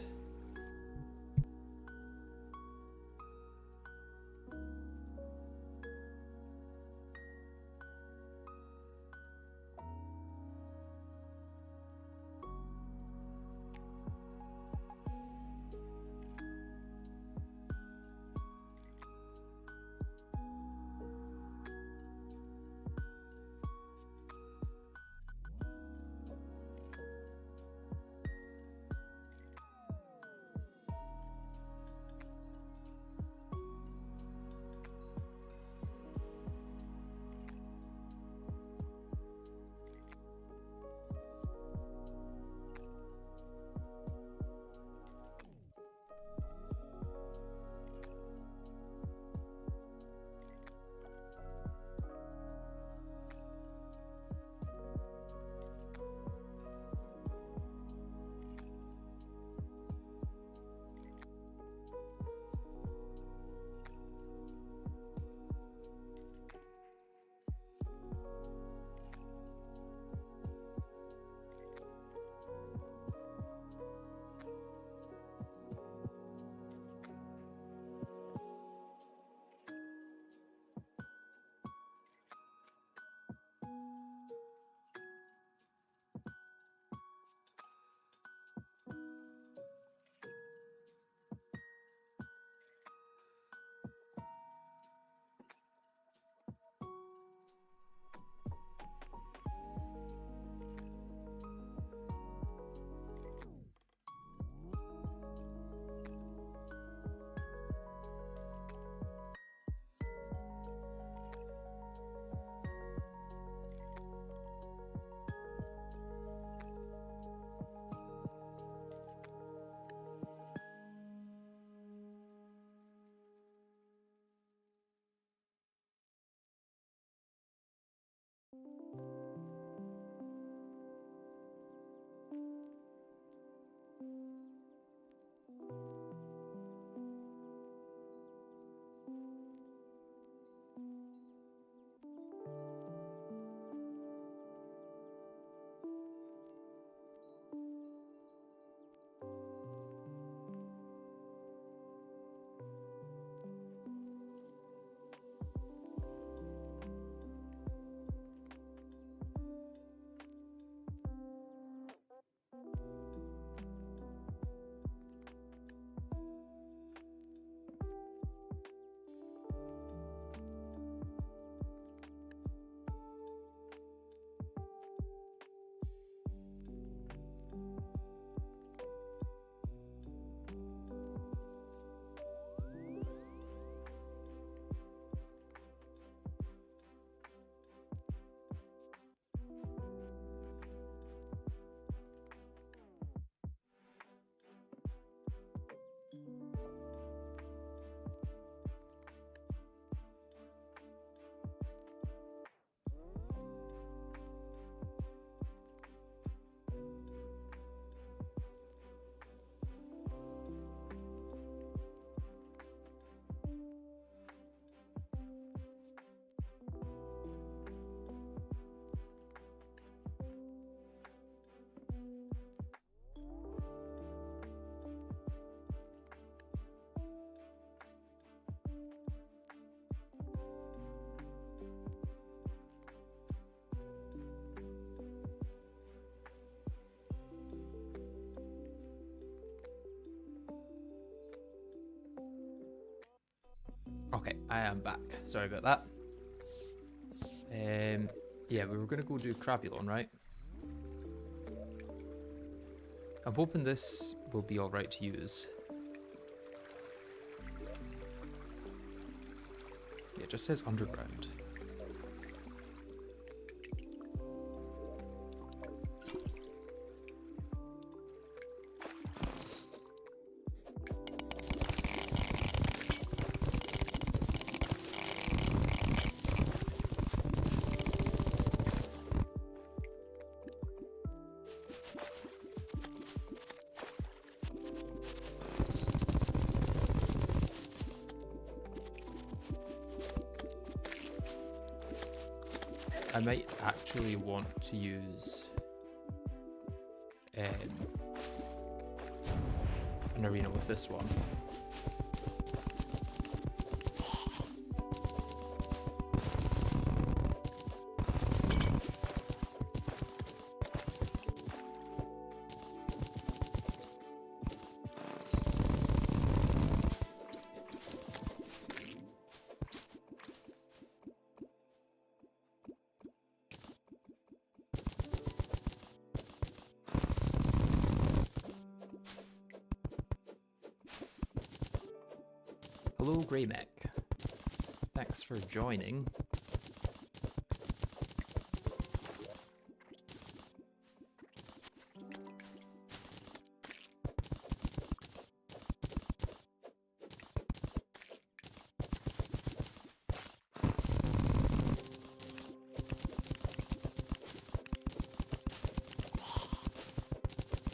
Speaker 1: I am back. Sorry about that. Yeah, we were going to go do Crabulon, right? I'm hoping this will be alright to use. Yeah, it just says underground. I might actually want to use an arena with this one. Hello, Greymech. Thanks for joining.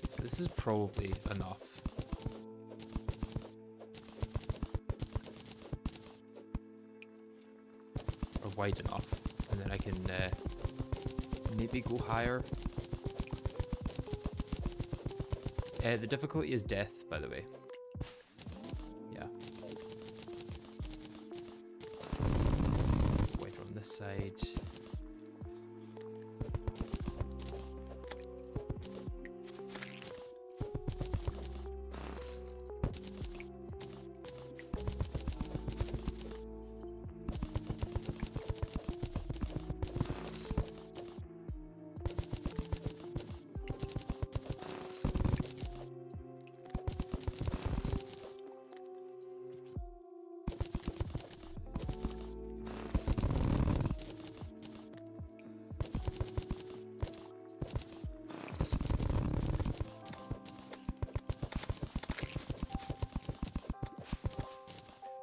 Speaker 1: So this is probably enough. Wide enough, and then I can maybe go higher. The difficulty is death, by the way. Yeah. Wait on this side.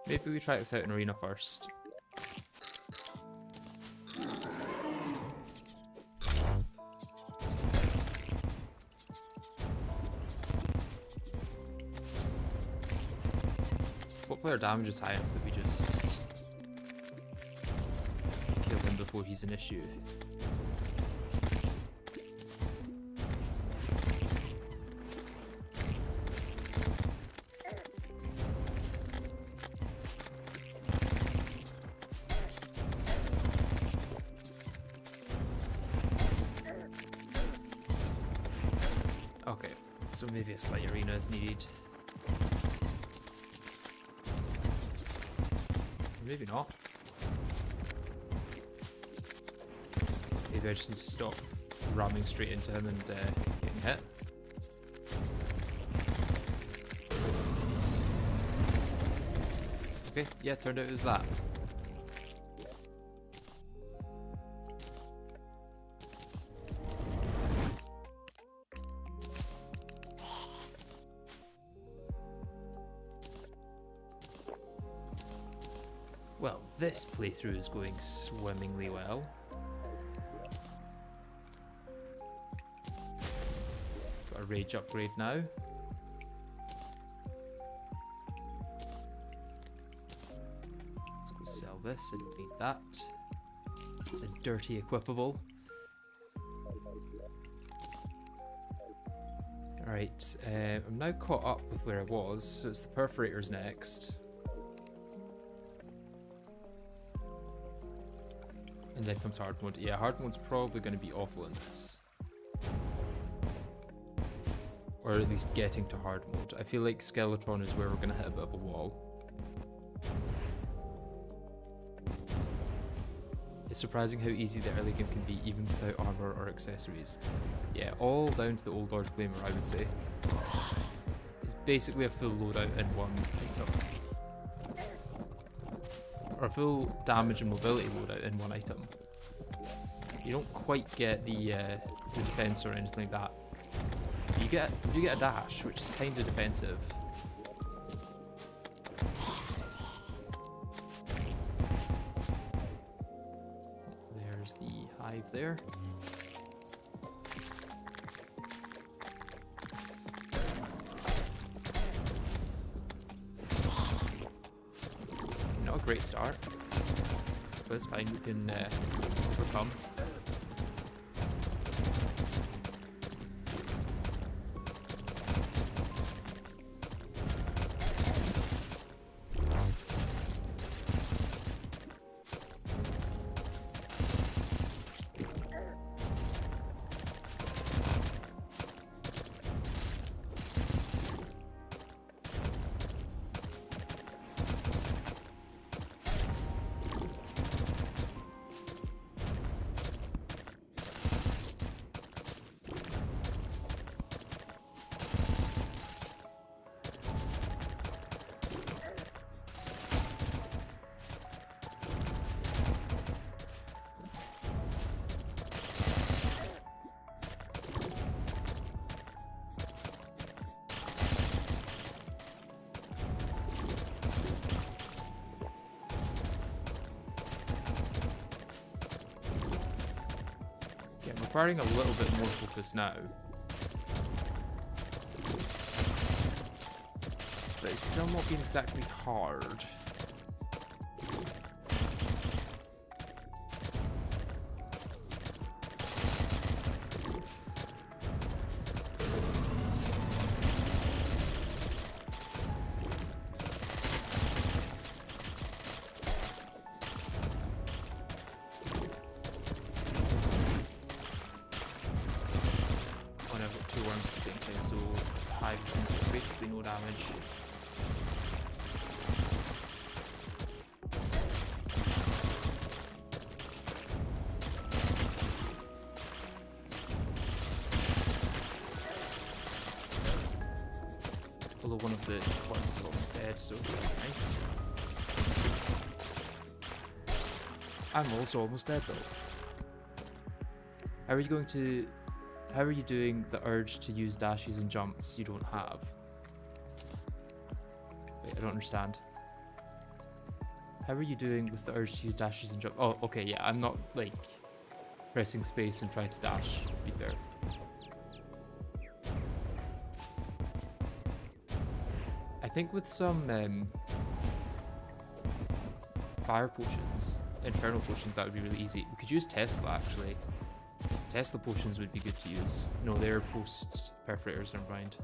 Speaker 1: Maybe we try it without an arena first. Hopefully our damage is high enough that we just kill him before he's an issue. Okay, so maybe a slight arena is needed. Maybe not. Maybe I just need to stop ramming straight into him and getting hit. Okay, yeah, turned out it was that. Well, this playthrough is going swimmingly well. Got a rage upgrade now. Let's go sell this, I don't need that. It's a dirty equipable. Alright, I'm now caught up with where I was, so it's the perforators next. And then comes hard mode. Yeah, hard mode's probably going to be awful in this. Or at least getting to hard mode. I feel like Skeletron is where we're going to hit a bit of a wall. It's surprising how easy the early game can be even without armor or accessories. Yeah, all down to the old Lord Claymore, I would say. It's basically a full loadout in one item. Or a full damage and mobility loadout in one item. You don't quite get the defense or anything like that. You do get a dash, which is kind of defensive. There's the hive there. Not a great start, but it's fine. We can overcome. Requiring a little bit more focus now. But it's still not being exactly hard. Basically no damage. Although one of the worms is almost dead, so that's nice. I'm also almost dead though. How are you doing the urge to use dashes and jumps you don't have? Wait, I don't understand. How are you doing with the urge to use dashes and jumps? Oh, okay, yeah, I'm not, like, pressing space and trying to dash, to be fair. I think with some fire potions, infernal potions, that would be really easy. We could use Tesla, actually. Tesla potions would be good to use. No, they're post-perforators, never mind.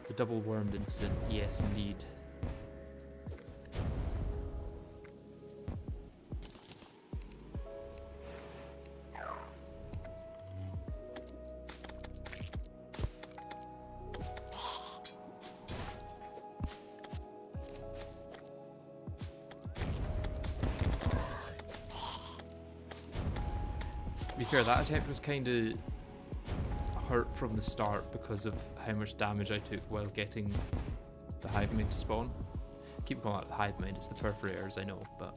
Speaker 1: The double wormed incident, yes indeed. To be fair, that attempt was kind of hurt from the start because of how much damage I took while getting the hive mind to spawn. I keep calling it the hive mind, it's the perforators, I know, but...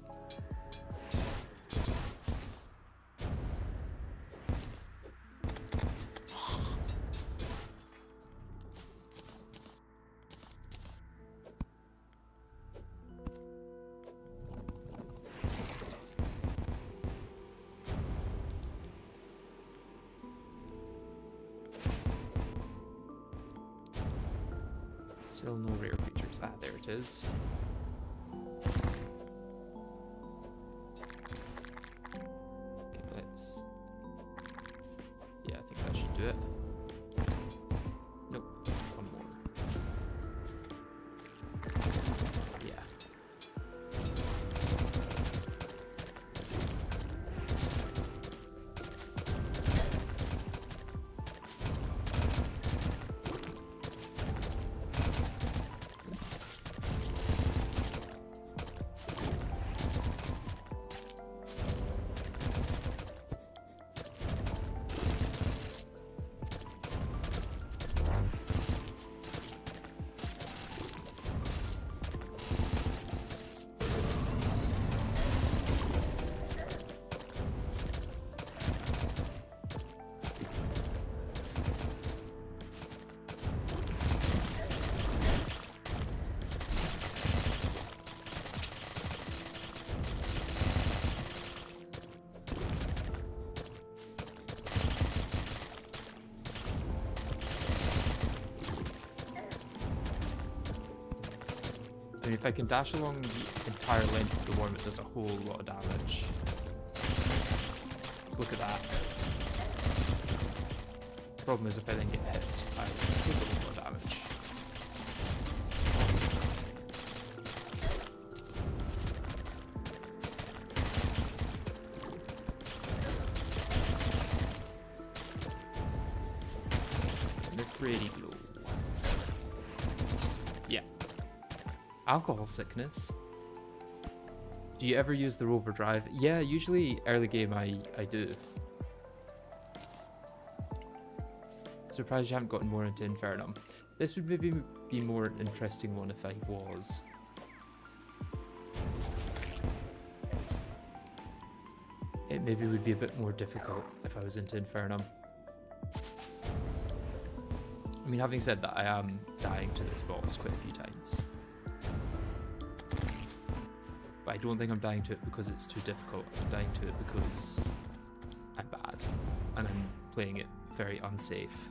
Speaker 1: Still no rare creatures. Ah, there it is. Okay, let's... Yeah, I think that should do it. Nope, one more. Yeah. if I can dash along the entire length of the worm, it does a whole lot of damage. Look at that. Problem is, if I then get hit, I take a whole lot of damage. And they're pretty low. Yeah. Alcohol sickness. Do you ever use the rover drive? Yeah, usually early game I do. Surprised you haven't gotten more into Infernum. This would maybe be more an interesting one if I was. It maybe would be a bit more difficult if I was into Infernum. I mean, having said that, I am dying to this boss quite a few times. But I don't think I'm dying to it because it's too difficult. I'm dying to it because I'm bad. And I'm playing it very unsafe.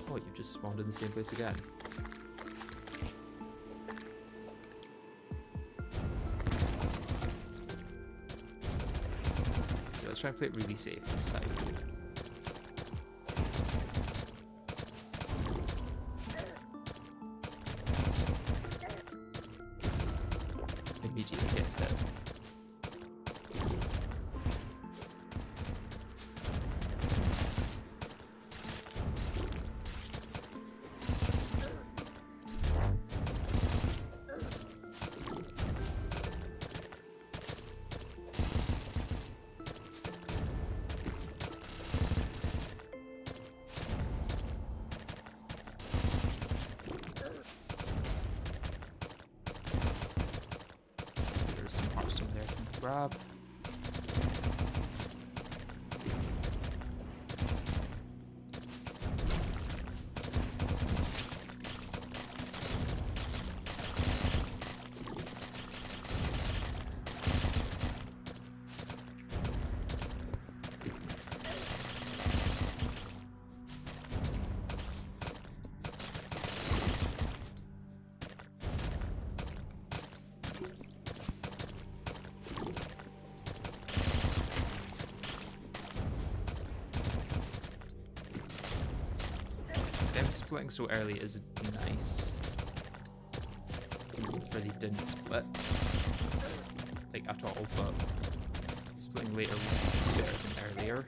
Speaker 1: Oh, you just spawned in the same place again. Okay, let's try and play it really safe this time. Immediately gets hit. Grab. Splitting so early is nice. Really didn't split, like at all, but splitting later would be better than earlier.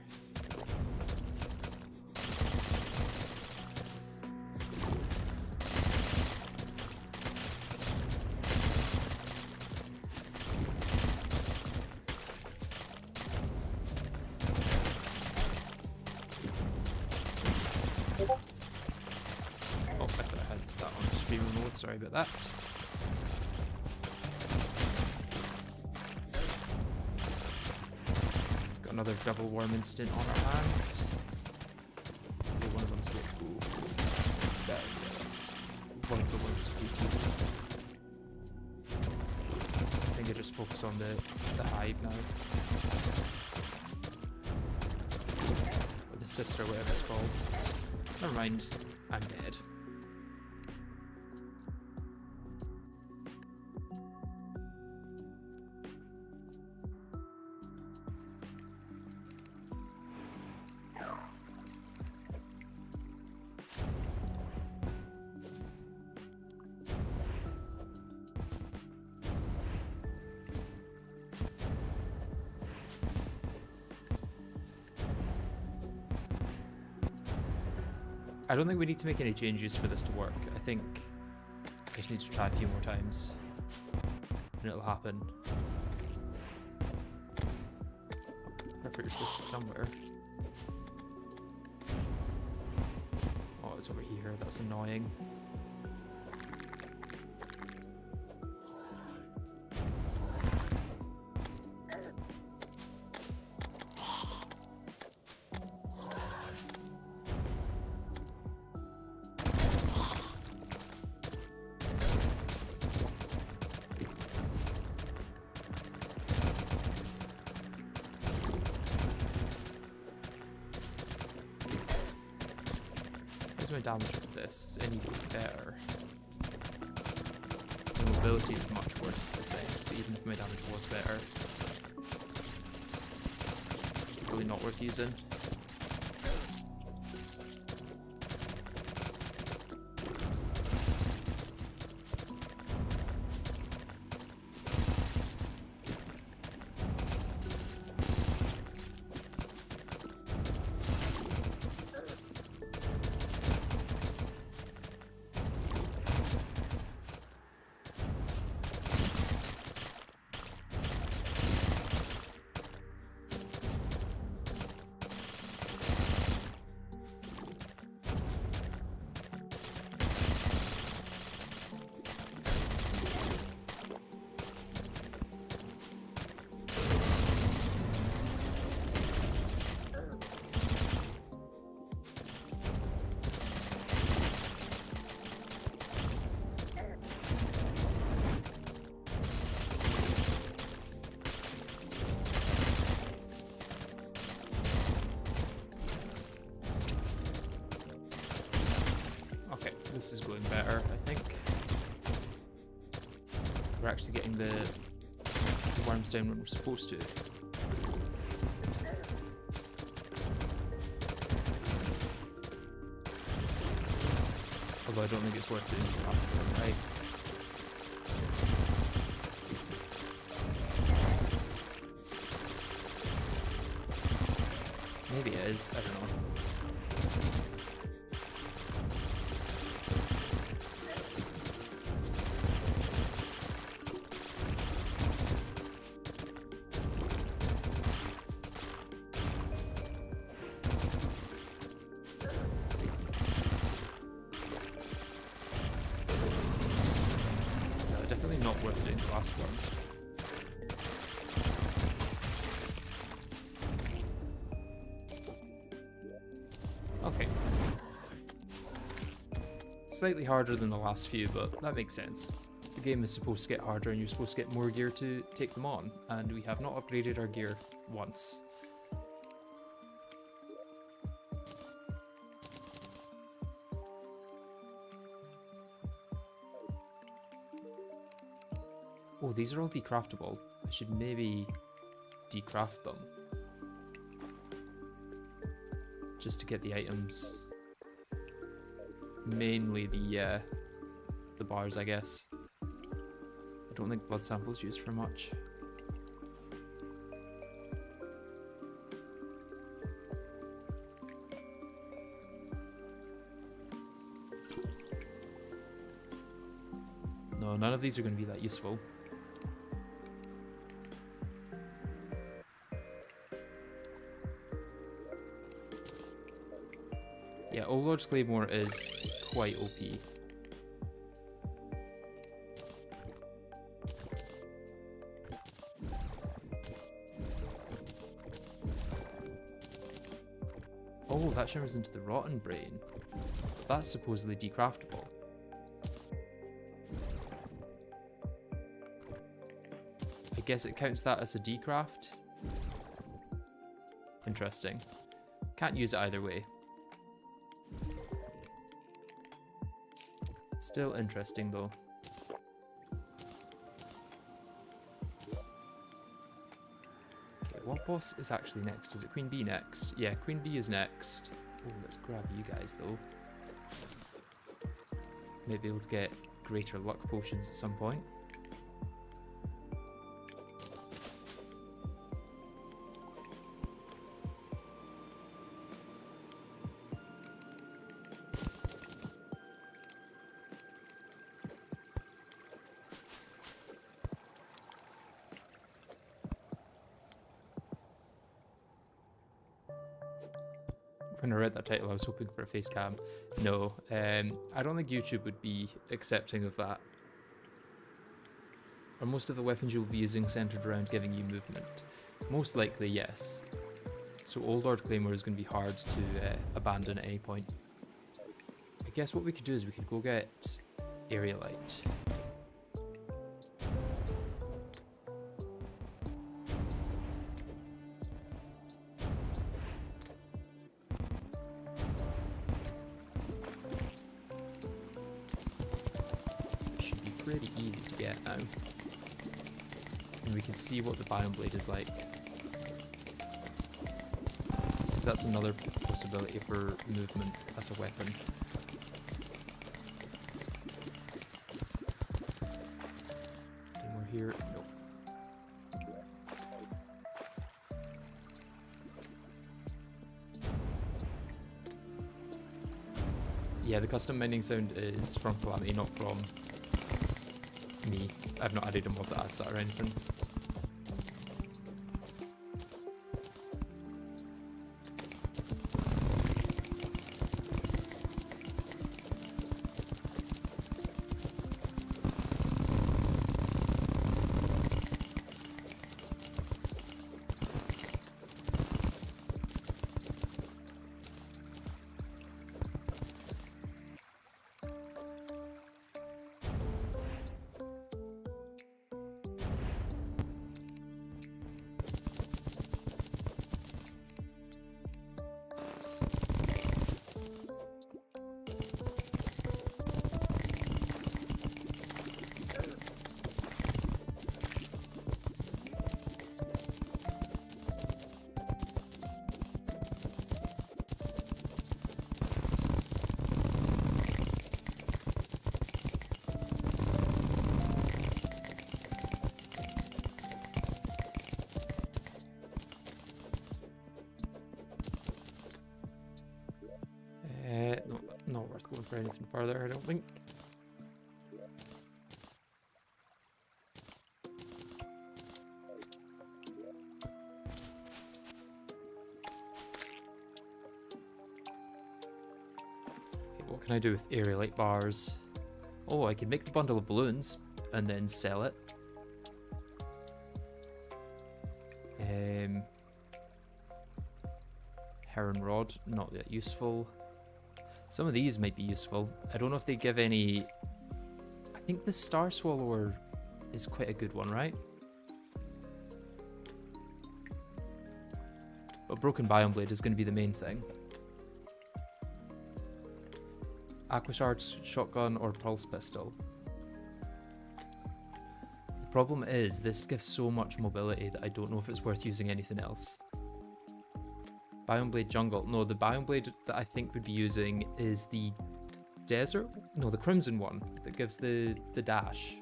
Speaker 1: Sorry about that. Got another double worm instant on our hands. One of them's like, ooh. Yeah, that's one of the worms defeated. So I think I just focus on the hive now. Or the sister, whatever it's called. Never mind, I'm dead. I don't think we need to make any changes for this to work. I think I just need to try a few more times and it'll happen. Perforators somewhere. Oh, it's over here. That's annoying. My damage with this is any better. Invisibility is much worse, is the thing, so even if my damage was better, really not worth using. This is going better, I think. We're actually getting the worms down when we're supposed to. Although I don't think it's worth doing the last one, right? Maybe it is, I don't know. Definitely not worth doing the last one. Okay. Slightly harder than the last few, but that makes sense. The game is supposed to get harder and you're supposed to get more gear to take them on, and we have not upgraded our gear once. Oh, these are all decraftable. I should maybe decraft them. Just to get the items. Mainly the bars, I guess. I don't think blood samples used for much. No, none of these are going to be that useful. Yeah, Old Lord's Claymore is quite OP. Oh, that shimmers into the Rotten Brain. That's supposedly decraftable. I guess it counts that as a decraft. Interesting. Can't use it either way. Still interesting though. Okay, what boss is actually next? Is it Queen Bee next? Yeah, Queen Bee is next. Oh, let's grab you guys though. Maybe able to get greater luck potions at some point. When I read that title, I was hoping for a face cam. No, I don't think YouTube would be accepting of that. Are most of the weapons you'll be using centered around giving you movement? Most likely, yes. So Old Lord Claymore is going to be hard to abandon at any point. I guess what we could do is we could go get Area Light. pretty easy to get now. And we can see what the biome blade is like. Because that's another possibility for movement as a weapon. And we're here. Nope. Yeah, the custom mining sound is from Calamity, not from me. I've not added a mod that adds that or anything. Not worth going for anything further, I don't think. Okay, what can I do with area light bars? Oh, I can make the bundle of balloons and then sell it. Heron rod, not that useful. Some of these might be useful. I don't know if they give any... I think the star swallower is quite a good one, right? But broken biome blade is going to be the main thing. Aqua shards, shotgun, or pulse pistol. The problem is this gives so much mobility that I don't know if it's worth using anything else. Biome blade jungle. No, the biome blade that I think we'd be using is the desert. No, the crimson one that gives the dash.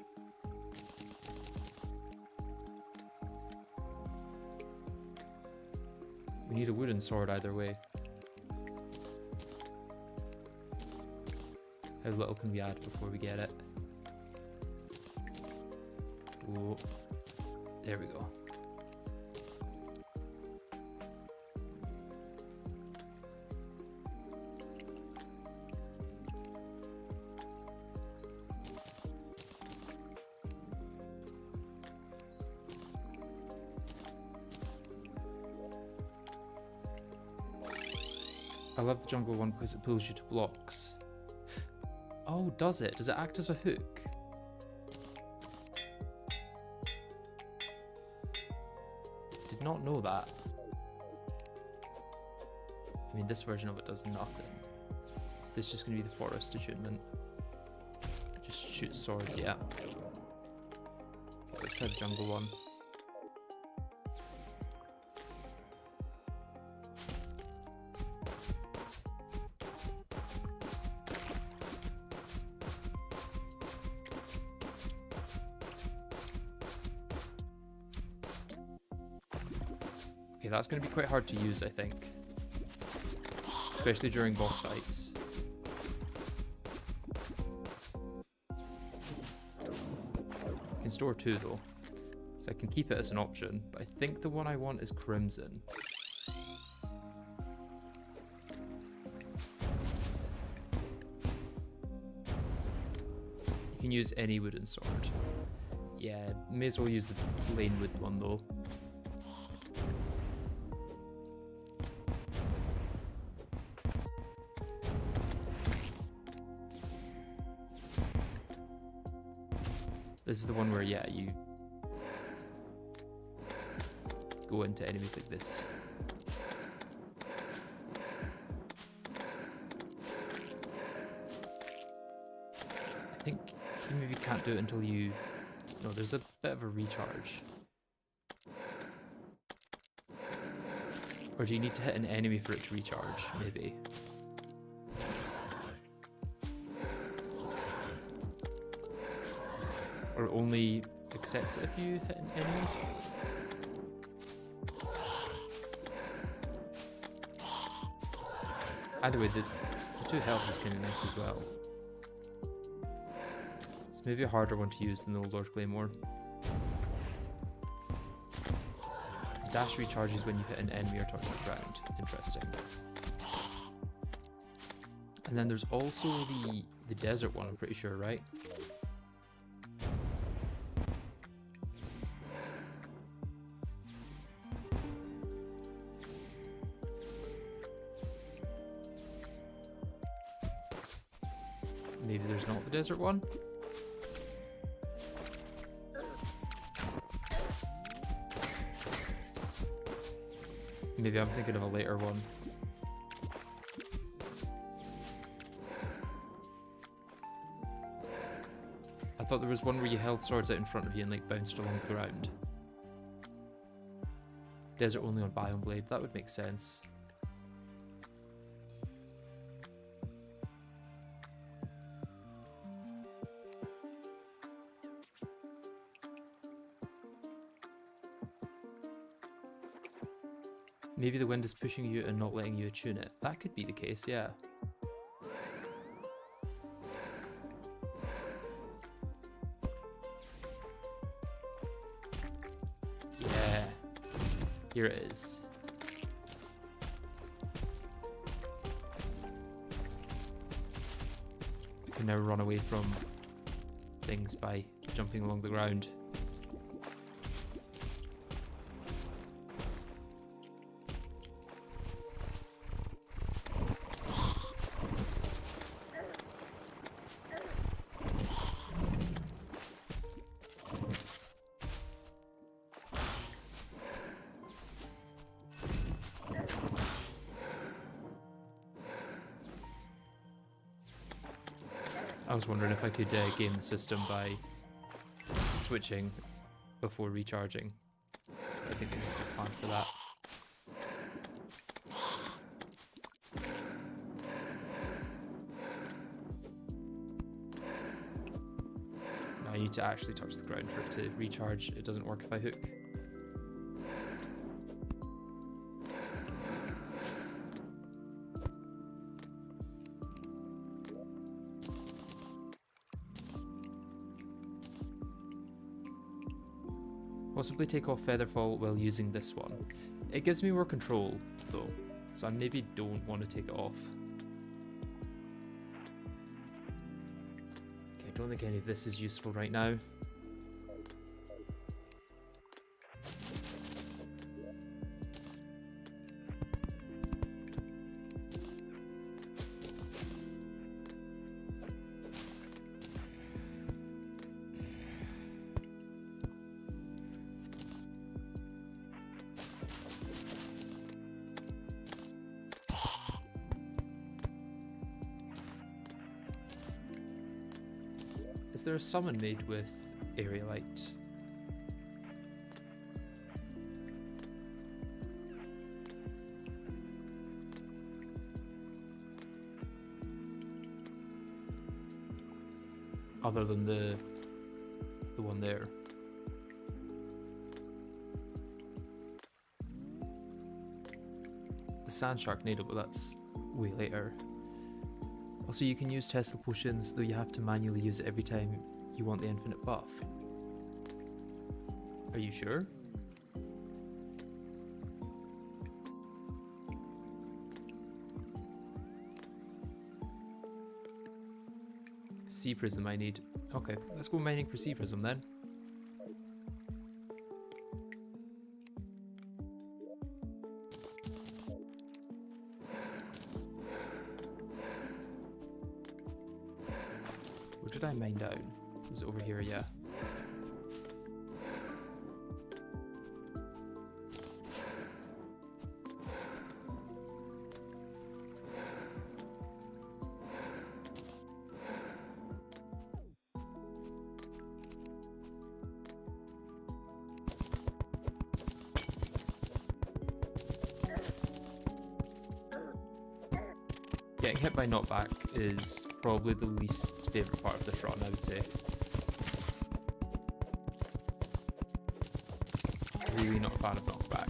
Speaker 1: We need a wooden sword either way. How little can we add before we get it? Oh, there we go. I love the jungle one because it pulls you to blocks. Oh, does it? Does it act as a hook? Did not know that. I mean, this version of it does nothing. Is this just going to be the forest attunement? Just shoot swords, yeah. Okay, let's try the jungle one. Okay, that's going to be quite hard to use, I think. Especially during boss fights. I can store two though. So I can keep it as an option, but I think the one I want is crimson. You can use any wooden sword. Yeah, may as well use the plain wood one though. This is the one where, yeah, you go into enemies like this. I think maybe can't do it until you... No, there's a bit of a recharge. Or do you need to hit an enemy for it to recharge, maybe? Or only accepts it if you hit an enemy? Either way, the 2 health is kind of nice as well. It's maybe a harder one to use than the Lord Claymore. The dash recharges when you hit an enemy or touch the ground. Interesting. And then there's also the desert one, I'm pretty sure, right? Maybe there's not the desert one? Maybe I'm thinking of a later one. I thought there was one where you held swords out in front of you and like bounced along the ground. Desert only on Biome Blade, that would make sense. Maybe the wind is pushing you and not letting you attune it. That could be the case, yeah. Yeah. Here it is. I can now run away from things by jumping along the ground. I was wondering if I could game the system by switching before recharging. I think they must have planned for that. Now I need to actually touch the ground for it to recharge. It doesn't work if I hook. Possibly take off Featherfall while using this one. It gives me more control, though, so I maybe don't want to take it off. Okay, I don't think any of this is useful right now. Is there a summon made with Aerialite? Other than the one there. The Sand Sharknado, but that's way later. Also, you can use Tesla potions, though you have to manually use it every time you want the infinite buff. Are you sure? Sea Prism I need. Okay, let's go mining for Sea Prism then. Where did I mine down? Was it over here? Yeah. Getting hit by knockback is probably the least favourite part of this run, I would say. Really not a fan of knockback.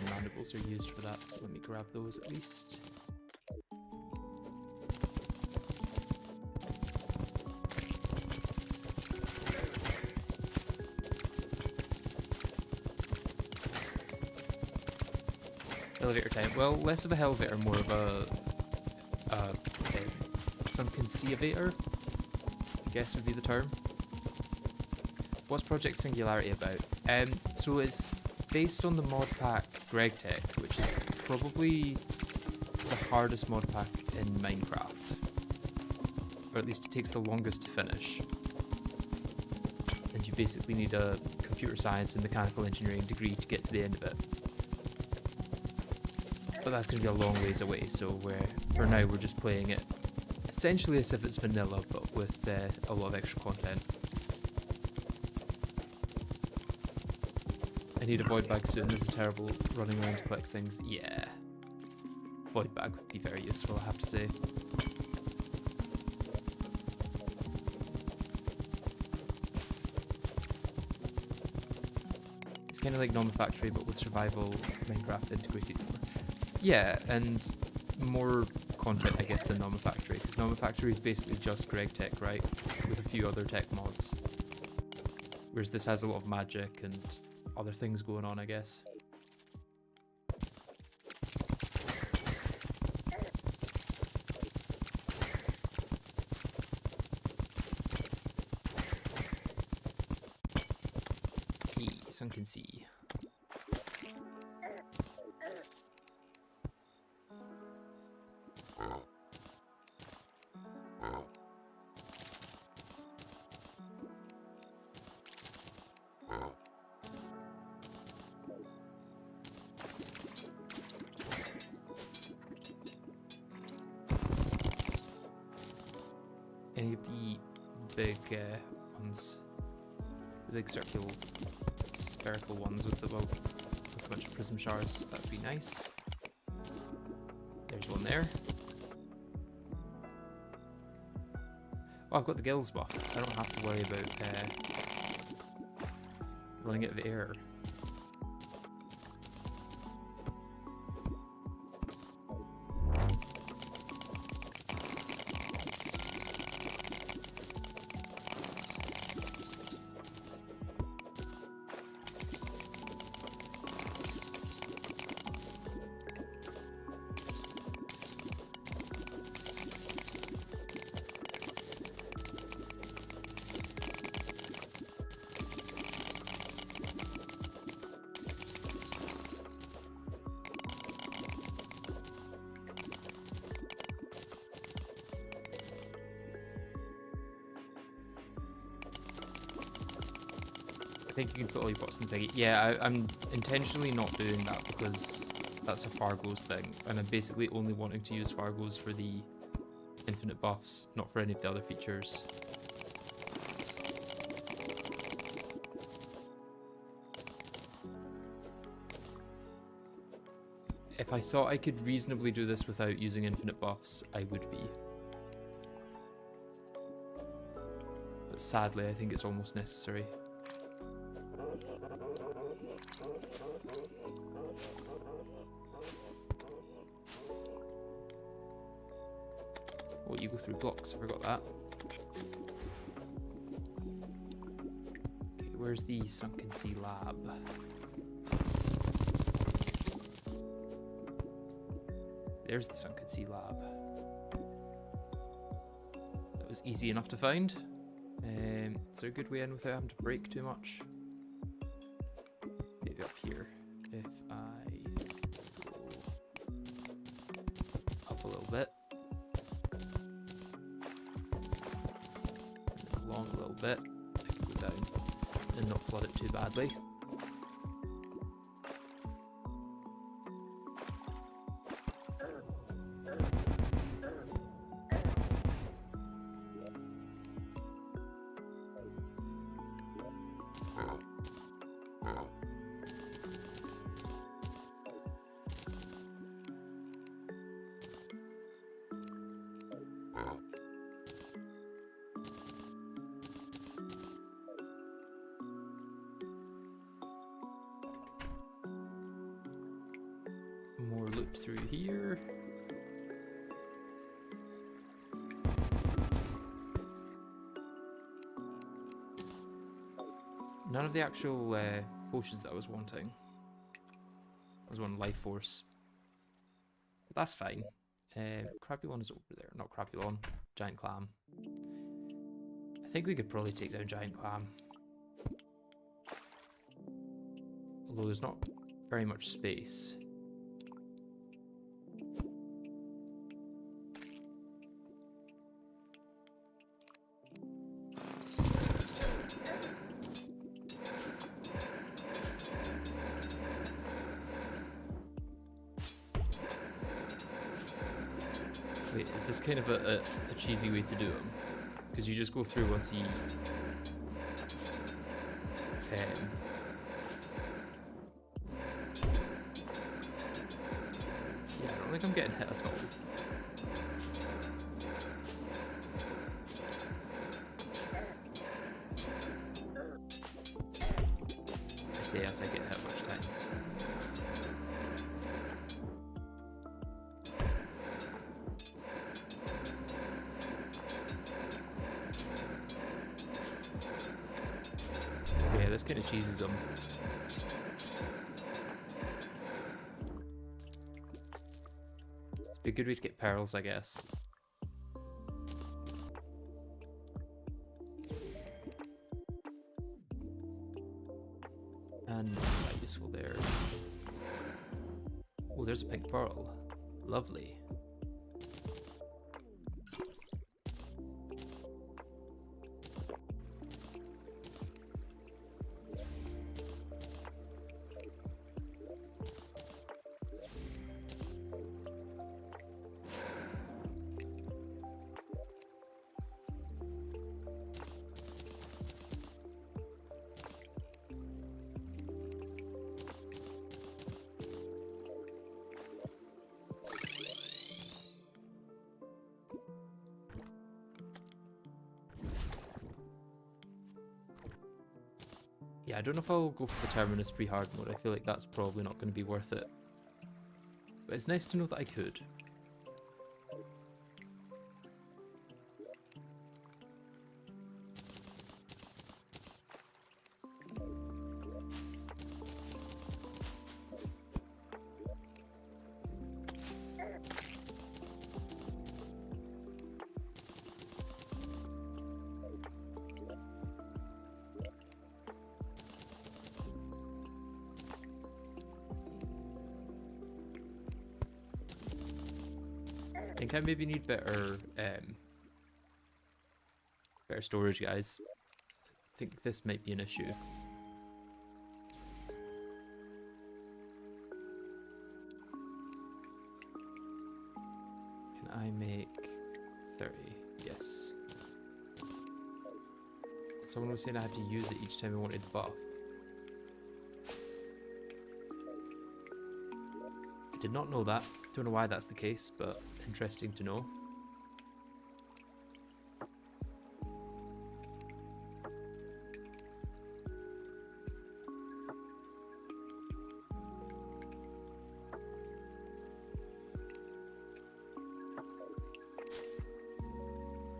Speaker 1: Mandibles are used for that, so let me grab those at least. Elevator time. Well, less of a elevator, more of a sunken sea-evator, I guess would be the term. What's Project Singularity about? So it's based on the mod pack GregTech, which is probably the hardest mod pack in Minecraft. Or at least it takes the longest to finish. And you basically need a computer science and mechanical engineering degree to get to the end of it. But that's going to be a long ways away, so for now we're just playing it essentially as if it's vanilla, but with a lot of extra content. I need a void bag soon. This is terrible running around to collect things. Yeah. Void bag would be very useful, I have to say. It's kind of like non-factory, but with survival Minecraft integrated. Yeah, and more content, I guess, than non-factory, because non-factory is basically just GregTech, right? With a few other tech mods. Whereas this has a lot of magic and other things going on, I guess. Hey, sunken sea. Any of the big ones, the big spherical ones with a bunch of prism shards, that would be nice. There's one there. Oh, I've got the gills buff. I don't have to worry about running out of air. I think you can put all your pots in the piggy. Yeah, I'm intentionally not doing that because that's a Fargo's thing, and I'm basically only wanting to use Fargo's for the infinite buffs, not for any of the other features. If I thought I could reasonably do this without using infinite buffs, I would be. But sadly, I think it's almost necessary. Oh, you go through blocks, I forgot that. Okay, where's the sunken sea lab? There's the sunken sea lab. That was easy enough to find. Is there a good way in without having to break too much? Maybe up here. If I go up a little bit. Along a little bit. I can go down and not flood it too badly. More loot through here. None of the actual potions that I was wanting. I was wanting life force. But that's fine. Crabulon is over there. Not Crabulon. Giant clam. I think we could probably take down giant clam. Although there's not very much space. Wait, is this kind of a cheesy way to do them? Because you just go through once he... yeah, I don't think I'm getting hit at all. I say yes, I get hit much times. Yeah, this kind of cheeses them. Be a good way to get pearls, I guess. And quite useful there. Oh, there's a pink pearl. Lovely. Yeah, I don't know if I'll go for the Terminus pre-hard mode. I feel like that's probably not going to be worth it. But it's nice to know that I could. I think I maybe need better storage, guys. I think this might be an issue. Can I make 30? Yes. Someone was saying I had to use it each time I wanted buff. I did not know that. Don't know why that's the case, but interesting to know.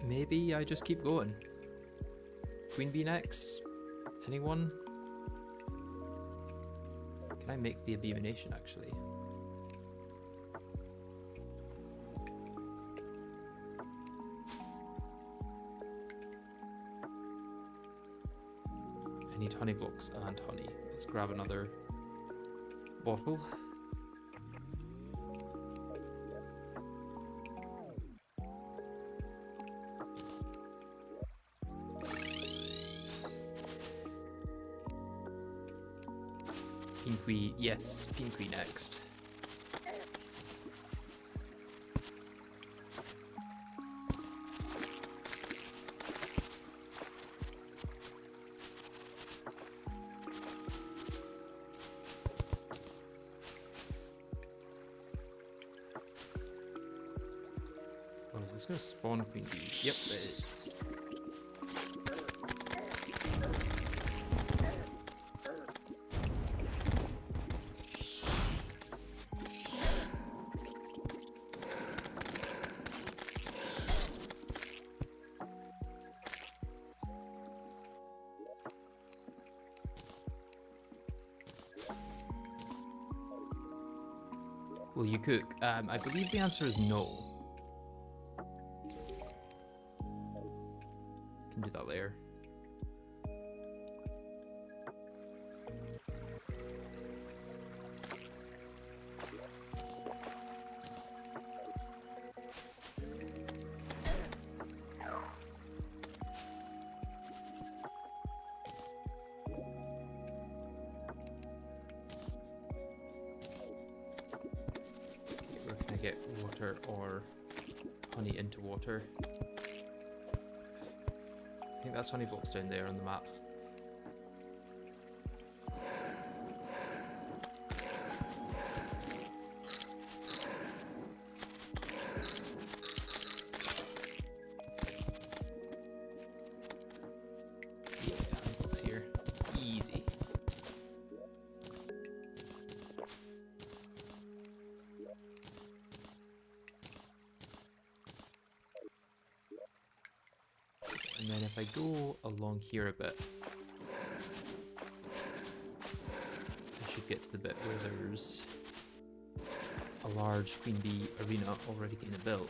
Speaker 1: Maybe I just keep going. Queen bee next? Anyone? Can I make the abomination actually? I need honey blocks and honey. Let's grab another bottle. Pinquee, yes, Pinquee next. Is this going to spawn a queen bee? Yep, it is. Will you cook? I believe the answer is no. Can do that later. Where can I get water or honey into water? I think that's honey box down there on the map. Yeah, honey box here. Easy. And then if I go along here a bit, I should get to the bit where there's a large queen bee arena already kind of built.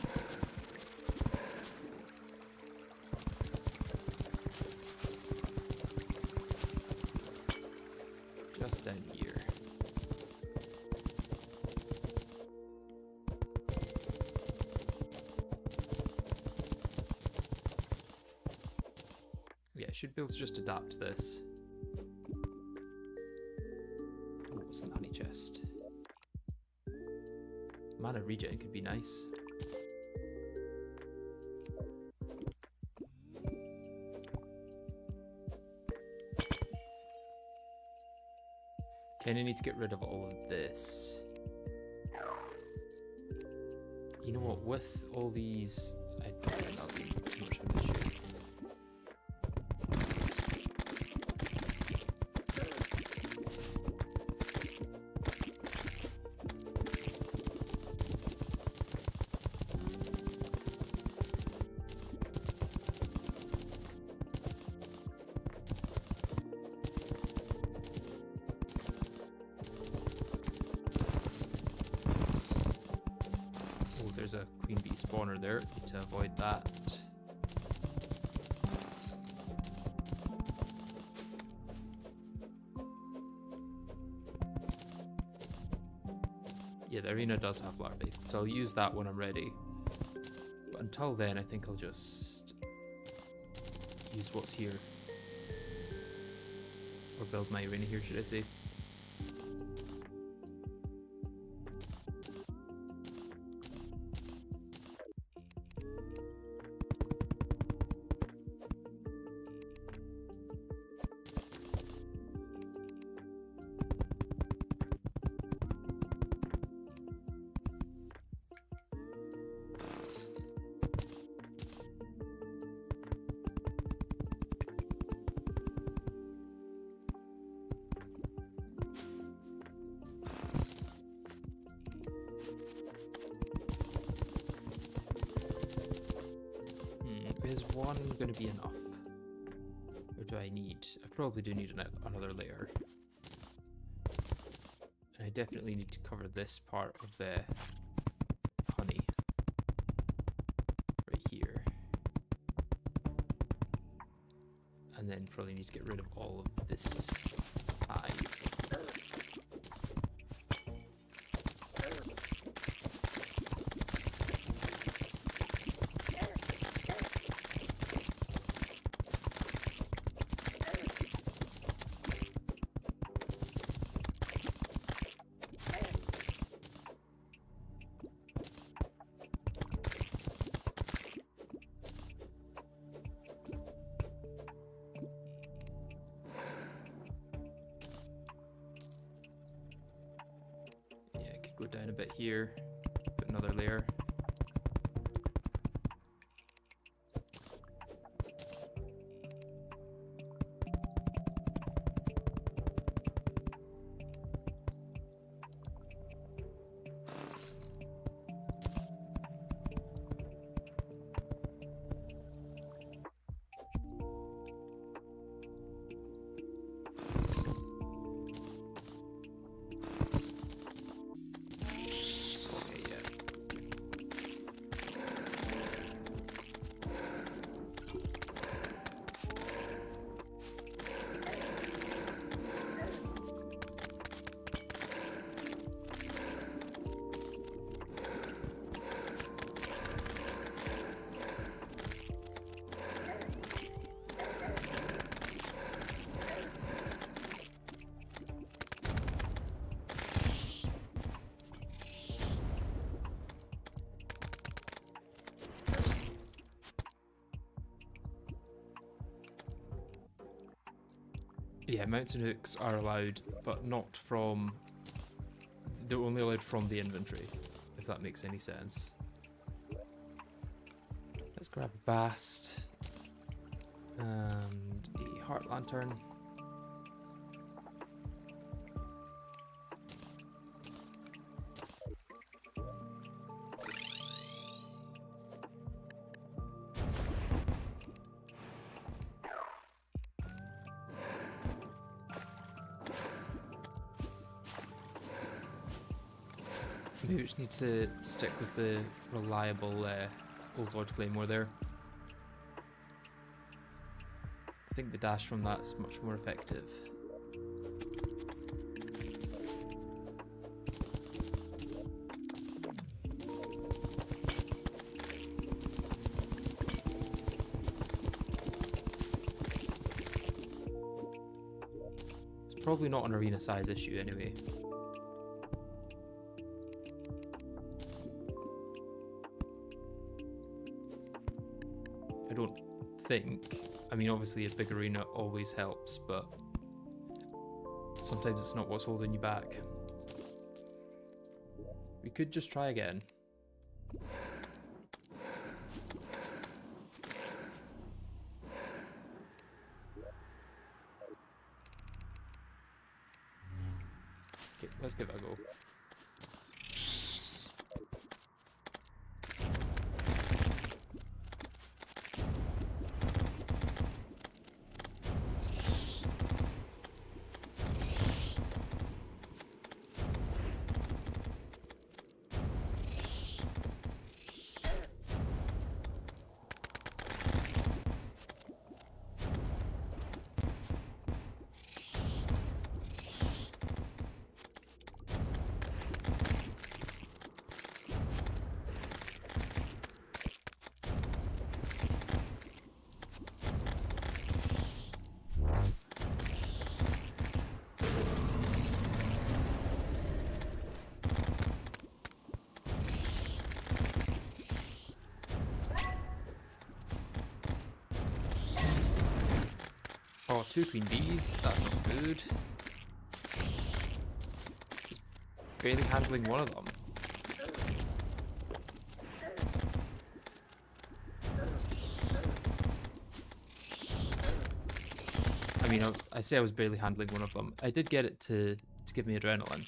Speaker 1: Just down here. Yeah, I should be able to just adapt this. Oh, what's in the honey chest? Mana regen could be nice. Kinda need to get rid of all of this. You know what, with all these, I don't think that'll be too much of an issue. There's a queen bee spawner there, need to avoid that. Yeah, the arena does have larvae, so I'll use that when I'm ready. But until then, I think I'll just use what's here. Or build my arena here, should I say. Is one going to be enough? Or do I need... I probably do need another layer. And I definitely need to cover this part of the honey. Right here. And then probably need to get rid of all of this hive. Go down a bit here, put another layer. Yeah, mounts and hooks are allowed, but not from... They're only allowed from the inventory, if that makes any sense. Let's grab a bast and a heart lantern. Maybe we just need to stick with the reliable Old Lord Claymore there. I think the dash from that's much more effective. It's probably not an arena size issue anyway. I don't think. I mean, obviously a big arena always helps, but sometimes it's not what's holding you back. We could just try again. Okay, let's give it a go. Oh, 2 queen bees, that's not good. Barely handling one of them. I mean, I say I was barely handling one of them. I did get it to give me adrenaline.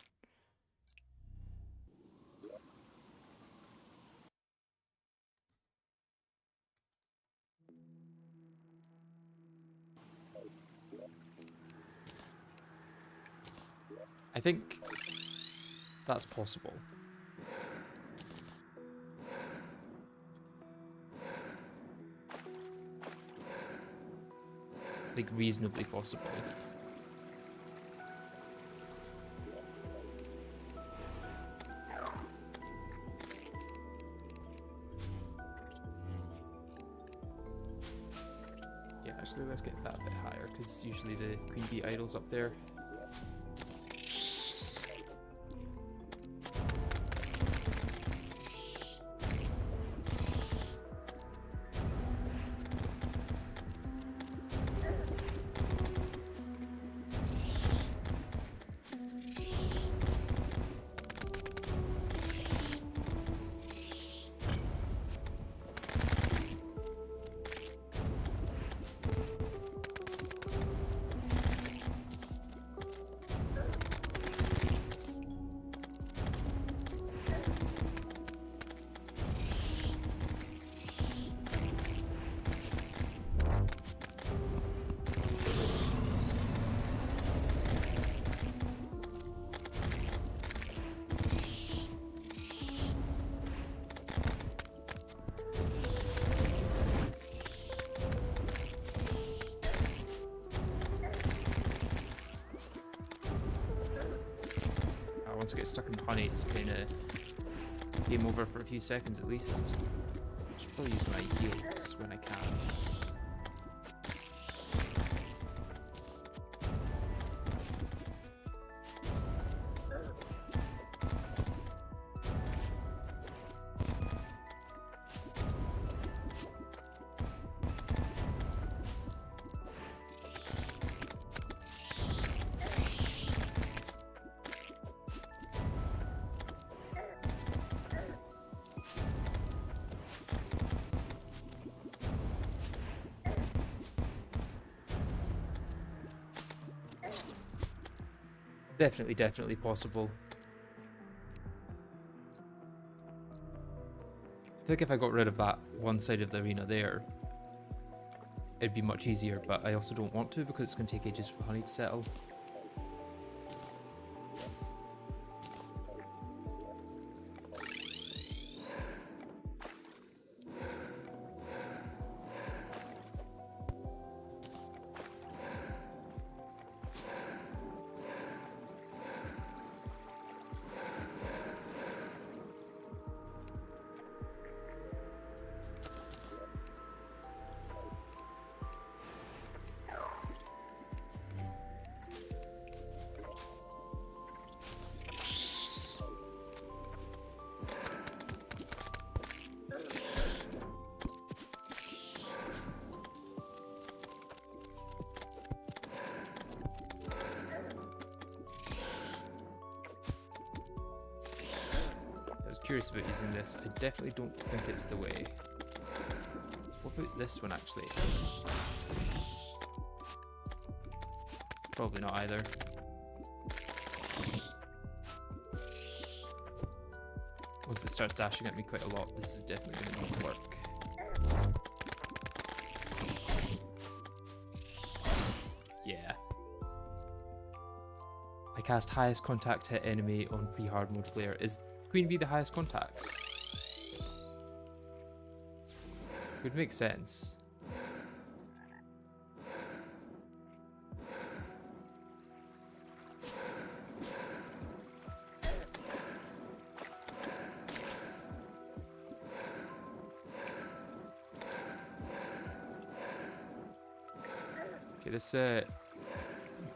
Speaker 1: I think that's possible. Like, reasonably possible. Yeah, actually, let's get that a bit higher, because usually the queen bee idle's up there. Once I get stuck in the honey, it's kind of game over for a few seconds at least. I should probably use my heals when I can. Definitely possible. I think if I got rid of that one side of the arena there, it'd be much easier, but I also don't want to because it's going to take ages for the honey to settle. Curious about using this. I definitely don't think it's the way. What about this one actually? Probably not either. Once it starts dashing at me quite a lot, this is definitely going to not work. Yeah. I cast highest contact hit enemy on pre-hard mode player. Is Queen Bee the highest contact? Would make sense. Okay, this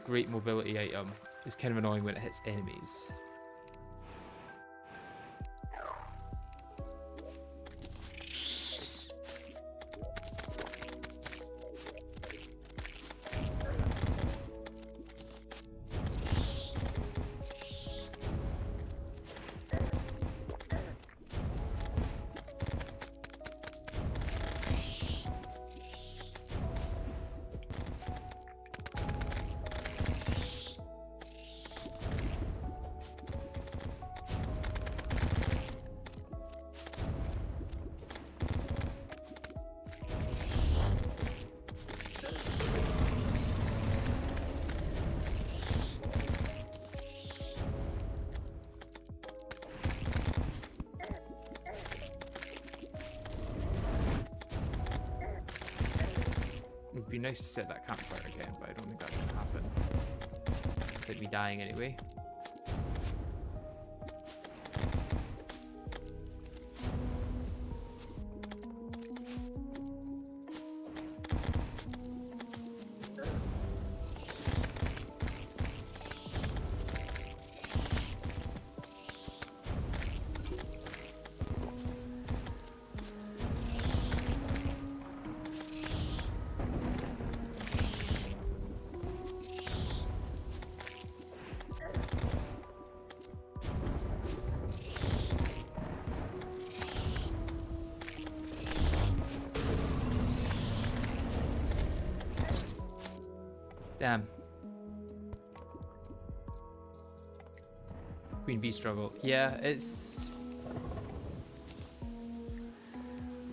Speaker 1: great mobility item is kind of annoying when it hits enemies. It would be nice to set that campfire again, but I don't think that's going to happen. Without me dying anyway. Damn. Queen Bee struggle. Yeah, it's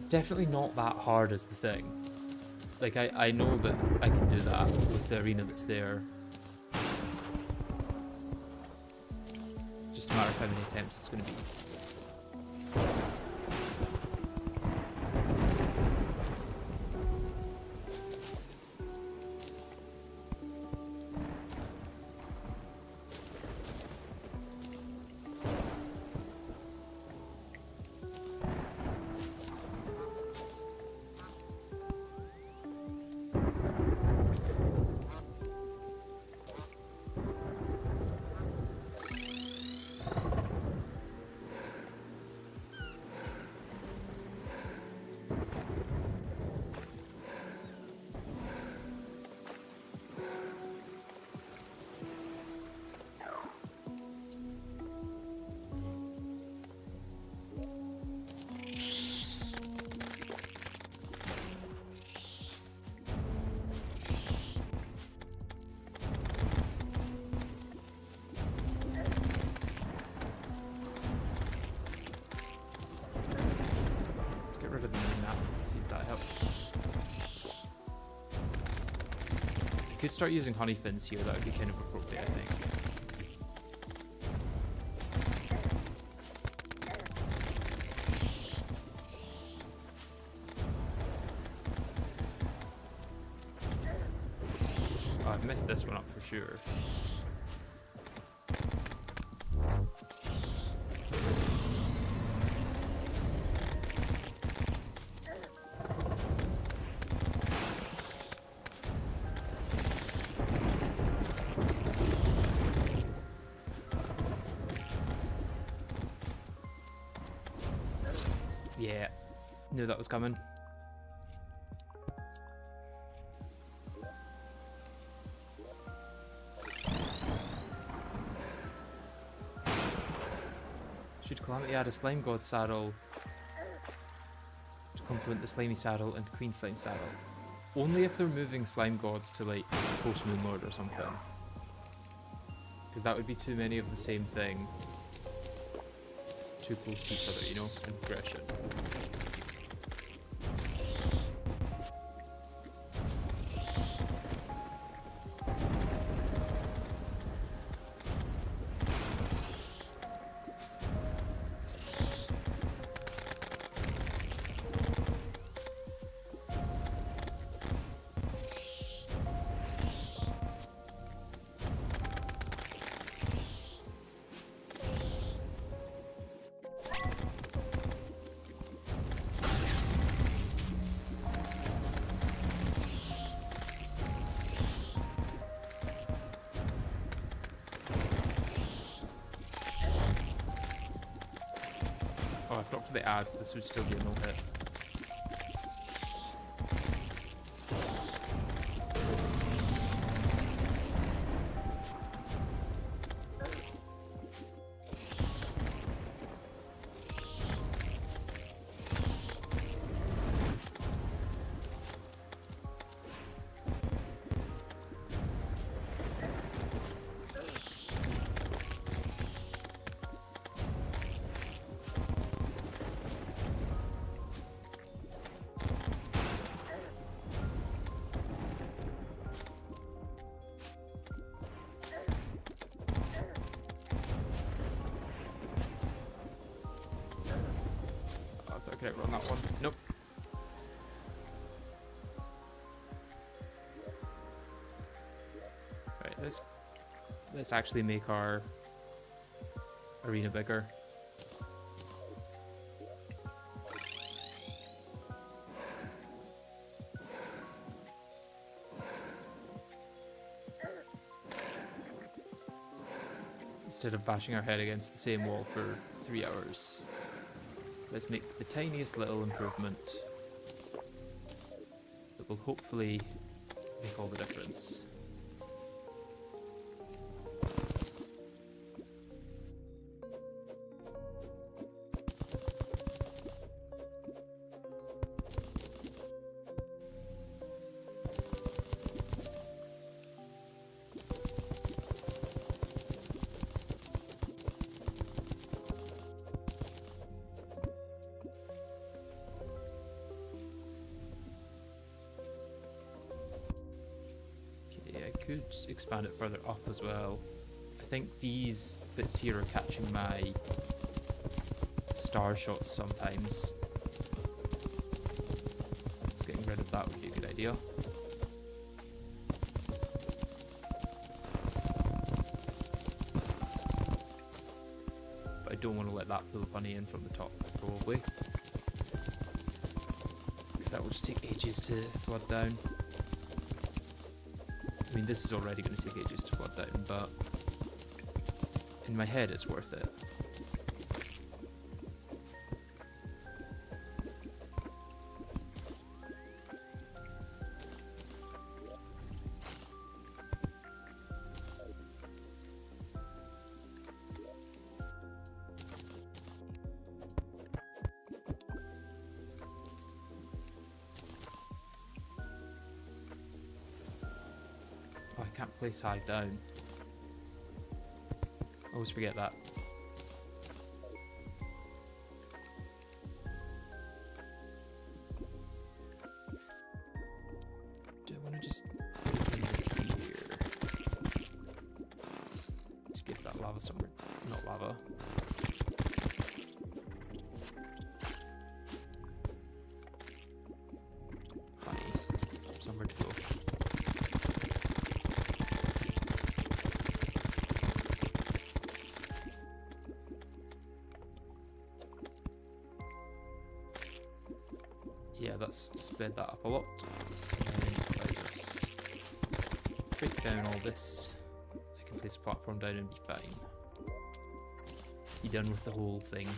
Speaker 1: definitely not that hard as the thing. Like, I know that I can do that with the arena that's there. Just a matter of how many attempts it's going to be. that. Let's see if that helps. I could start using honey fins here, that would be kind of appropriate, I think. Oh, I've messed this one up for sure. Yeah, knew that was coming. Should Calamity add a Slime God saddle to complement the Slimy saddle and Queen Slime saddle? Only if they're moving Slime Gods to like Post Moon Lord or something. Because that would be too many of the same thing. Too close to each other, you know, in progression. Oh, if not for the ads, this would still be a no hit. Okay, run that one. Nope. Right, let's actually make our arena bigger. Instead of bashing our head against the same wall for 3 hours. Let's make the tiniest little improvement that will hopefully make all the difference. Could expand it further up as well. I think these bits here are catching my star shots sometimes. So getting rid of that would be a good idea. But I don't want to let that pool of honey in from the top, probably. Because that will just take ages to flood down. I mean, this is already going to take ages to flood down, but in my head it's worth it. Oh, I can't place hive down. I always forget that. lava somewhere. Not lava. Honey. Somewhere to go. Yeah, that's sped that up a lot. And then if I just break down all this, I can place a platform down and be fine. Be done with the whole thing.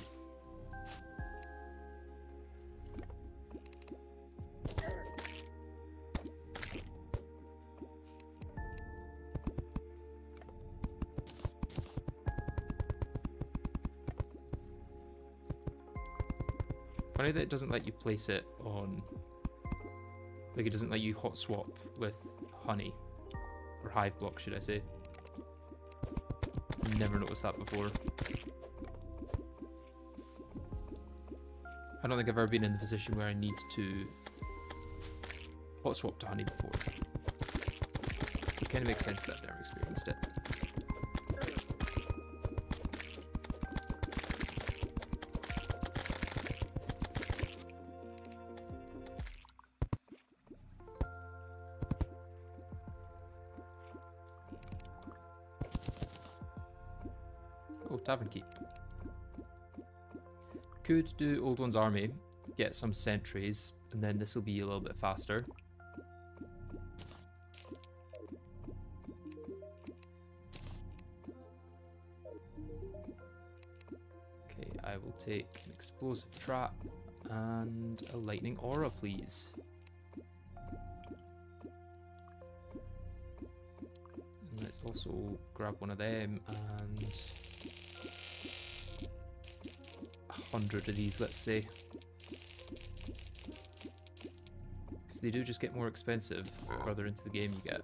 Speaker 1: Funny that it doesn't let you place it on, like it doesn't let you hot swap with honey, or hive block should I say. Never noticed that before. I don't think I've ever been in the position where I need to hot swap to honey before. It kind of makes sense that I've never experienced it. Oh, Tavern Keep. Could do Old One's Army, get some sentries, and then this will be a little bit faster. Okay, I will take an explosive trap and a lightning aura, please. And let's also grab one of them and 100 of these, let's say, because they do just get more expensive the further into the game you get.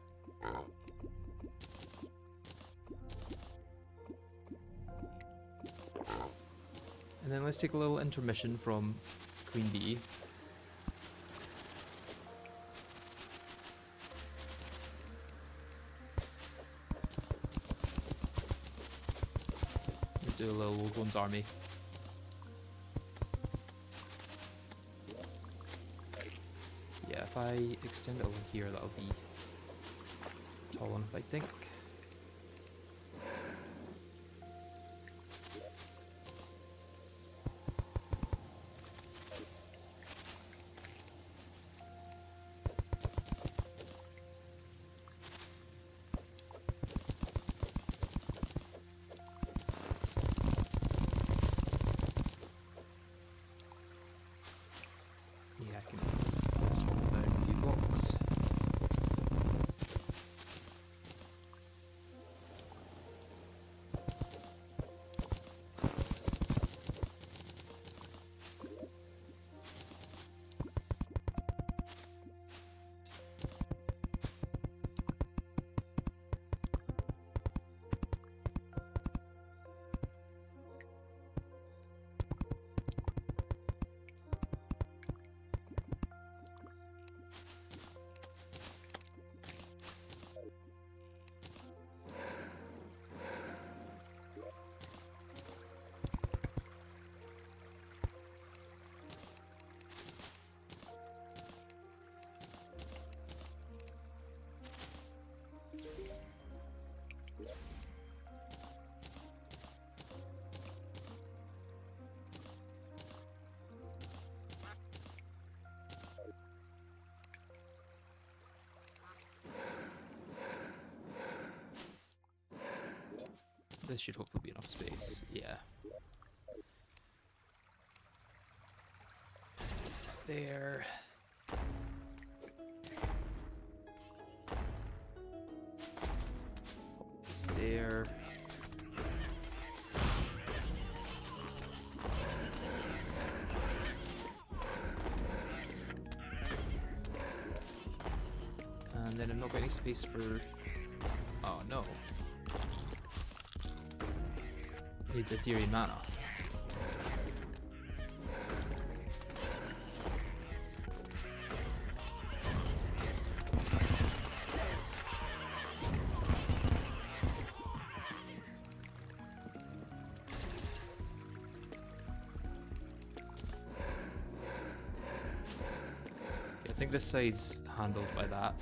Speaker 1: And then let's take a little intermission from Queen Bee. We'll do a little Old One's Army. If I extend it over here, that'll be tall enough, I think. Yeah, I can scroll down a few blocks. This should hopefully be enough space, yeah. There. This there. And then I'm not got any space for... Oh no. Need the theory mana. think this side's handled by that.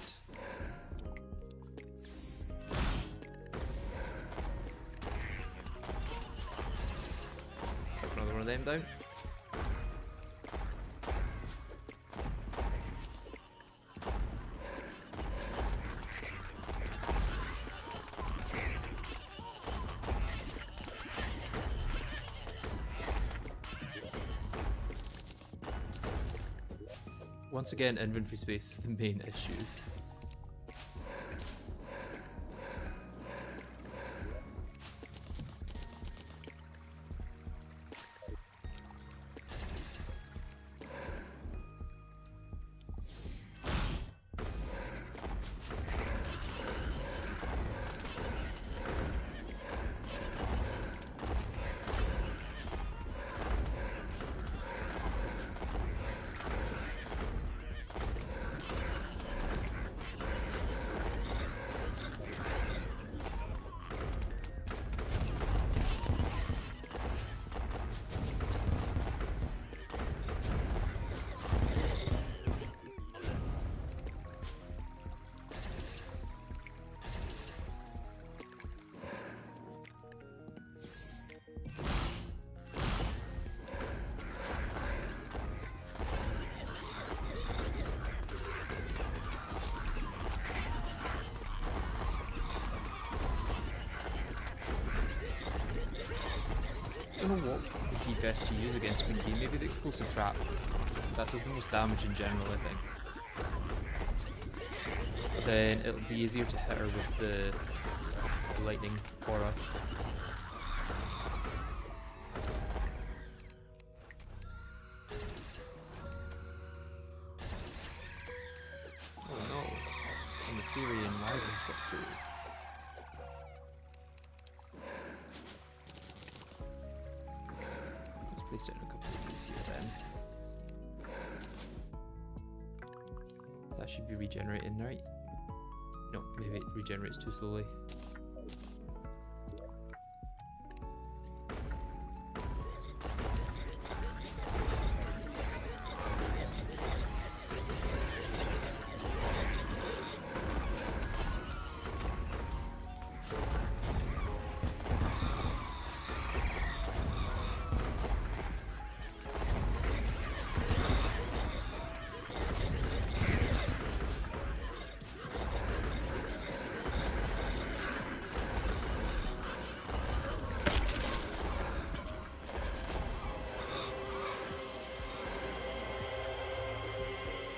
Speaker 1: Drop another one of them down. Once again, inventory space is the main issue. I don't know what would be best to use against Queen Bee. Maybe the explosive trap. That does the most damage in general, I think. But then it'll be easier to hit her with the lightning aura. Oh no, some Ethereal rivals got through. Place down a couple of these here then. That should be regenerating, right? No, maybe it regenerates too slowly.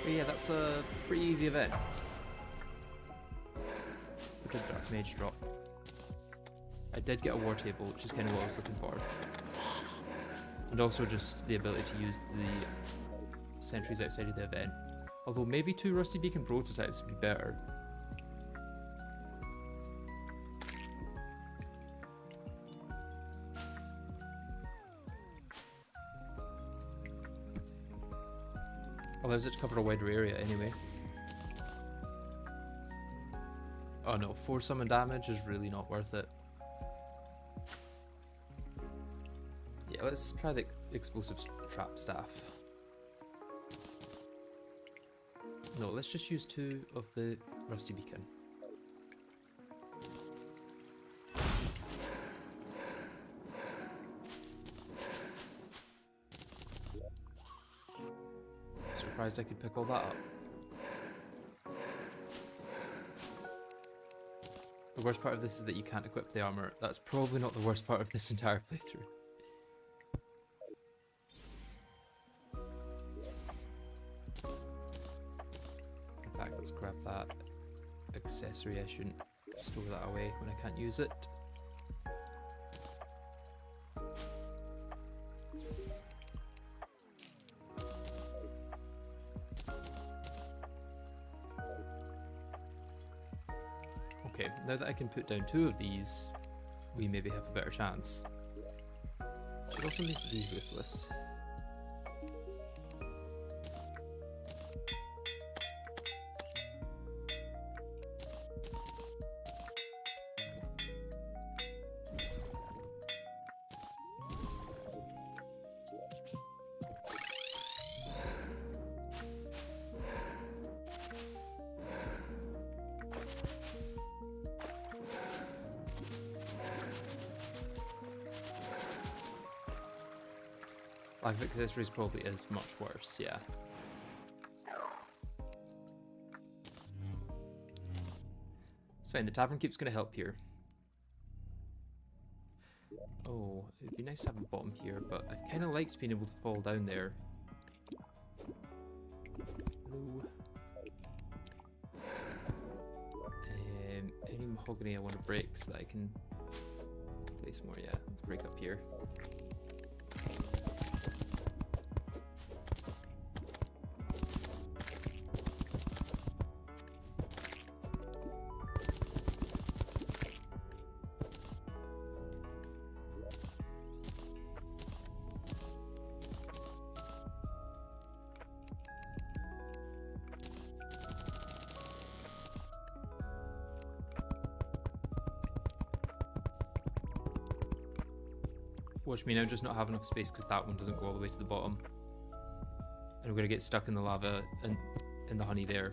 Speaker 1: But yeah, that's a pretty easy event. A good Dark Mage drop. I did get a war table, which is kind of what I was looking for. And also just the ability to use the sentries outside of the event. Although maybe 2 Rusty Beacon prototypes would be better. Allows it to cover a wider area anyway. Oh no, 4 summon damage is really not worth it. Yeah, let's try the explosive trap staff. No, let's just use 2 of the Rusty Beacon. Surprised I could pick all that up. The worst part of this is that you can't equip the armor. That's probably not the worst part of this entire playthrough. In fact, let's grab that accessory. I shouldn't store that away when I can't use it. Okay, now that I can put down 2 of these, we maybe have a better chance. Should also make these ruthless. Lack of accessories probably is much worse, yeah. It's fine, the tavern keep's going to help here. Oh, it'd be nice to have a bottom here, but I've kind of liked being able to fall down there. Hello. Any mahogany I want to break so that I can place more, yeah. Let's break up here. Watch me now just not have enough space because that one doesn't go all the way to the bottom. And we're going to get stuck in the lava and in the honey there.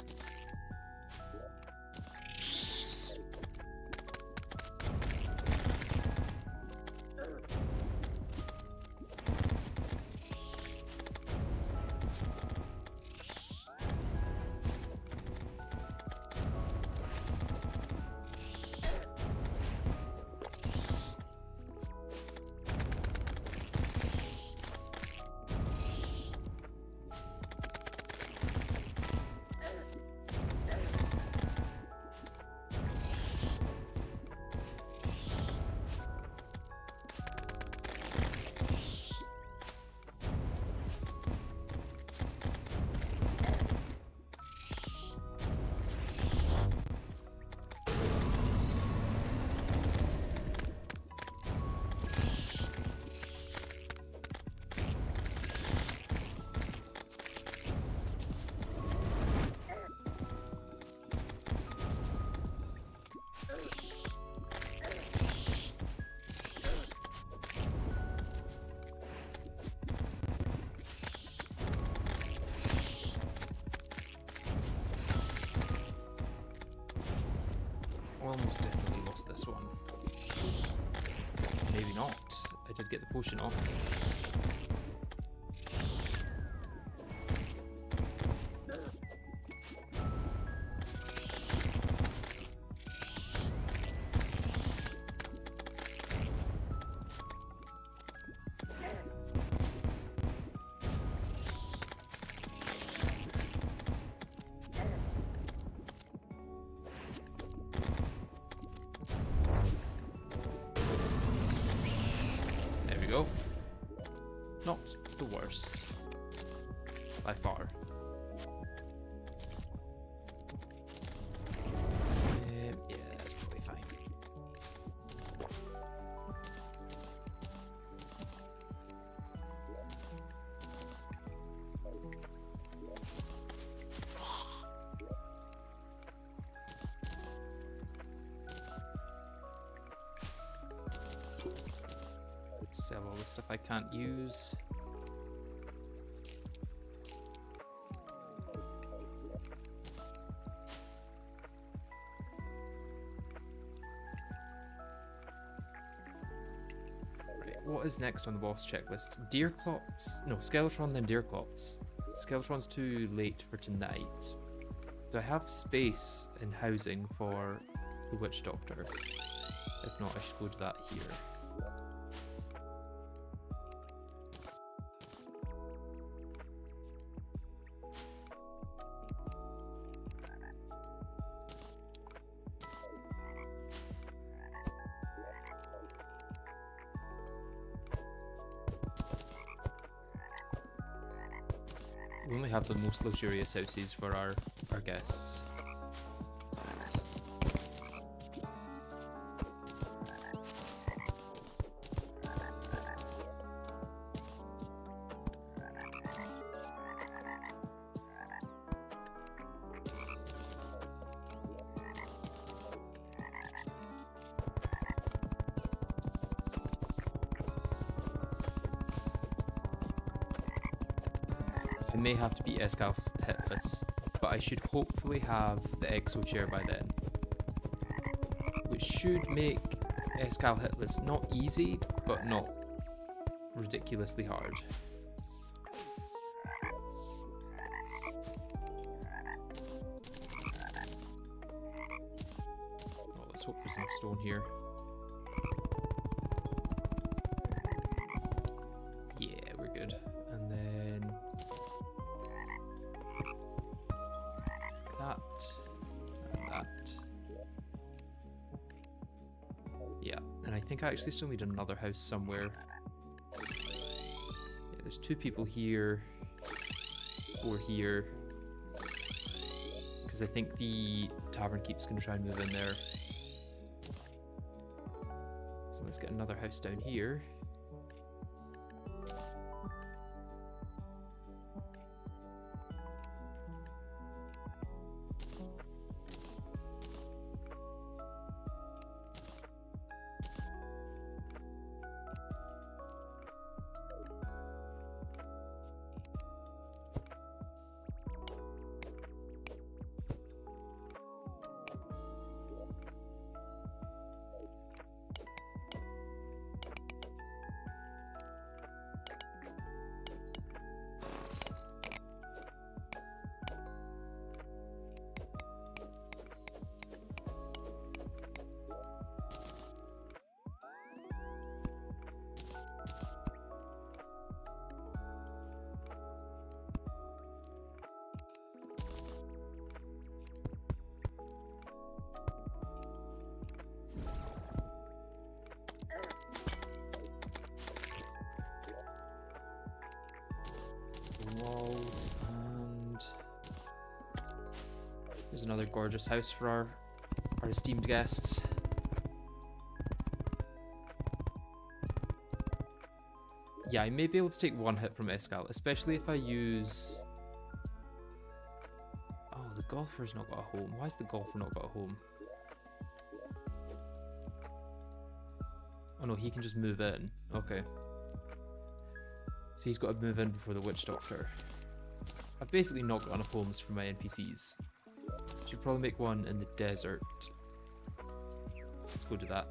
Speaker 1: Almost definitely lost this one. Maybe not. I did get the potion off. Go. Not the worst. By far. Yeah, that's probably fine. Sell all the stuff I can't use. Right, what is next on the boss checklist? Deerclops? No, Skeletron, then Deerclops. Skeletron's too late for tonight. Do I have space in housing for the Witch Doctor? If not, I should go to that here. We only have the most luxurious houses for our guests. I may have to beat Escal hitless, but I should hopefully have the Exo chair by then. Which should make Escal hitless not easy, but not ridiculously hard. Let's hope there's enough stone here. Yeah, we're good. And then that and that. Yeah, and I think I actually still need another house somewhere. Yeah, there's 2 people here, 4 here. Because I think the tavern keep's going to try and move in there. So let's get another house down here. Walls, and there's another gorgeous house for our esteemed guests. Yeah, I may be able to take 1 hit from Escal, especially if I use... Oh, the golfer's not got a home. Why has the golfer not got a home? Oh no, he can just move in. Okay. So he's got to move in before the witch doctor. I've basically not got enough homes for my NPCs. Should probably make one in the desert. Let's go do that.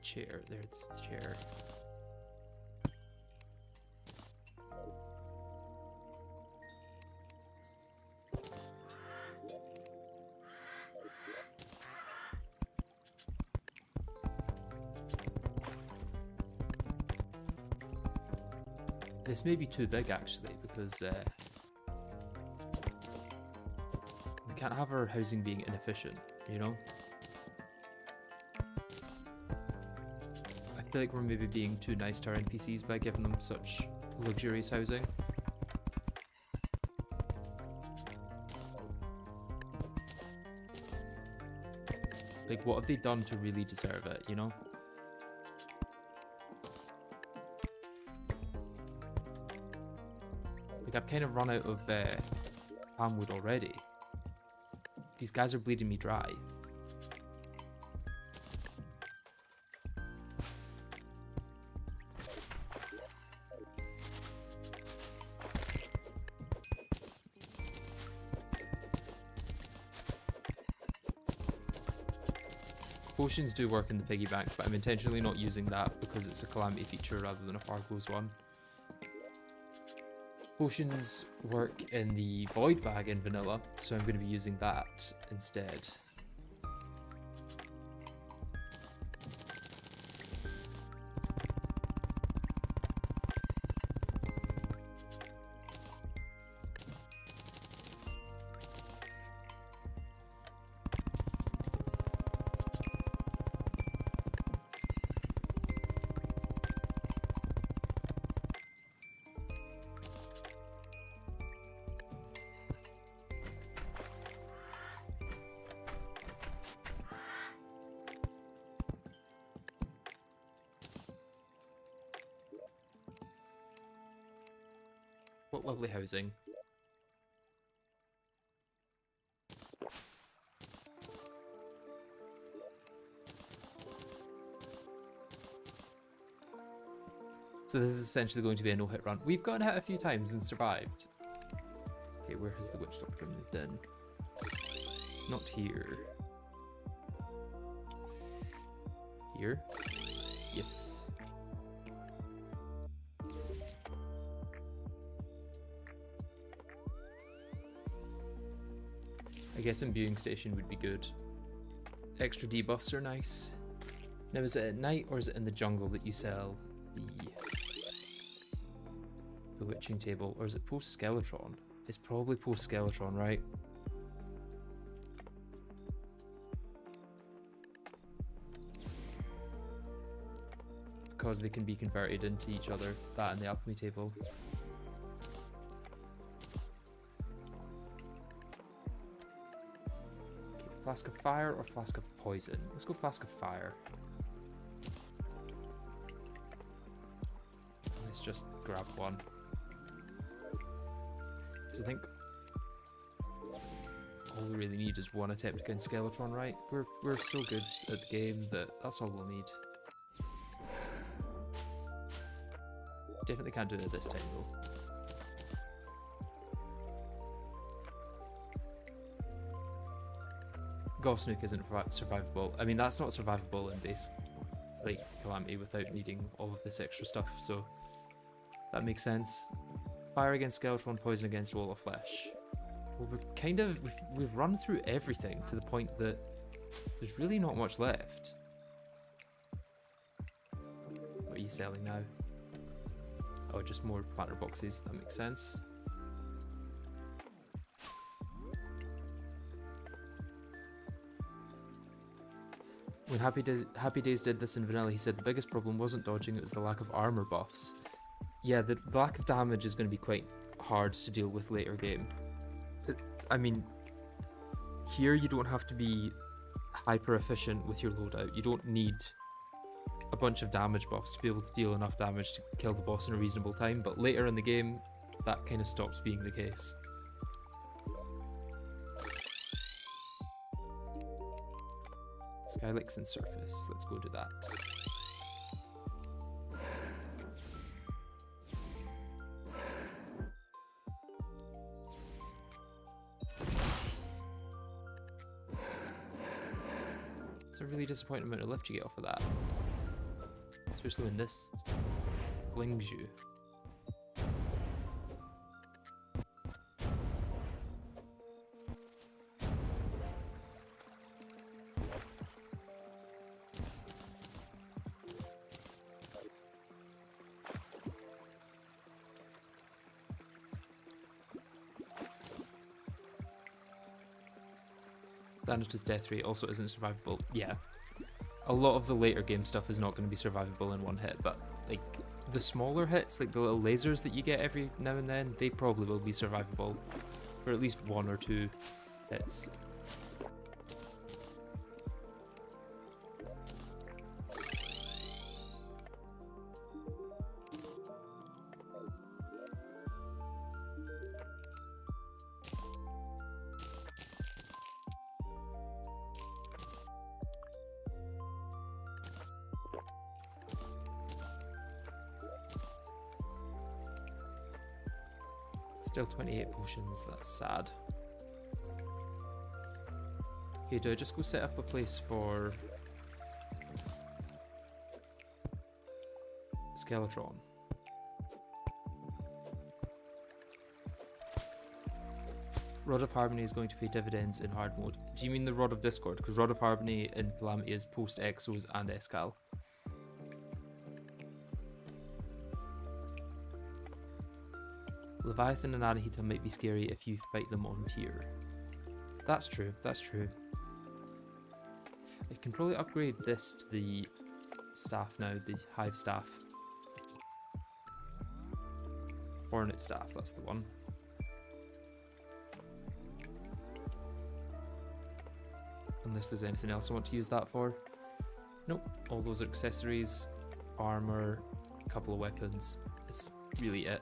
Speaker 1: Chair. There's the chair. This may be too big actually, because we can't have our housing being inefficient, you know? I feel like we're maybe being too nice to our NPCs by giving them such luxurious housing. Like, what have they done to really deserve it, you know? Like, I've kind of run out of palm wood already. These guys are bleeding me dry. Potions do work in the piggy bank, but I'm intentionally not using that because it's a Calamity feature rather than a Fargo's one. Potions work in the void bag in vanilla, so I'm going to be using that instead. What lovely housing. So this is essentially going to be a no-hit run. We've gotten hit a few times and survived. Okay, where has the witch doctor moved in? Not here. Here? Yes. I guess imbuing station would be good. Extra debuffs are nice. Now is it at night or is it in the jungle that you sell the bewitching table, or is it post-Skeletron? It's probably post-Skeletron, right? Because they can be converted into each other, that and the alchemy table. Okay, flask of fire or flask of poison? Let's go flask of fire. Let's just grab one. So I think all we really need is one attempt against Skeletron, right? We're so good at the game that that's all we'll need. Definitely can't do it this time though. Gosnook isn't survivable. I mean, that's not survivable in base like Calamity without needing all of this extra stuff, so that makes sense. Fire against Skeletron, poison against Wall of Flesh. Well, we've run through everything to the point that there's really not much left. What are you selling now? Oh, just more planter boxes, that makes sense. When Happy Days did this in vanilla, he said the biggest problem wasn't dodging, it was the lack of armor buffs. Yeah, the lack of damage is going to be quite hard to deal with later game. I mean, here you don't have to be hyper efficient with your loadout. You don't need a bunch of damage buffs to be able to deal enough damage to kill the boss in a reasonable time, but later in the game, that kind of stops being the case. Skylicks and surface, let's go do that. It's a really disappointing amount of lift you get off of that. Especially when this flings you. Dana's death rate also isn't survivable. Yeah. A lot of the later game stuff is not going to be survivable in one hit, but like the smaller hits, like the little lasers that you get every now and then, they probably will be survivable for at least 1 or 2 hits. Still 28 potions, that's sad. Okay, do I just go set up a place for Skeletron? Rod of Harmony is going to pay dividends in hard mode. Do you mean the Rod of Discord? Because Rod of Harmony in Calamity is post Exos and Escal. Leviathan and Anahita might be scary if you fight them on tier. That's true, that's true. I can probably upgrade this to the staff now, the Hive staff. Hornet staff, that's the one. Unless there's anything else I want to use that for. Nope, all those are accessories, armor, a couple of weapons. It's really it.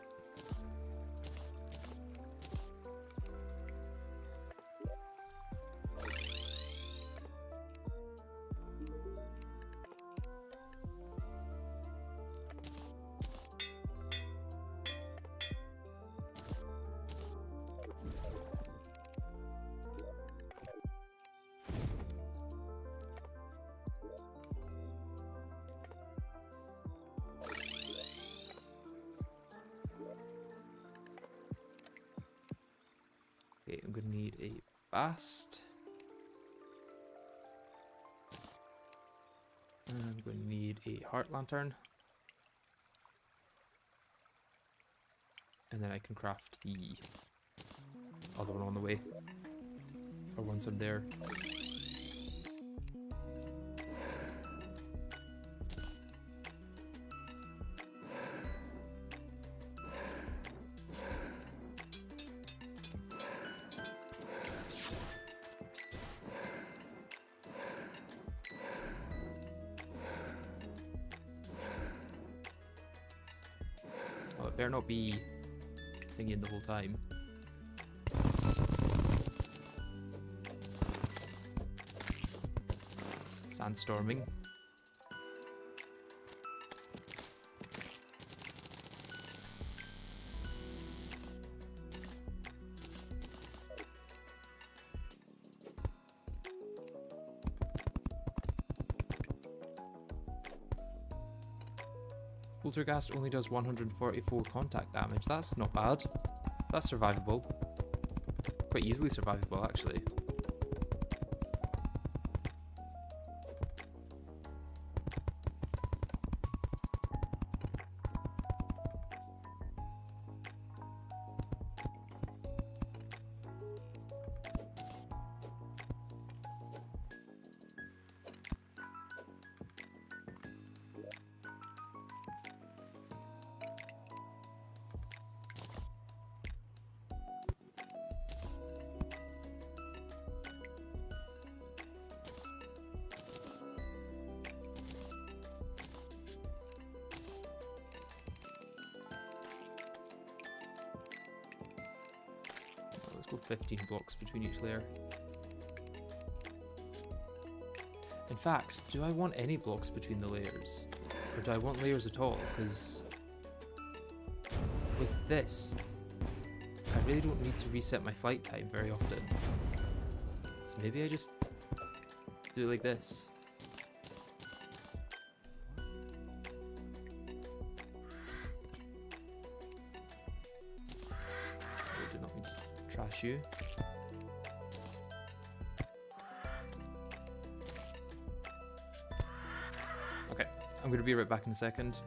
Speaker 1: Okay, I'm gonna need a bast. And I'm going to need a heart lantern. And then I can craft the other one on the way. Or once I'm there. Oh, it better not be thinking the whole time. Sandstorming. Poltergeist only does 144 contact damage. That's not bad. That's survivable. Quite easily survivable, actually. Let's go 15 blocks between each layer. In fact, do I want any blocks between the layers? Or do I want layers at all? Because with this, I really don't need to reset my flight time very often. So maybe I just do it like this. I do not mean to trash you. Okay, I'm going to be right back in a second.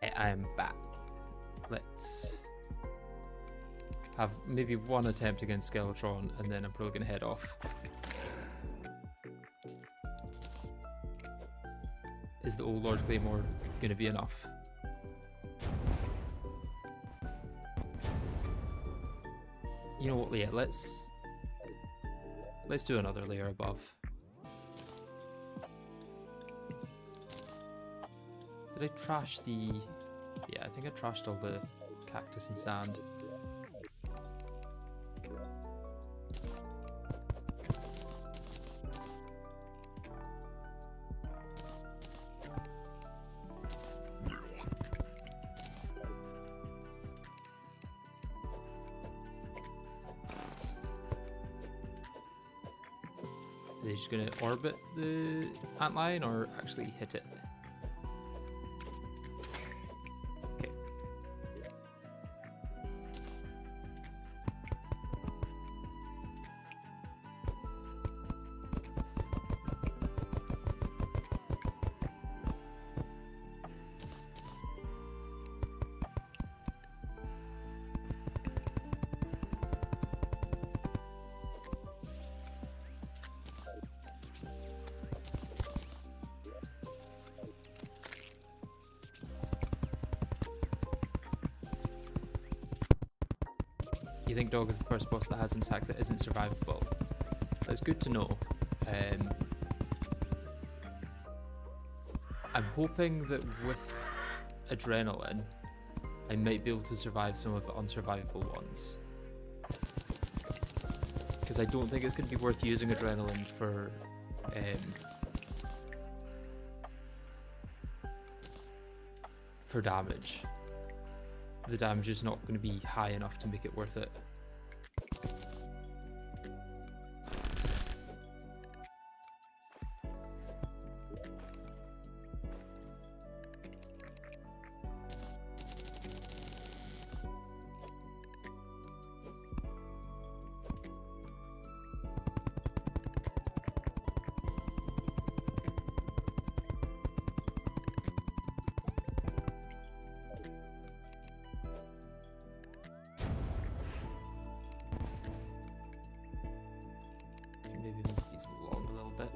Speaker 1: I am back. Let's have maybe one attempt against Skeletron, and then I'm probably going to head off. Is the old Lord Claymore going to be enough? You know what, yeah, let's do another layer above. Did I trash the... Yeah, I think I trashed all the cactus and sand. Are they just going to orbit the antlion or actually hit it? Okay. You think Dog is the first boss that has an attack that isn't survivable? That's good to know. I'm hoping that with Adrenaline, I might be able to survive some of the unsurvivable ones. Because I don't think it's going to be worth using Adrenaline for damage. The damage is not going to be high enough to make it worth it. Maybe move these along a little bit.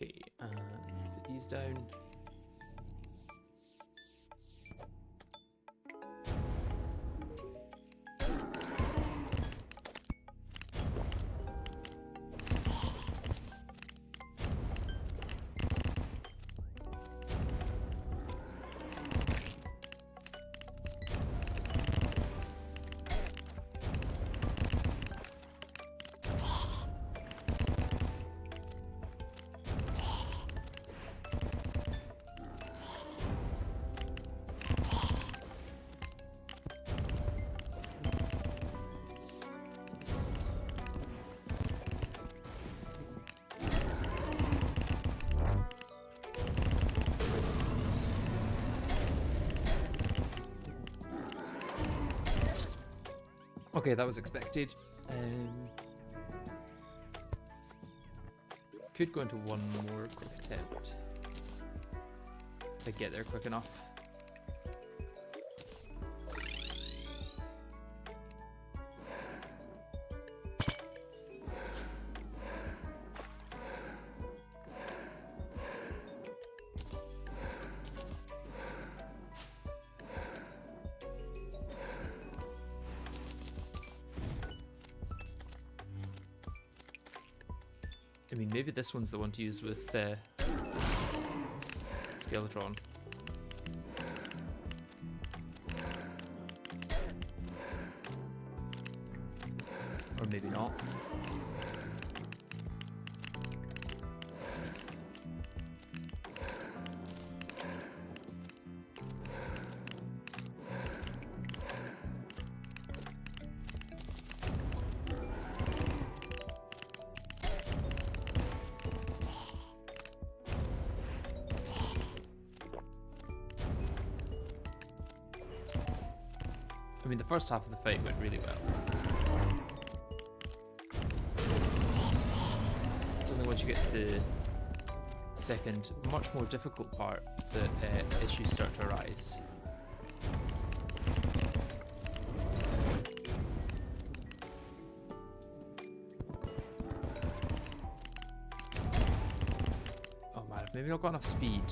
Speaker 1: Okay, and put these down. Okay, that was expected. Could go into one more quick attempt if I get there quick enough. I mean, maybe this one's the one to use with Skeletron. Or maybe not. I mean, the first half of the fight went really well. It's only once you get to the second, much more difficult part that issues start to arise. Oh man, if maybe I've got enough speed.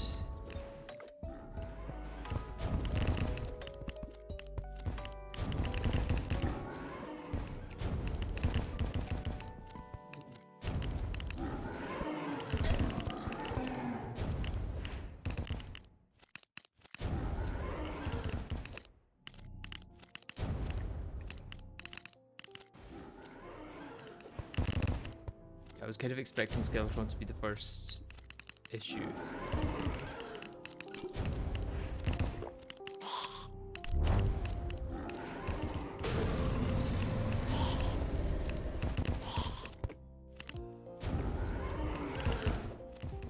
Speaker 1: I was kind of expecting Skeletron to be the first issue.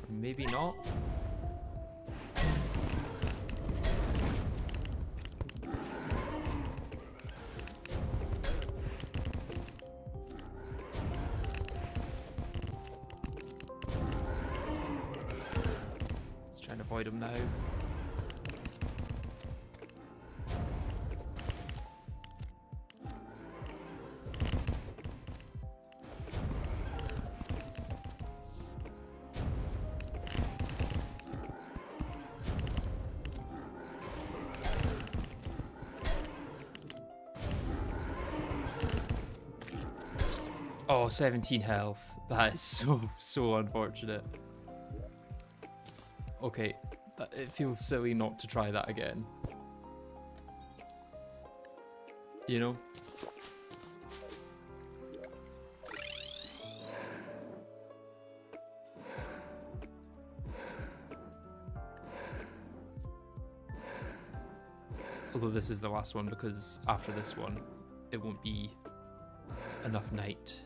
Speaker 1: Or maybe not. Trying to avoid him now. Oh, 17 health. That is so unfortunate. Okay, it feels silly not to try that again. You know? Although this is the last one, because after this one, it won't be enough night.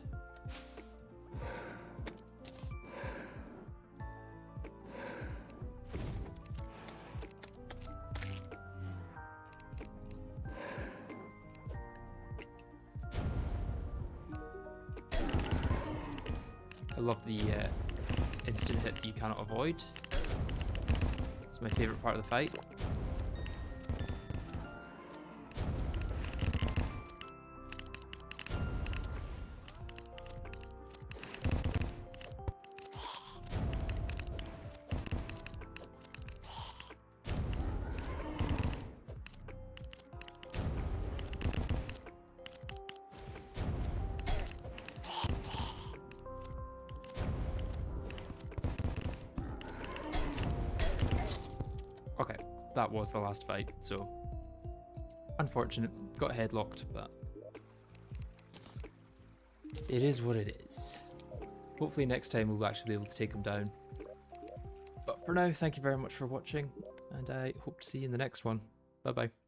Speaker 1: I love the instant hit that you cannot avoid. It's my favourite part of the fight. Okay, that was the last fight, so unfortunate, got headlocked, but it is what it is. Hopefully next time we'll actually be able to take him down. But for now, thank you very much for watching, and I hope to see you in the next one. Bye bye.